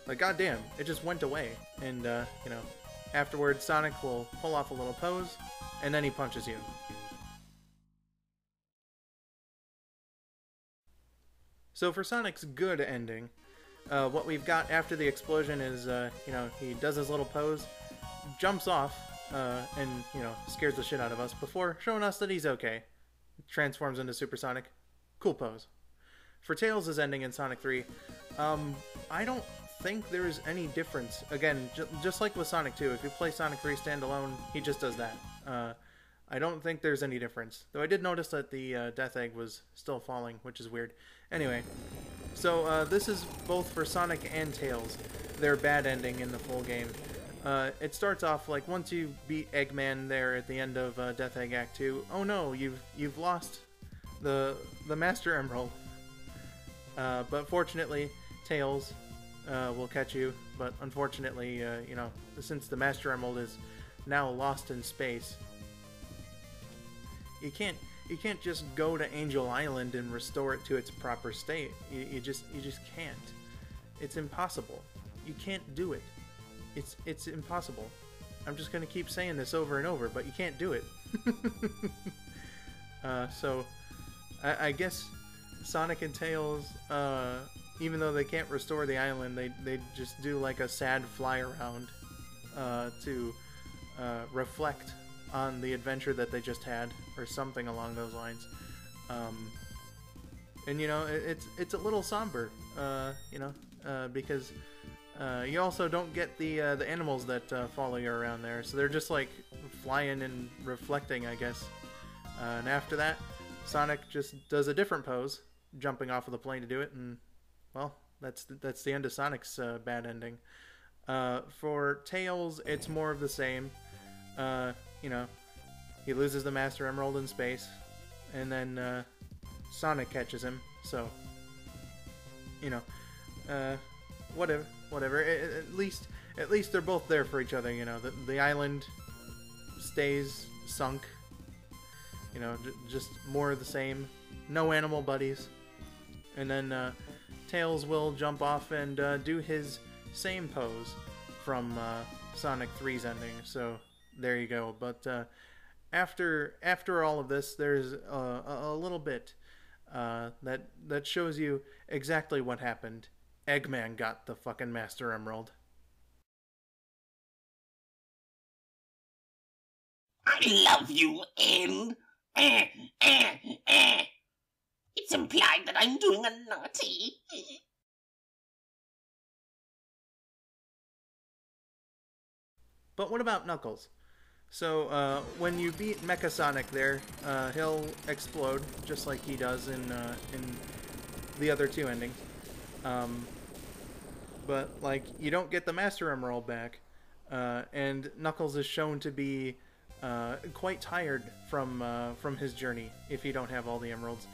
Like, goddamn, it just went away. And, afterwards Sonic will pull off a little pose, and then he punches you. So for Sonic's good ending, what we've got after the explosion is, he does his little pose, jumps off, and, scares the shit out of us before showing us that he's okay. Transforms into Super Sonic. Cool pose. For Tails' ending in Sonic 3, I don't think there is any difference. Again, just like with Sonic 2, if you play Sonic 3 standalone, he just does that. I don't think there's any difference. Though I did notice that the Death Egg was still falling, which is weird. Anyway, so this is both for Sonic and Tails, their bad ending in the full game. It starts off like once you beat Eggman there at the end of Death Egg Act 2. Oh no, you've lost the Master Emerald. But fortunately, Tails will catch you. But unfortunately, since the Master Emerald is now lost in space, you can't just go to Angel Island and restore it to its proper state. You just can't. It's impossible. You can't do it. It's impossible. I'm just gonna keep saying this over and over, but you can't do it. So I guess Sonic and Tails, even though they can't restore the island, they just do like a sad fly around to reflect on the adventure that they just had, or something along those lines. And it's a little somber, because you also don't get the animals that follow you around there, so they're just like flying and reflecting, I guess. And after that, Sonic just does a different pose, jumping off of the plane to do it, and well, that's the end of Sonic's bad ending. For Tails, it's more of the same. He loses the Master Emerald in space, and then Sonic catches him. So, whatever. At least they're both there for each other. The island stays sunk. Just more of the same. No animal buddies. And then Tails will jump off and do his same pose from Sonic 3's ending. So there you go. But after all of this, there's a little bit that shows you exactly what happened. Eggman got the fucking Master Emerald. I love you, and it's implied that I'm doing a naughty. But what about Knuckles? So, when you beat Mecha Sonic there, he'll explode, just like he does in the other two endings. But, like, you don't get the Master Emerald back, and Knuckles is shown to be quite tired from his journey if you don't have all the emeralds.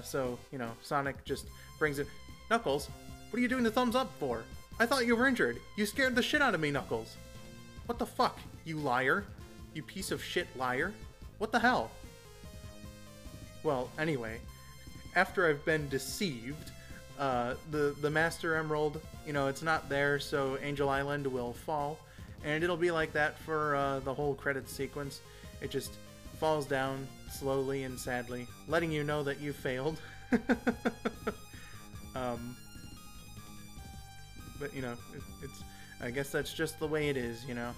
So, Sonic just brings it. Knuckles, what are you doing the thumbs up for? I thought you were injured. You scared the shit out of me, Knuckles. What the fuck, you liar? You piece of shit liar? What the hell? Well, anyway, after I've been deceived, the Master Emerald, you know, it's not there, so Angel Island will fall, and it'll be like that for the whole credits sequence. It just falls down slowly and sadly, letting you know that you failed. But you know, it's I guess that's just the way it is, you know.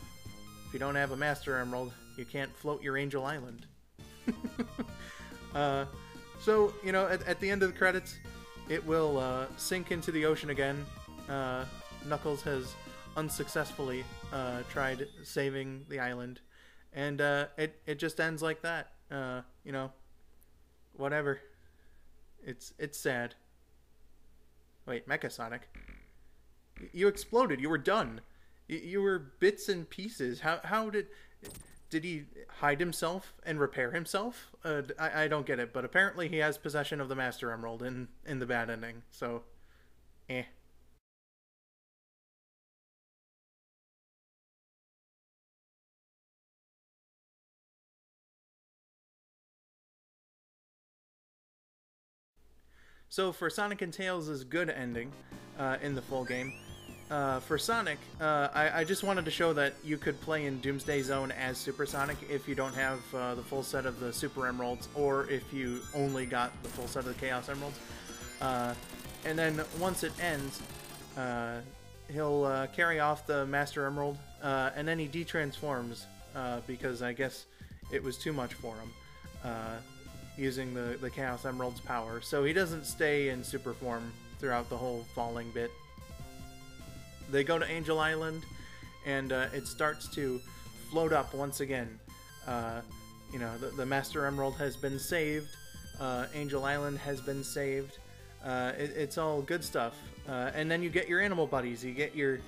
If you don't have a Master Emerald, you can't float your Angel Island. So, you know, at the end of the credits, it will sink into the ocean again. Knuckles has unsuccessfully tried saving the island, and it just ends like that. You know, whatever. It's sad. Wait, Mecha Sonic, you exploded. You were done. You were bits and pieces. How did he hide himself and repair himself? I don't get it, but apparently he has possession of the Master Emerald in the bad ending, so eh. So for Sonic and Tails' good ending in the full game, for Sonic, I just wanted to show that you could play in Doomsday Zone as Super Sonic if you don't have the full set of the Super Emeralds, or if you only got the full set of the Chaos Emeralds. And then once it ends, he'll carry off the Master Emerald, and then he de-transforms, because I guess it was too much for him, using the Chaos Emerald's power. So he doesn't stay in super form throughout the whole falling bit. They go to Angel Island, and it starts to float up once again. You know, the Master Emerald has been saved. Angel Island has been saved. It's all good stuff. And then you get your animal buddies. You get your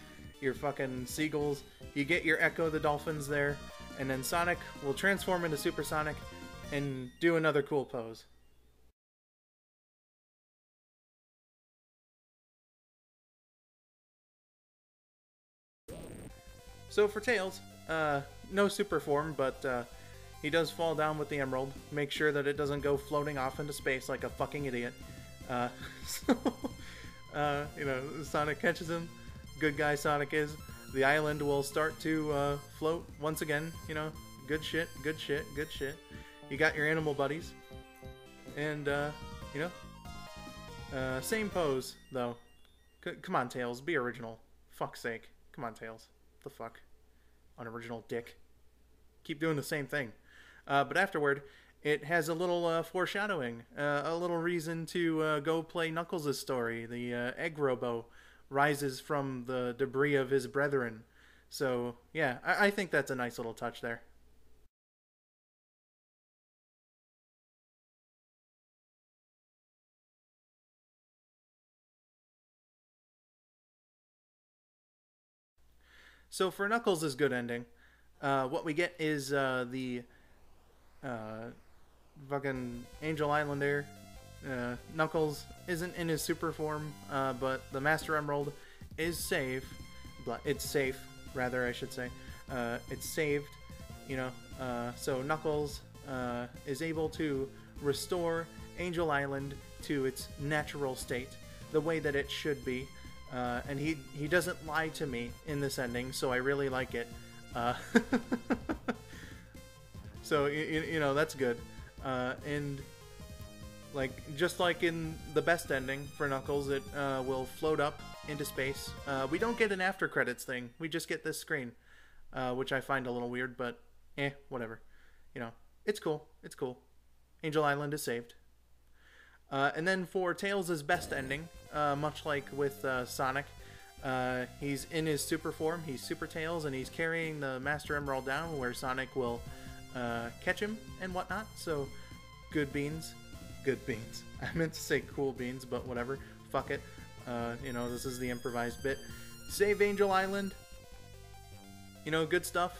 fucking seagulls. You get your Echo the dolphins there. And then Sonic will transform into Super Sonic and do another cool pose. So for Tails, no super form, but he does fall down with the emerald. Make sure that it doesn't go floating off into space like a fucking idiot. So, you know, Sonic catches him. Good guy Sonic is. The island will start to float once again. You know, good shit, good shit, good shit. You got your animal buddies. And, you know, same pose, though. Come on, Tails, be original. Fuck's sake. Come on, Tails. The fuck? Unoriginal dick. Keep doing the same thing. But afterward, it has a little foreshadowing. A little reason to go play Knuckles' story. The Egg Robo rises from the debris of his brethren. So, yeah, I think that's a nice little touch there. So for Knuckles' good ending, what we get is the fucking Angel Islander. Knuckles isn't in his super form, but the Master Emerald is safe. It's safe, rather, I should say. It's saved, you know. So Knuckles is able to restore Angel Island to its natural state, the way that it should be. And he doesn't lie to me in this ending, so I really like it. So, you know, that's good. And, like, just like in the best ending for Knuckles, it will float up into space. We don't get an after credits thing. We just get this screen, which I find a little weird, but whatever. You know, it's cool. It's cool. Angel Island is saved. And then for Tails' best ending, much like with Sonic, he's in his super form, he's Super Tails, and he's carrying the Master Emerald down where Sonic will catch him and whatnot. So, good beans. Good beans. I meant to say cool beans, but whatever. Fuck it. You know, this is the improvised bit. Save Angel Island. You know, good stuff.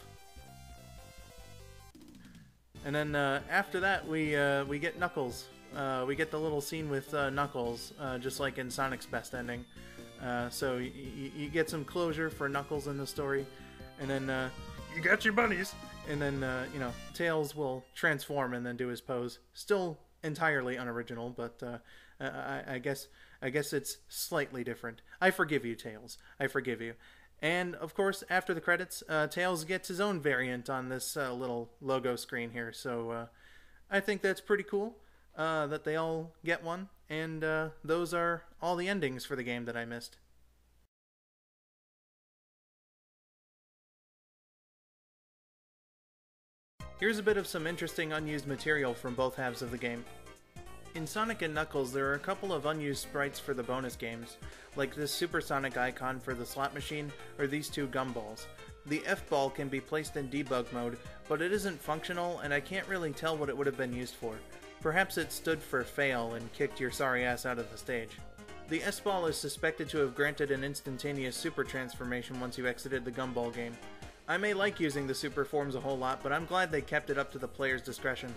And then after that, we get Knuckles. We get the little scene with Knuckles, just like in Sonic's best ending. So you get some closure for Knuckles in the story, and then you got your bunnies, and then you know, Tails will transform and then do his pose. Still entirely unoriginal, but I guess I guess it's slightly different. I forgive you, Tails. I forgive you. And, of course, after the credits, Tails gets his own variant on this little logo screen here. So I think that's pretty cool that they all get one. And those are all the endings for the game that I missed. Here's a bit of some interesting unused material from both halves of the game. In Sonic & Knuckles, there are a couple of unused sprites for the bonus games, like this supersonic icon for the slot machine, or these two gumballs. The F-ball can be placed in debug mode, but it isn't functional, and I can't really tell what it would have been used for. Perhaps it stood for fail and kicked your sorry ass out of the stage. The S-ball is suspected to have granted an instantaneous super transformation once you exited the gumball game. I may like using the super forms a whole lot, but I'm glad they kept it up to the player's discretion.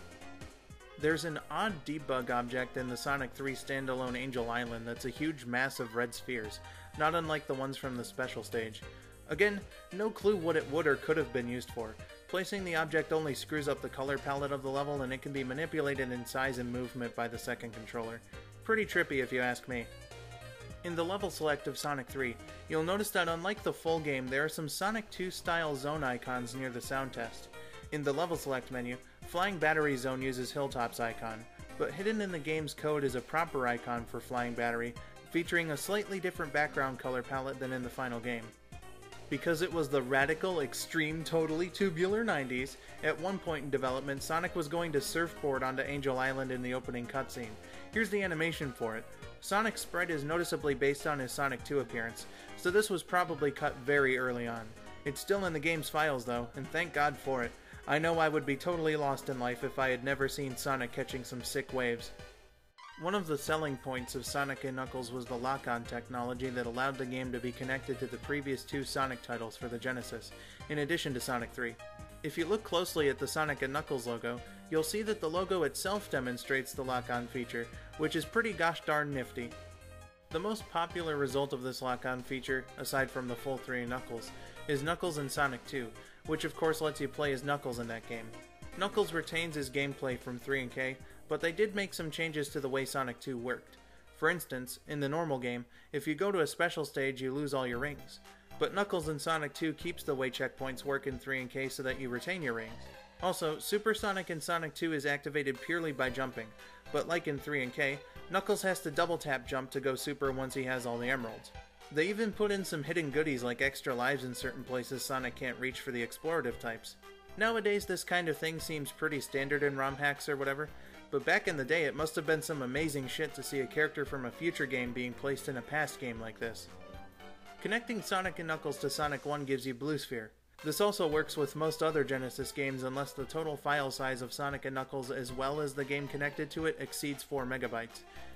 There's an odd debug object in the Sonic 3 standalone Angel Island that's a huge mass of red spheres, not unlike the ones from the special stage. Again, no clue what it would or could have been used for. Placing the object only screws up the color palette of the level, and it can be manipulated in size and movement by the second controller. Pretty trippy if you ask me. In the level select of Sonic 3, you'll notice that unlike the full game, there are some Sonic 2 style zone icons near the sound test. In the level select menu, Flying Battery Zone uses Hilltop's icon, but hidden in the game's code is a proper icon for Flying Battery, featuring a slightly different background color palette than in the final game. Because it was the radical, extreme, totally tubular 90s, at one point in development, Sonic was going to surfboard onto Angel Island in the opening cutscene. Here's the animation for it. Sonic's sprite is noticeably based on his Sonic 2 appearance, so this was probably cut very early on. It's still in the game's files though, and thank God for it. I know I would be totally lost in life if I had never seen Sonic catching some sick waves. One of the selling points of Sonic & Knuckles was the lock-on technology that allowed the game to be connected to the previous two Sonic titles for the Genesis, in addition to Sonic 3. If you look closely at the Sonic & Knuckles logo, you'll see that the logo itself demonstrates the lock-on feature, which is pretty gosh darn nifty. The most popular result of this lock-on feature, aside from the full 3 Knuckles, is Knuckles in Sonic 2, which of course lets you play as Knuckles in that game. Knuckles retains his gameplay from 3 and K, but they did make some changes to the way Sonic 2 worked. For instance, in the normal game, if you go to a special stage you lose all your rings. But Knuckles in Sonic 2 keeps the way checkpoints work in 3 and K so that you retain your rings. Also, Super Sonic in Sonic 2 is activated purely by jumping, but like in 3 and K, Knuckles has to double tap jump to go super once he has all the emeralds. They even put in some hidden goodies like extra lives in certain places Sonic can't reach for the explorative types. Nowadays this kind of thing seems pretty standard in ROM hacks or whatever, but back in the day it must have been some amazing shit to see a character from a future game being placed in a past game like this. Connecting Sonic & Knuckles to Sonic 1 gives you Blue Sphere. This also works with most other Genesis games unless the total file size of Sonic & Knuckles as well as the game connected to it exceeds 4 MB.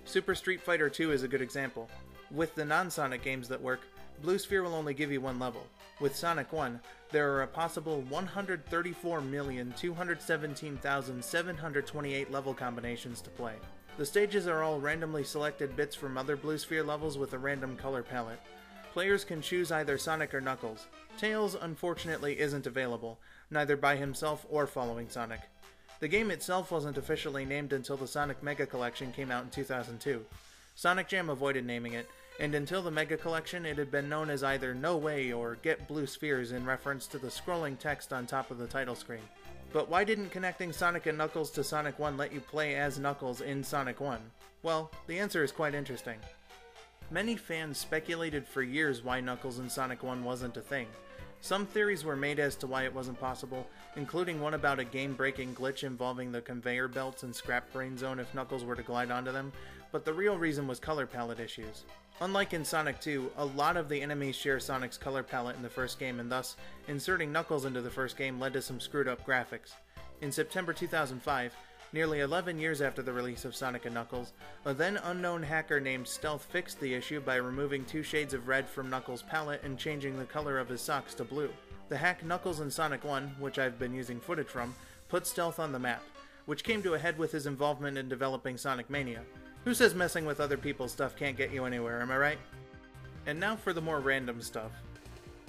Super Street Fighter 2 is a good example. With the non-Sonic games that work, Blue Sphere will only give you one level. With Sonic 1, there are a possible 134,217,728 level combinations to play. The stages are all randomly selected bits from other Blue Sphere levels with a random color palette. Players can choose either Sonic or Knuckles. Tails, unfortunately, isn't available, neither by himself or following Sonic. The game itself wasn't officially named until the Sonic Mega Collection came out in 2002. Sonic Jam avoided naming it, and until the Mega Collection it had been known as either No Way or Get Blue Spheres in reference to the scrolling text on top of the title screen. But why didn't connecting Sonic and Knuckles to Sonic 1 let you play as Knuckles in Sonic 1? Well, the answer is quite interesting. Many fans speculated for years why Knuckles in Sonic 1 wasn't a thing. Some theories were made as to why it wasn't possible, including one about a game-breaking glitch involving the conveyor belts and scrap brain zone if Knuckles were to glide onto them, but the real reason was color palette issues. Unlike in Sonic 2, a lot of the enemies share Sonic's color palette in the first game, and thus, inserting Knuckles into the first game led to some screwed up graphics. In September 2005, nearly 11 years after the release of Sonic & Knuckles, a then unknown hacker named Stealth fixed the issue by removing 2 shades of red from Knuckles' palette and changing the color of his socks to blue. The hack Knuckles in Sonic 1, which I've been using footage from, put Stealth on the map, which came to a head with his involvement in developing Sonic Mania. Who says messing with other people's stuff can't get you anywhere, am I right? And now for the more random stuff.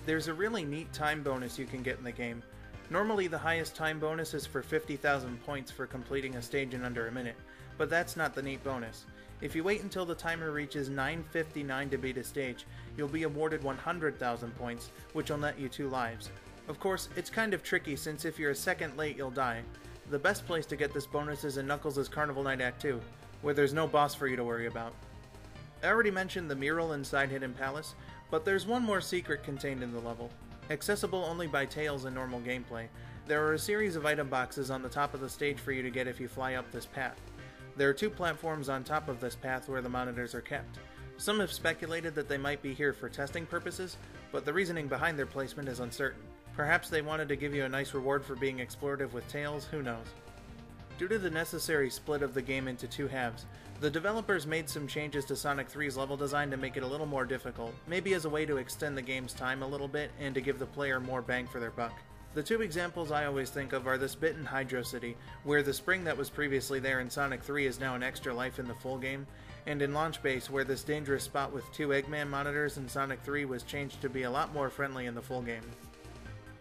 There's a really neat time bonus you can get in the game. Normally the highest time bonus is for 50,000 points for completing a stage in under a minute, but that's not the neat bonus. If you wait until the timer reaches 9:59 to beat a stage, you'll be awarded 100,000 points, which will net you 2 lives. Of course, it's kind of tricky since if you're a second late you'll die. The best place to get this bonus is in Knuckles' Carnival Night Act 2, where there's no boss for you to worry about. I already mentioned the mural inside Hidden Palace, but there's one more secret contained in the level. Accessible only by Tails in normal gameplay, there are a series of item boxes on the top of the stage for you to get if you fly up this path. There are 2 platforms on top of this path where the monitors are kept. Some have speculated that they might be here for testing purposes, but the reasoning behind their placement is uncertain. Perhaps they wanted to give you a nice reward for being explorative with Tails, who knows. Due to the necessary split of the game into 2 halves, the developers made some changes to Sonic 3's level design to make it a little more difficult, maybe as a way to extend the game's time a little bit and to give the player more bang for their buck. The 2 examples I always think of are this bit in Hydro City, where the spring that was previously there in Sonic 3 is now an extra life in the full game, and in Launch Base, where this dangerous spot with 2 Eggman monitors in Sonic 3 was changed to be a lot more friendly in the full game.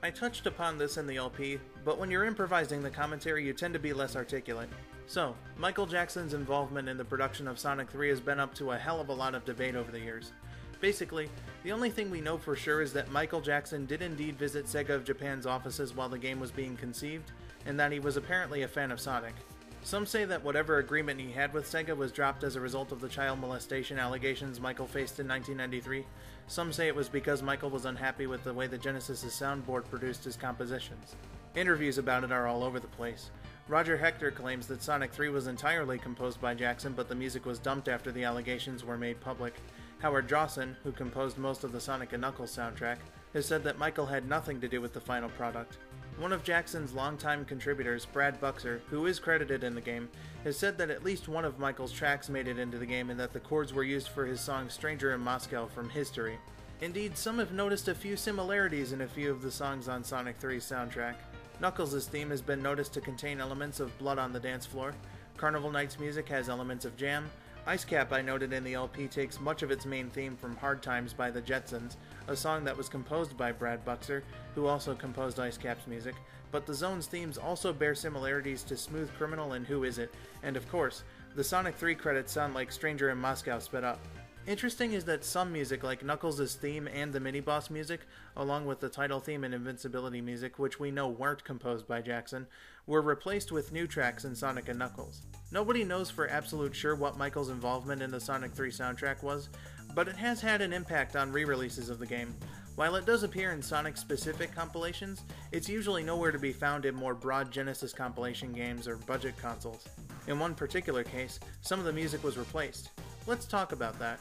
I touched upon this in the LP, but when you're improvising the commentary you tend to be less articulate. So, Michael Jackson's involvement in the production of Sonic 3 has been up to a hell of a lot of debate over the years. Basically, the only thing we know for sure is that Michael Jackson did indeed visit Sega of Japan's offices while the game was being conceived, and that he was apparently a fan of Sonic. Some say that whatever agreement he had with Sega was dropped as a result of the child molestation allegations Michael faced in 1993. Some say it was because Michael was unhappy with the way the Genesis' soundboard produced his compositions. Interviews about it are all over the place. Roger Hector claims that Sonic 3 was entirely composed by Jackson, but the music was dumped after the allegations were made public. Howard Jawson, who composed most of the Sonic & Knuckles soundtrack, has said that Michael had nothing to do with the final product. One of Jackson's longtime contributors, Brad Buxer, who is credited in the game, has said that at least one of Michael's tracks made it into the game and that the chords were used for his song Stranger in Moscow from History. Indeed, some have noticed a few similarities in a few of the songs on Sonic 3's soundtrack. Knuckles' theme has been noticed to contain elements of Blood on the Dance Floor. Carnival Night's music has elements of Jam. Ice Cap, I noted in the LP, takes much of its main theme from Hard Times by the Jetsons, a song that was composed by Brad Buxer, who also composed Ice Cap's music, but the Zone's themes also bear similarities to Smooth Criminal and Who Is It, and of course, the Sonic 3 credits sound like Stranger in Moscow sped up. Interesting is that some music, like Knuckles' theme and the mini-boss music, along with the title theme and Invincibility music, which we know weren't composed by Jackson, were replaced with new tracks in Sonic & Knuckles. Nobody knows for absolute sure what Michael's involvement in the Sonic 3 soundtrack was, but it has had an impact on re-releases of the game. While it does appear in Sonic-specific compilations, it's usually nowhere to be found in more broad Genesis compilation games or budget consoles. In one particular case, some of the music was replaced. Let's talk about that.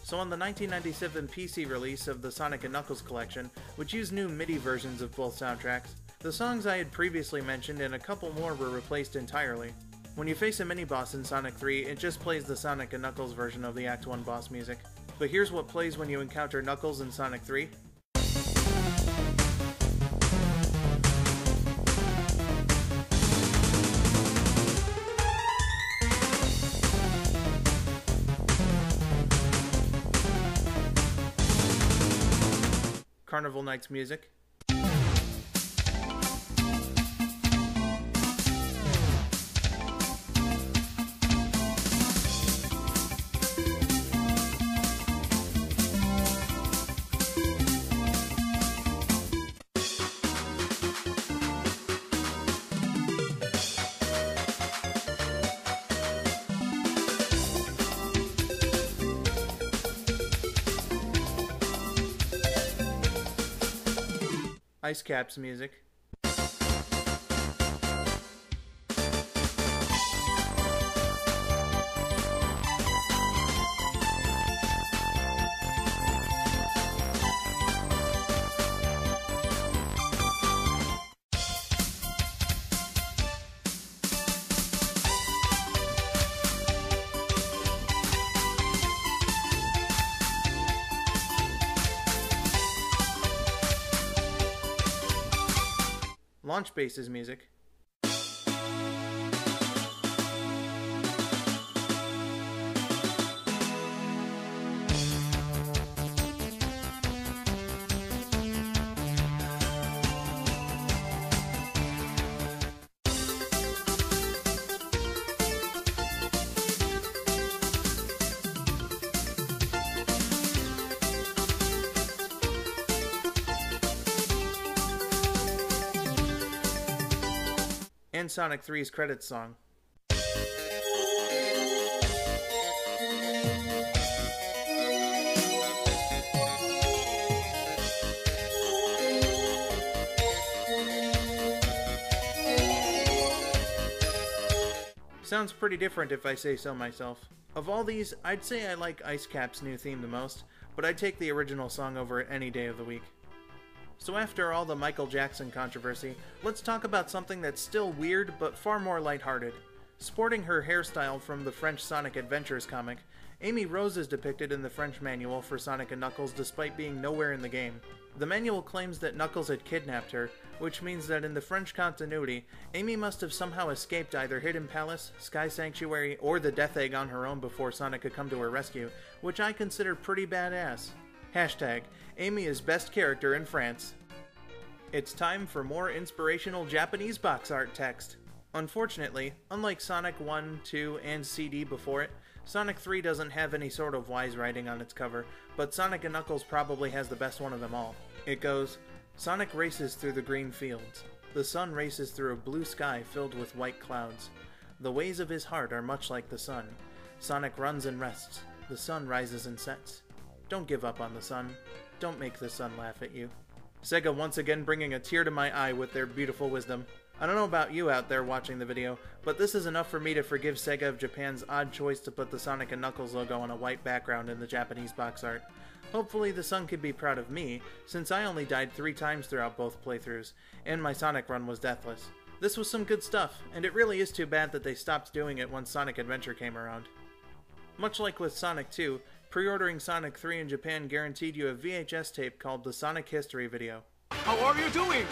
So on the 1997 PC release of the Sonic & Knuckles collection, which used new MIDI versions of both soundtracks, the songs I had previously mentioned and a couple more were replaced entirely. When you face a mini-boss in Sonic 3, it just plays the Sonic & Knuckles version of the Act 1 boss music. But here's what plays when you encounter Knuckles in Sonic 3. Carnival Night's music. Ice Cap's music. Launch Base's music. and Sonic 3's credits song. Sounds pretty different if I say so myself. Of all these, I'd say I like Ice Cap's new theme the most, but I'd take the original song over it any day of the week. So after all the Michael Jackson controversy, let's talk about something that's still weird but far more lighthearted. Sporting her hairstyle from the French Sonic Adventures comic, Amy Rose is depicted in the French manual for Sonic and Knuckles despite being nowhere in the game. The manual claims that Knuckles had kidnapped her, which means that in the French continuity, Amy must have somehow escaped either Hidden Palace, Sky Sanctuary, or the Death Egg on her own before Sonic could come to her rescue, which I consider pretty badass. Hashtag, Amy is best character in France. It's time for more inspirational Japanese box art text. Unfortunately, unlike Sonic 1, 2, and CD before it, Sonic 3 doesn't have any sort of wise writing on its cover, but Sonic & Knuckles probably has the best one of them all. It goes, Sonic races through the green fields. The sun races through a blue sky filled with white clouds. The ways of his heart are much like the sun. Sonic runs and rests. The sun rises and sets. Don't give up on the sun. Don't make the sun laugh at you. Sega once again bringing a tear to my eye with their beautiful wisdom. I don't know about you out there watching the video, but this is enough for me to forgive Sega of Japan's odd choice to put the Sonic & Knuckles logo on a white background in the Japanese box art. Hopefully the sun can be proud of me, since I only died 3 times throughout both playthroughs, and my Sonic run was deathless. This was some good stuff, and it really is too bad that they stopped doing it once Sonic Adventure came around. Much like with Sonic 2, pre-ordering Sonic 3 in Japan guaranteed you a VHS tape called the Sonic History Video. How are you doing?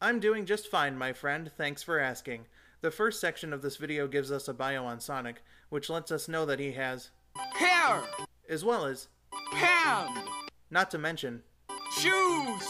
I'm doing just fine, my friend, thanks for asking. The first section of this video gives us a bio on Sonic, which lets us know that he has hair, as well as hand, not to mention shoes.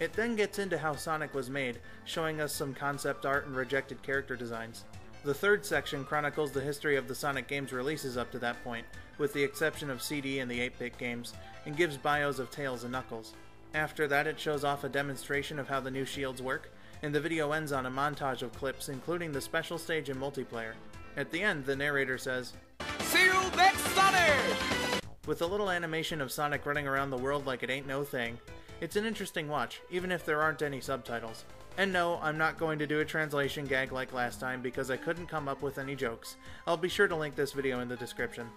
It then gets into how Sonic was made, showing us some concept art and rejected character designs. The third section chronicles the history of the Sonic games releases up to that point, with the exception of CD and the 8-bit games, and gives bios of Tails and Knuckles. After that, it shows off a demonstration of how the new shields work, and the video ends on a montage of clips including the special stage and multiplayer. At the end, the narrator says, "See you next Sonic!" with a little animation of Sonic running around the world like it ain't no thing. It's an interesting watch, even if there aren't any subtitles. And no, I'm not going to do a translation gag like last time because I couldn't come up with any jokes. I'll be sure to link this video in the description.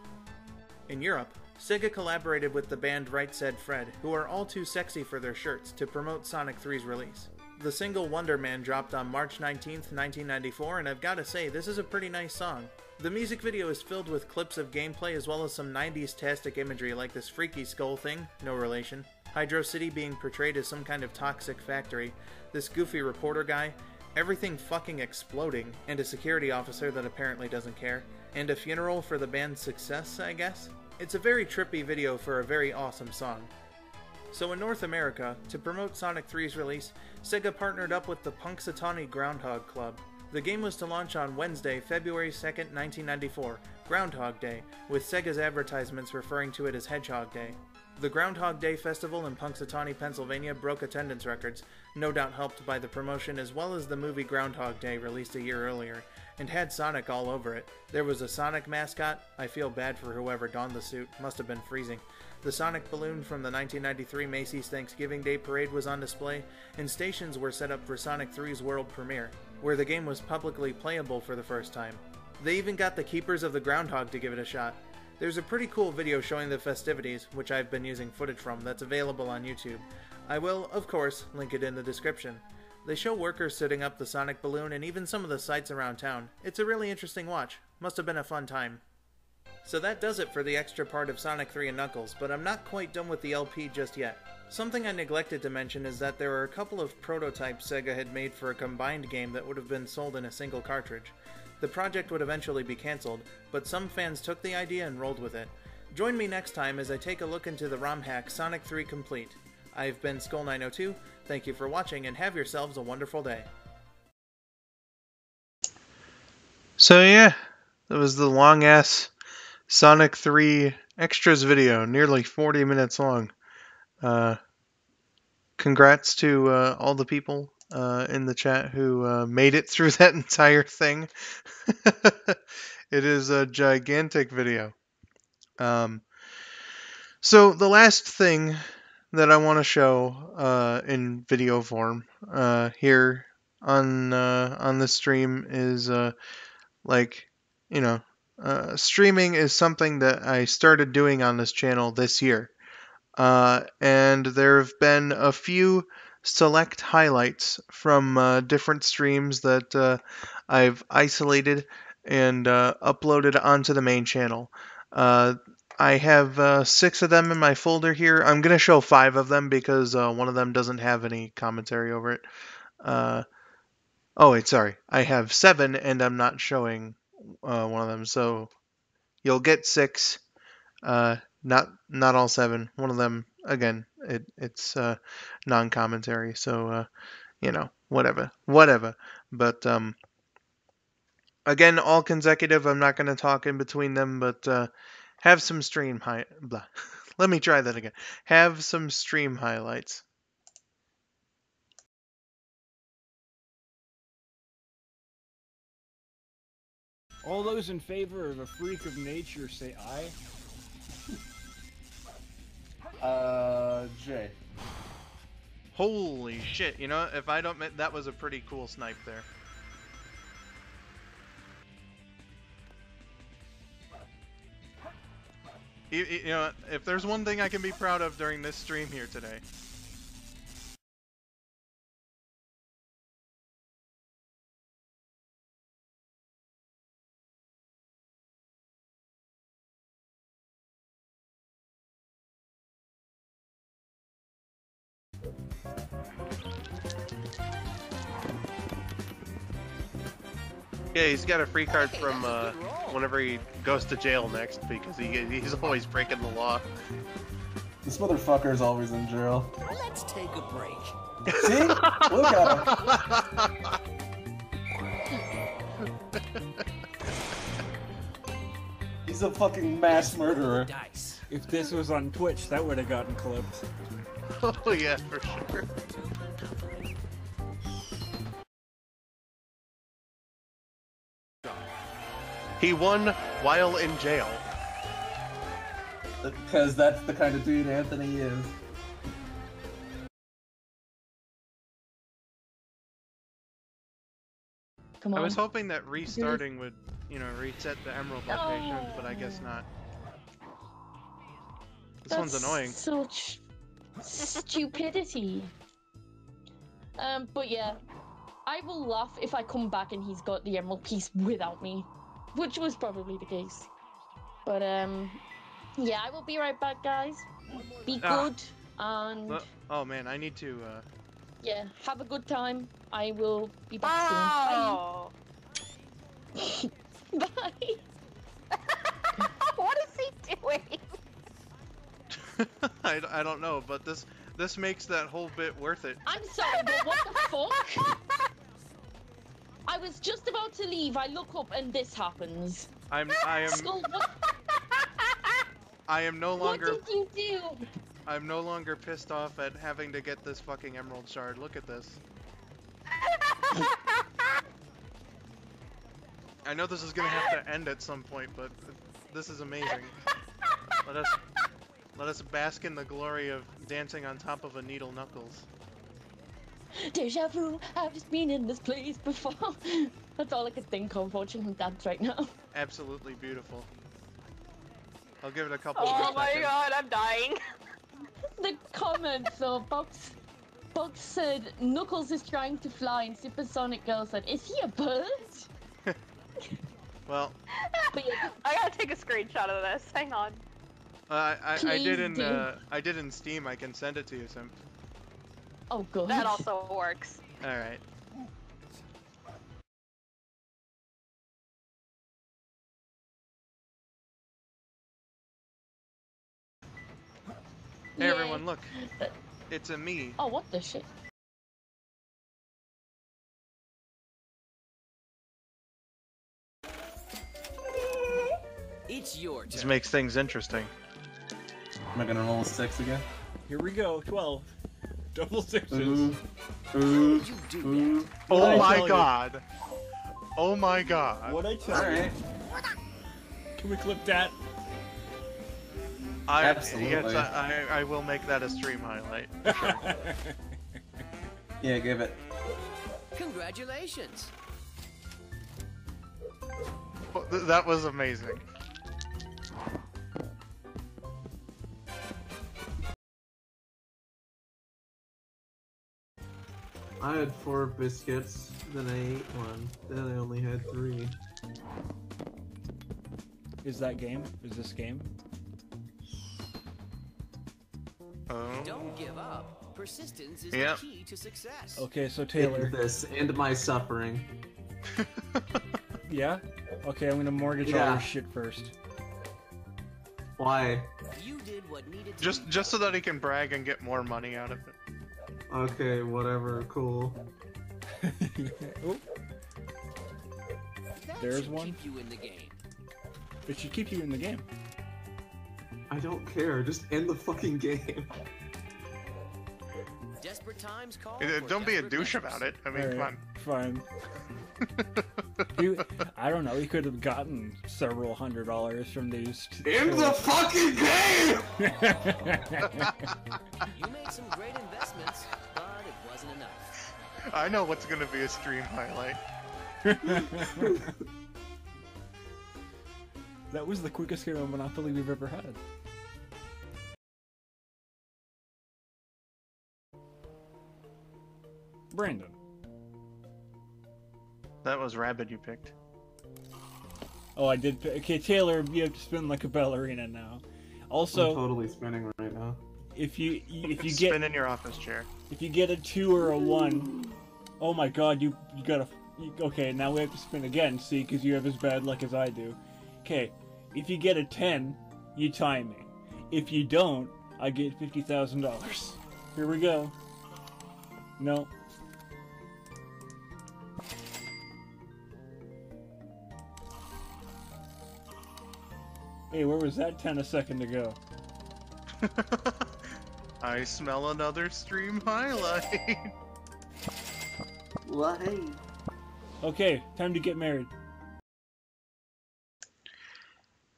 In Europe, Sega collaborated with the band Right Said Fred, who are all too sexy for their shirts, to promote Sonic 3's release. The single Wonder Man dropped on March 19th, 1994, and I've gotta say, this is a pretty nice song. The music video is filled with clips of gameplay as well as some 90s-tastic imagery like this freaky skull thing, no relation, Hydro City being portrayed as some kind of toxic factory, this goofy reporter guy, everything fucking exploding, and a security officer that apparently doesn't care, and a funeral for the band's success, I guess? It's a very trippy video for a very awesome song. So in North America, to promote Sonic 3's release, Sega partnered up with the Punxsutawney Groundhog Club. The game was to launch on Wednesday, February 2nd, 1994, Groundhog Day, with Sega's advertisements referring to it as Hedgehog Day. The Groundhog Day Festival in Punxsutawney, Pennsylvania broke attendance records, no doubt helped by the promotion as well as the movie Groundhog Day released a year earlier, and had Sonic all over it. There was a Sonic mascot. I feel bad for whoever donned the suit, must have been freezing. The Sonic balloon from the 1993 Macy's Thanksgiving Day Parade was on display, and stations were set up for Sonic 3's world premiere, where the game was publicly playable for the first time. They even got the Keepers of the Groundhog to give it a shot. There's a pretty cool video showing the festivities, which I've been using footage from, that's available on YouTube. I will, of course, link it in the description. They show workers setting up the Sonic balloon and even some of the sights around town. It's a really interesting watch. Must have been a fun time. So that does it for the extra part of Sonic 3 and Knuckles, but I'm not quite done with the LP just yet. Something I neglected to mention is that there are a couple of prototypes Sega had made for a combined game that would have been sold in a single cartridge. The project would eventually be cancelled, but some fans took the idea and rolled with it. Join me next time as I take a look into the ROM hack Sonic 3 Complete. I've been skull902, thank you for watching and have yourselves a wonderful day. So yeah, that was the long-ass Sonic 3 extras video, nearly 40 minutes long. congrats to all the people in the chat who made it through that entire thing. It is a gigantic video. So the last thing that I want to show in video form here on the stream is like, you know, streaming is something that I started doing on this channel this year. And there have been a few select highlights from different streams that I've isolated and uploaded onto the main channel. I have 6 of them in my folder here. I'm going to show 5 of them because one of them doesn't have any commentary over it. Oh, wait, sorry. I have 7 and I'm not showing one of them. So you'll get 6. Not all 7. One of them, again, it's non-commentary. So, you know, whatever. But again, all consecutive. I'm not going to talk in between them, but have some stream blah. Let me try that again. Have some stream highlights. All those in favor of a freak of nature say aye. Jay. Holy shit, you know, if I don't admit, that was a pretty cool snipe there. You know, if there's one thing I can be proud of during this stream here today. Yeah, he's got a free card from whenever he goes to jail next because he's always breaking the law. This motherfucker is always in jail. Let's take a break. See? Look at him. He's a fucking mass murderer. If this was on Twitch, that would have gotten clipped. Oh yeah, for sure. He won while in jail. Because that's the kind of dude Anthony is. Come on. I was hoping that restarting would, you know, reset the emerald location, but I guess not. This one's annoying. Such stupidity. But yeah, I will laugh if I come back and he's got the emerald piece without me, which was probably the case. But yeah, I will be right back, guys. Be good and oh man, I need to. Yeah, have a good time. I will be back soon. Bye. Bye. What is he doing? I don't know, but this makes that whole bit worth it. I'm sorry, but what the fuck? I was just about to leave. I look up and this happens. I am. Skull, what? I am no longer. What did you do? I'm no longer pissed off at having to get this fucking emerald shard. Look at this. I know this is gonna have to end at some point, but this is amazing. Let us bask in the glory of dancing on top of a needle knuckles. Deja vu, I've just been in this place before. That's all I could think of watching him dance right now. Absolutely beautiful. I'll give it a couple Oh more my seconds. god, I'm dying. The comments, so Box said, Knuckles is trying to fly, and Supersonic Girl said, is he a bird? Well, but yeah. I gotta take a screenshot of this. Hang on. I did in Steam. I can send it to you, Simp. Oh, good. That also works. All right. Hey Yay. everyone, look. It's a me. Oh, what the shit? It's your turn. This makes things interesting. Am I gonna roll a 6 again? Here we go, 12. Double sixes. Oh my god. Oh my god. What I tell you? Can we clip that? Absolutely. Yes, I will make that a stream highlight. For sure. Yeah, give it. Congratulations. That was amazing. I had 4 biscuits, then I ate 1, then I only had 3. Is that game? Is this game? Don't give up. Persistence is Yep. the key to success. Okay, so Taylor. End this and my suffering. Yeah? Okay, I'm gonna mortgage all your shit first. Why? You did what needed to Just so that he can brag and get more money out of it. Okay, whatever, cool. There's one. keep you in the game. It should keep you in the game. I don't care, just end the fucking game. Desperate times call. Don't be a douche about it. I mean, come on. Fine. I don't know. He could have gotten several $100 from these. In the fucking game! You made some great investments, but it wasn't enough. I know what's gonna be a stream highlight. That was the quickest game of Monopoly we've ever had. Brandon. That was Rabbit you picked. Oh, I did. Okay, Taylor, you have to spin like a ballerina now. Also, I'm totally spinning right now. If you get spin in your office chair. If you get a 2 or a 1, oh my God, you gotta. Okay, now we have to spin again. See, because you have as bad luck as I do. Okay, if you get a 10, you tie me. If you don't, I get $50,000. Here we go. No. Hey, where was that 10 a second ago? I smell another stream highlight. Why? Okay, time to get married.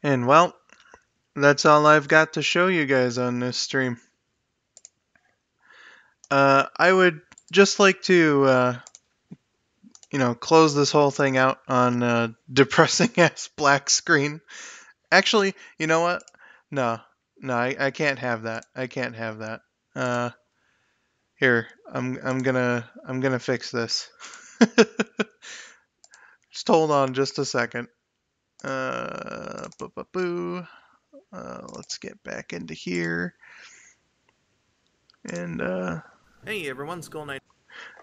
And well, that's all I've got to show you guys on this stream. I would just like to, close this whole thing out on a depressing ass black screen. Actually, you know what? No, I can't have that. I can't have that. Here, I'm gonna fix this. Just hold on just a second. Let's get back into here. And Hey everyone, skull902.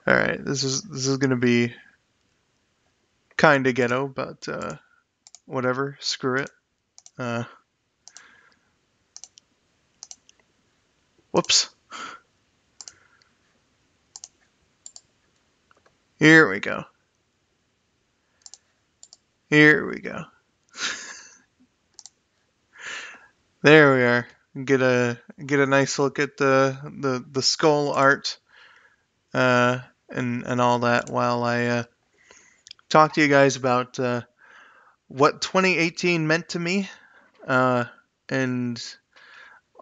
all right, this is gonna be kind of ghetto, but whatever. Screw it. Whoops. Here we go. Here we go. There we are. Get a nice look at the skull art and all that while I talk to you guys about what 2018 meant to me and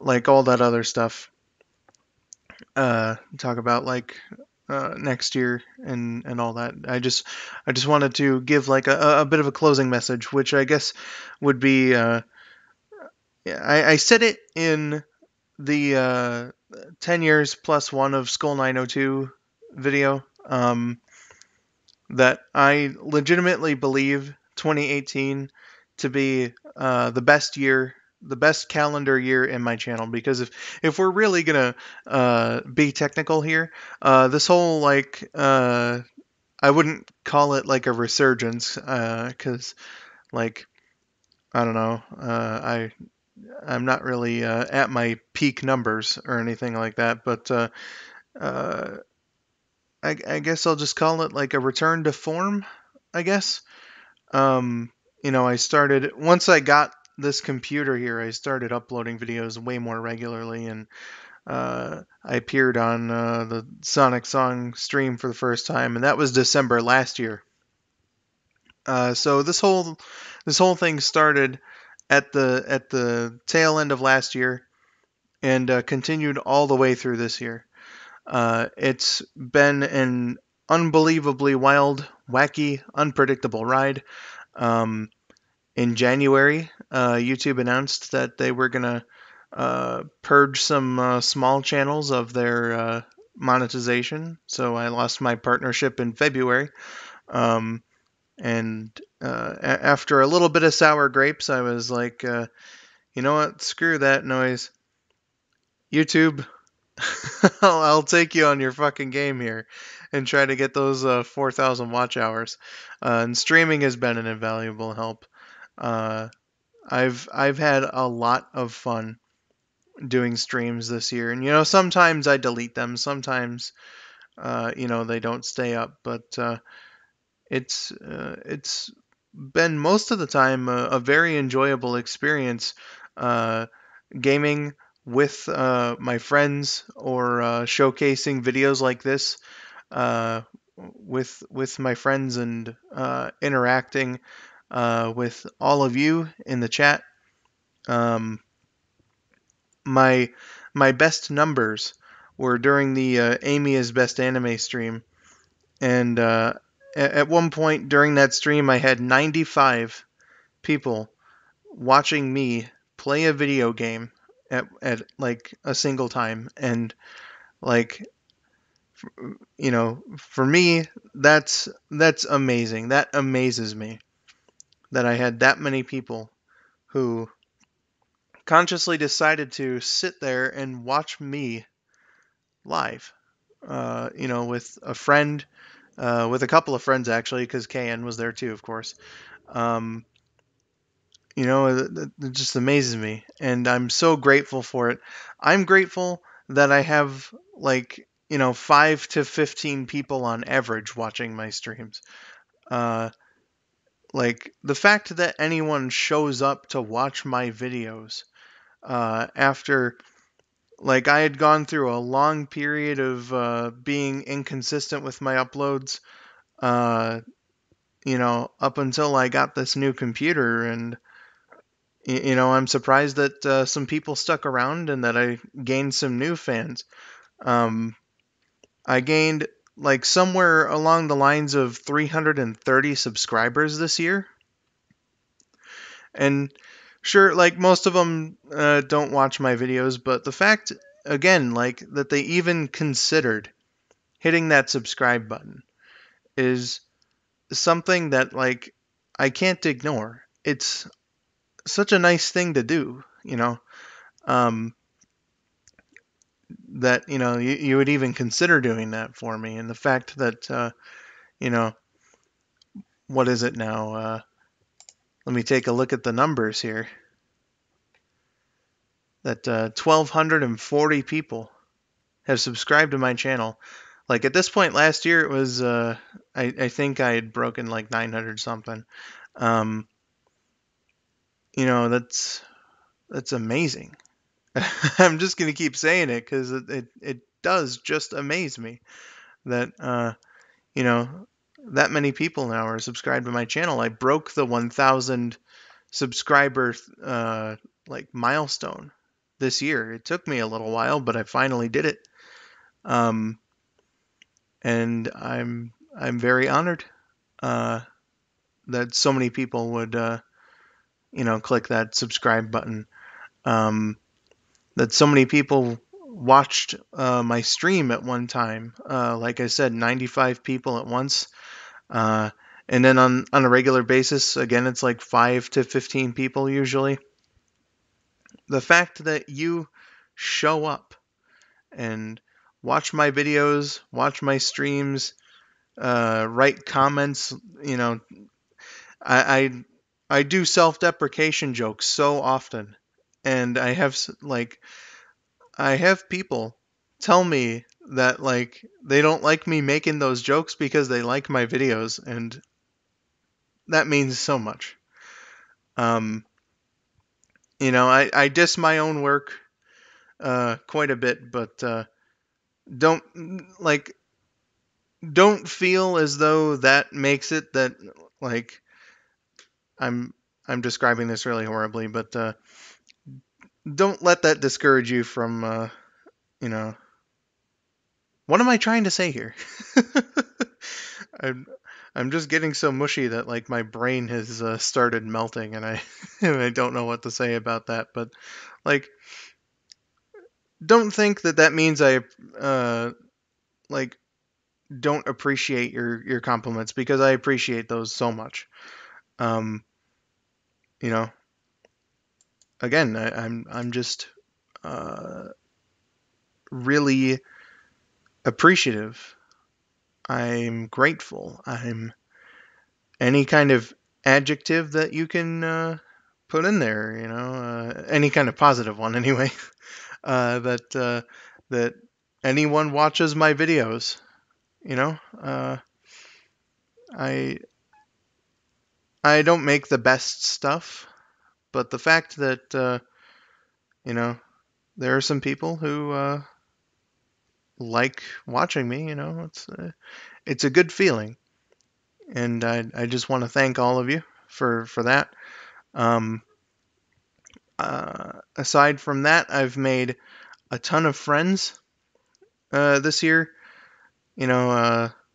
like all that other stuff. Talk about like next year and all that. I just wanted to give like a bit of a closing message, which I guess would be I said it in the 10 years plus one of skull902 video that I legitimately believe 2018 to be the best year, the best calendar year in my channel, because if we're really gonna be technical here, this whole like I wouldn't call it like a resurgence, because like I don't know, I'm not really at my peak numbers or anything like that, but I guess I'll just call it like a return to form, I guess. I started, once I got this computer here, I started uploading videos way more regularly, and I appeared on the Sonic Song stream for the first time, and that was December last year. So this whole thing started at the tail end of last year and continued all the way through this year. It's been an unbelievably wild, wacky, unpredictable ride. In January, YouTube announced that they were going to purge some small channels of their monetization. So I lost my partnership in February. And after a little bit of sour grapes, I was like, you know what? Screw that noise. YouTube, I'll take you on your fucking game here and try to get those 4,000 watch hours. And streaming has been an invaluable help. I've had a lot of fun doing streams this year, and sometimes I delete them, sometimes they don't stay up, but it's been most of the time a very enjoyable experience gaming with my friends or showcasing videos like this with my friends and interacting with all of you in the chat. My best numbers were during the Amy is Best Anime stream, and at one point during that stream, I had 95 people watching me play a video game at like a single time, and like for me that's amazing. That amazes me that I had that many people who consciously decided to sit there and watch me live. With a friend, with a couple of friends actually, because KN was there too, of course. It just amazes me, and I'm so grateful for it. I'm grateful that I have 5 to 15 people on average watching my streams. Like the fact that anyone shows up to watch my videos after I had gone through a long period of being inconsistent with my uploads, up until I got this new computer, and I'm surprised that some people stuck around and that I gained some new fans. I gained somewhere along the lines of 330 subscribers this year. And sure, most of them don't watch my videos, but the fact, again, that they even considered hitting that subscribe button is something that, I can't ignore. It's such a nice thing to do, that, you would even consider doing that for me. And the fact that, what is it now? Let me take a look at the numbers here. That 1,240 people have subscribed to my channel. At this point last year, it was, I think I had broken 900 something. That's amazing. I'm just going to keep saying it because it does just amaze me that, that many people now are subscribed to my channel. I broke the 1,000 subscriber milestone this year. It took me a little while, but I finally did it. And I'm very honored that so many people would click that subscribe button. That so many people watched my stream at one time. Like I said, 95 people at once. And then on a regular basis, again, it's 5 to 15 people usually. The fact that you show up and watch my videos, watch my streams, write comments, I do self-deprecation jokes so often, and I have people tell me that they don't like me making those jokes because they like my videos, and that means so much. I diss my own work. quite a bit, but don't don't feel as though that makes it that like I'm I'm describing this really horribly, but don't let that discourage you from you know, what am I trying to say here? I'm I'm just getting so mushy that like my brain has started melting, and I and I don't know what to say about that. But like, don't think that that means I like don't appreciate your compliments, because I appreciate those so much. Um, you know, again, I'm just uh, really appreciative. I'm grateful. I'm any kind of adjective that you can put in there, any kind of positive one anyway, that anyone watches my videos, you know. I I don't make the best stuff, but the fact that you know there are some people who like watching me, it's a good feeling, and I just want to thank all of you for that. Um, Aside from that, I've made a ton of friends this year.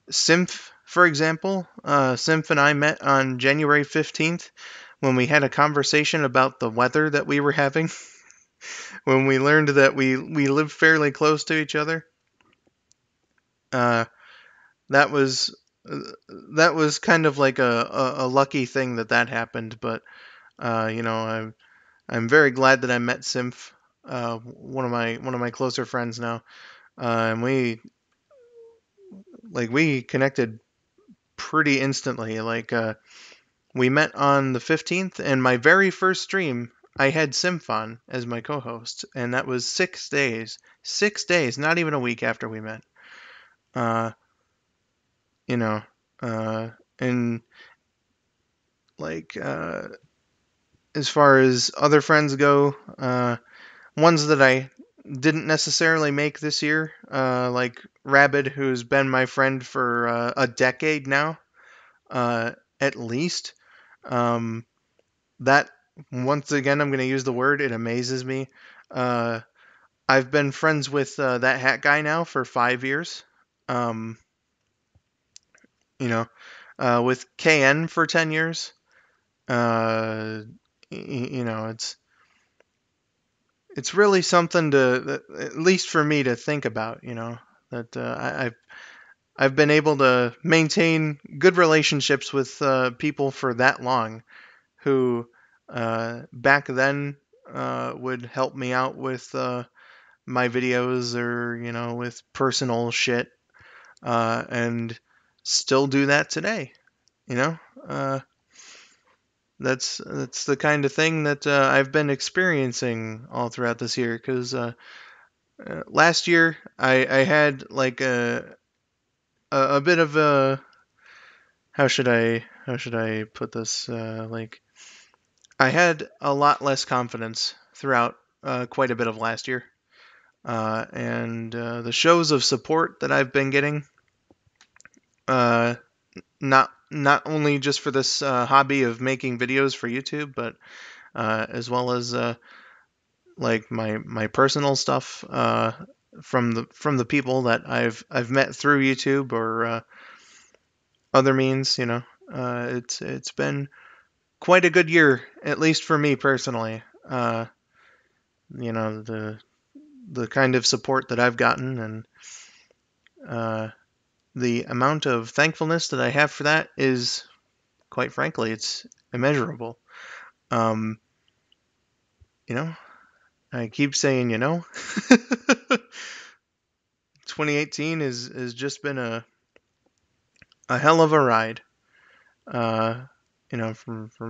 Symph, for example. Symph and I met on January 15th when we had a conversation about the weather that we were having. When we learned that we live fairly close to each other. Uh, that was that was kind of like a lucky thing that happened, but I'm very glad that I met Symph, one of my closer friends now, and we connected pretty instantly. We met on the 15th, and my very first stream, I had Symph on as my co-host, and that was 6 days. 6 days, not even a week after we met. Uh, you know, and like as far as other friends go, ones that I didn't necessarily make this year, like Rabid, who's been my friend for a decade now, at least. Um, that once again, I'm going to use the word. It amazes me. Uh, I've been friends with that hat guy now for 5 years. Um, with KN for 10 years. Uh, it's really something at least for me to think about. That I've been able to maintain good relationships with people for that long, who back then would help me out with my videos, or with personal shit, and still do that today. You know, that's the kind of thing that I've been experiencing all throughout this year. Because last year I had like a bit of a, how should I put this, like, I had a lot less confidence throughout quite a bit of last year, and the shows of support that I've been getting, uh, not only just for this hobby of making videos for YouTube, but as well as like my personal stuff, from the people that I've met through YouTube, or other means. It's been quite a good year, at least for me personally. The kind of support that I've gotten, and the amount of thankfulness that I have for that is, quite frankly, it's immeasurable. Um, I keep saying, 2018 has just been a hell of a ride. From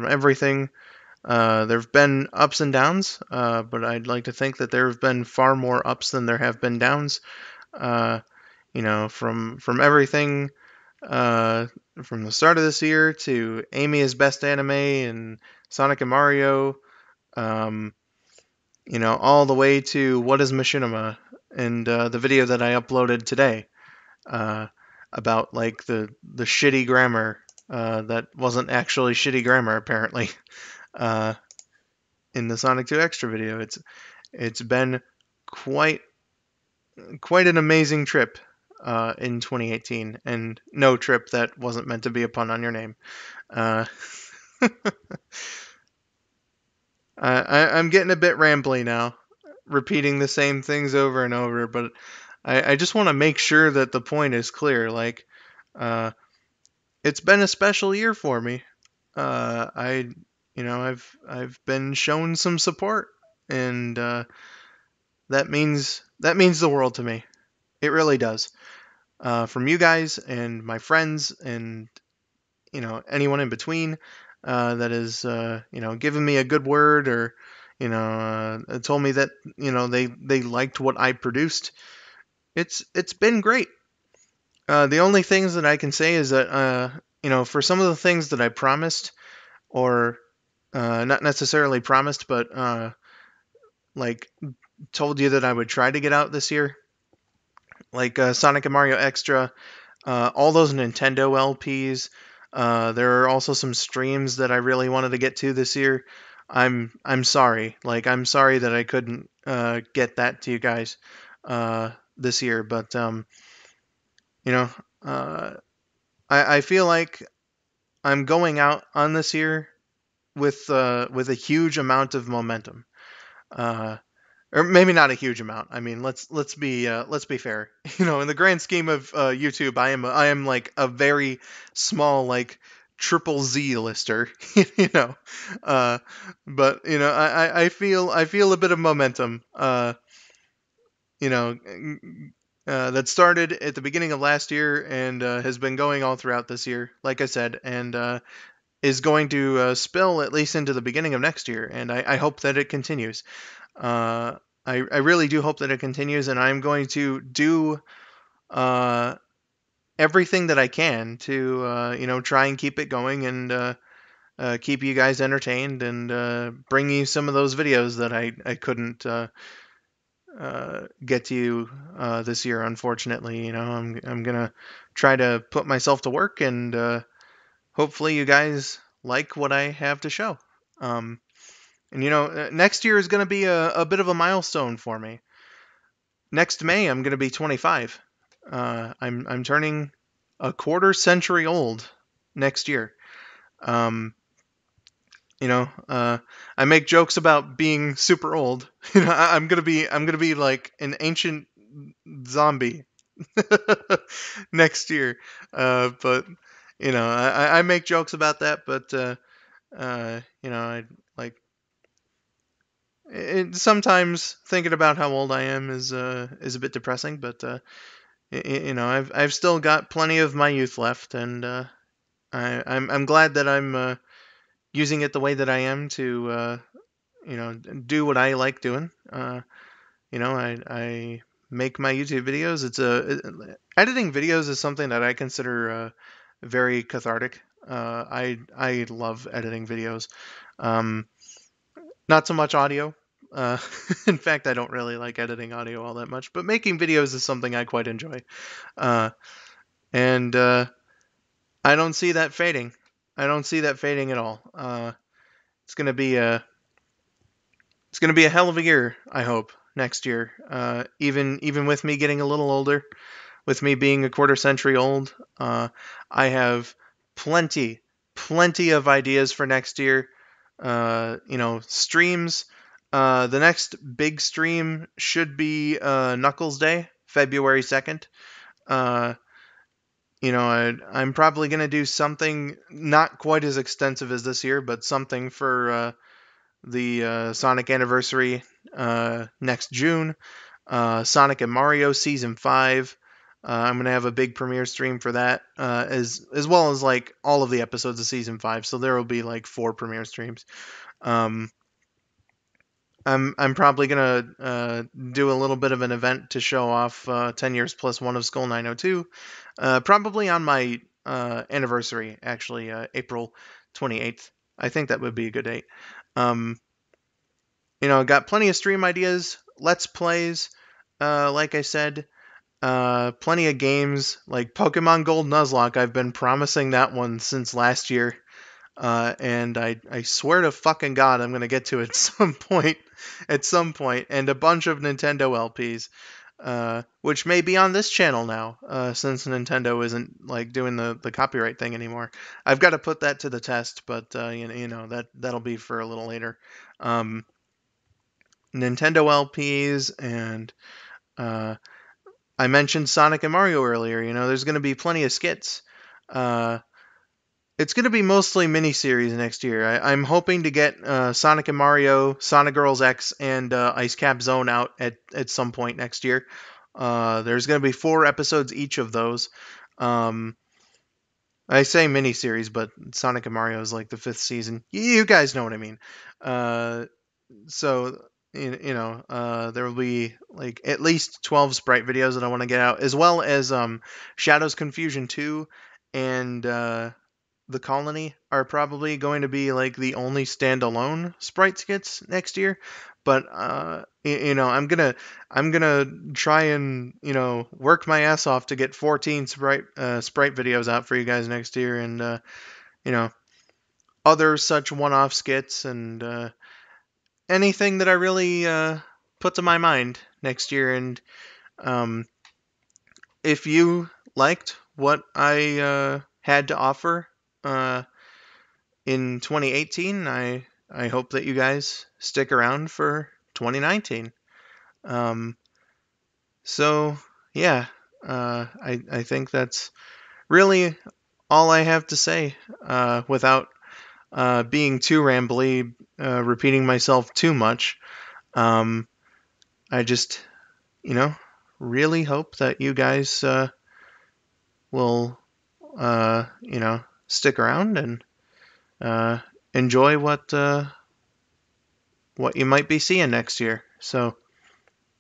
everything. There have been ups and downs, but I'd like to think that there have been far more ups than there have been downs. From everything, from the start of this year to Amy as Best Anime and Sonic and Mario, um, all the way to what is machinima, and the video that I uploaded today about like the shitty grammar that wasn't actually shitty grammar apparently in the Sonic 2 Extra video. It's been quite an amazing trip in 2018, and no trip that wasn't meant to be a pun on your name. I'm getting a bit rambly now, repeating the same things over and over, but I just want to make sure that the point is clear. Like, it's been a special year for me. I've been shown some support, and that means the world to me. It really does. From you guys and my friends and anyone in between that is given me a good word, or told me that they liked what I produced. It's been great. The only things that I can say is that for some of the things that I promised, or not necessarily promised, but like told you that I would try to get out this year, like Sonic and Mario Extra, all those Nintendo LPs. There are also some streams that I really wanted to get to this year. I'm sorry. Like, I'm sorry that I couldn't get that to you guys this year, but I feel like I'm going out on this year with a huge amount of momentum. Or maybe not a huge amount. I mean, let's be fair. In the grand scheme of YouTube, I am like a very small, like triple Z lister. you know, but I feel a bit of momentum. You know, that started at the beginning of last year and has been going all throughout this year, like I said, and is going to spill at least into the beginning of next year, and I hope that it continues. I really do hope that it continues, and I'm going to do everything that I can to try and keep it going, and keep you guys entertained, and bring you some of those videos that I couldn't get to you this year, unfortunately. I'm gonna try to put myself to work, and hopefully you guys like what I have to show. And next year is going to be a bit of a milestone for me. Next May, I'm going to be 25. I'm turning a quarter century old next year. I make jokes about being super old. I'm gonna be like an ancient zombie next year. But I make jokes about that. But I like sometimes thinking about how old I am is a bit depressing. But I've still got plenty of my youth left, and I'm glad that I'm using it the way that I am to do what I like doing. I make my YouTube videos. Editing videos is something that I consider very cathartic. I love editing videos. Not so much audio. Uh, in fact, I don't really like editing audio all that much, but making videos is something I quite enjoy. And I don't see that fading. I don't see that fading at all. It's gonna be a hell of a year, I hope, next year. Even with me getting a little older, with me being a quarter century old, I have plenty of ideas for next year. Streams. The next big stream should be Knuckles Day, February 2nd. I'm probably going to do something not quite as extensive as this year, but something for the Sonic anniversary next June. Sonic and Mario Season 5. I'm going to have a big premiere stream for that, as well as like all of the episodes of Season 5. So there will be like 4 premiere streams. I'm probably gonna do a little bit of an event to show off 10 years plus one of skull902, probably on my anniversary, actually, April 28th. I think that would be a good date. got plenty of stream ideas, let's plays, like I said, plenty of games like Pokemon Gold Nuzlocke. I've been promising that one since last year. And I swear to fucking God, I'm gonna get to it at some point, and a bunch of Nintendo LPs, which may be on this channel now, since Nintendo isn't like doing the copyright thing anymore. I've got to put that to the test, but that'll be for a little later. Nintendo LPs, and I mentioned Sonic and Mario earlier. There's gonna be plenty of skits. It's going to be mostly miniseries next year. I'm hoping to get Sonic and Mario, Sonic Girls X, and Ice Cap Zone out at some point next year. There's going to be 4 episodes each of those. I say miniseries, but Sonic and Mario is like the 5th season. You guys know what I mean. So there will be like at least 12 sprite videos that I want to get out, as well as Shadows Confusion 2 and The Colony are probably going to be like the only standalone sprite skits next year. But I'm gonna try and work my ass off to get 14 sprite videos out for you guys next year, and other such one-off skits, and anything that I really put to my mind next year. And if you liked what I had to offer in 2018, I hope that you guys stick around for 2019. So yeah, I think that's really all I have to say, without being too rambly, repeating myself too much. I just really hope that you guys will stick around and enjoy what you might be seeing next year. So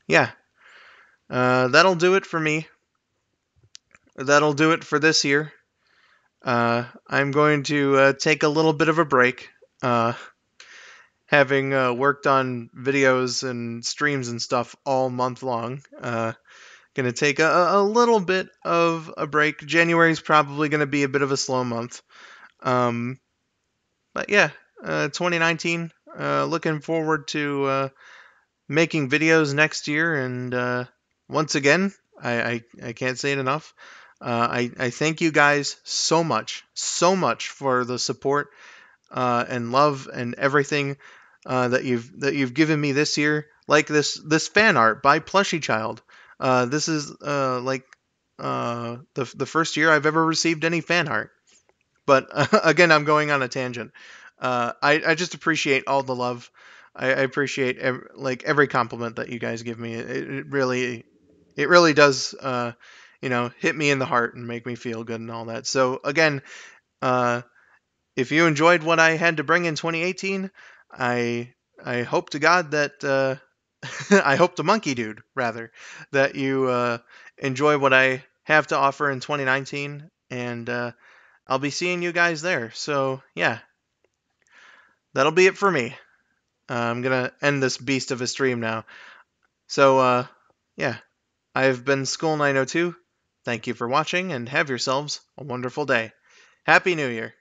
yeah, that'll do it for me. That'll do it for this year. I'm going to take a little bit of a break, having worked on videos and streams and stuff all month long. Gonna take a little bit of a break. January's probably gonna be a bit of a slow month. But yeah, 2019, looking forward to making videos next year. And once again, I can't say it enough. I thank you guys so much for the support and love and everything that you've given me this year. Like this fan art by Plushy Child. This is the first year I've ever received any fan art. But again, I'm going on a tangent. I just appreciate all the love. I appreciate every compliment that you guys give me. It really does hit me in the heart and make me feel good and all that. So again, if you enjoyed what I had to bring in 2018, I hope to God that I hope to Monkey Dude rather that you enjoy what I have to offer in 2019, and I'll be seeing you guys there. So yeah, that'll be it for me. I'm gonna end this beast of a stream now. So yeah, I've been skull902. Thank you for watching, and have yourselves a wonderful day. Happy New Year!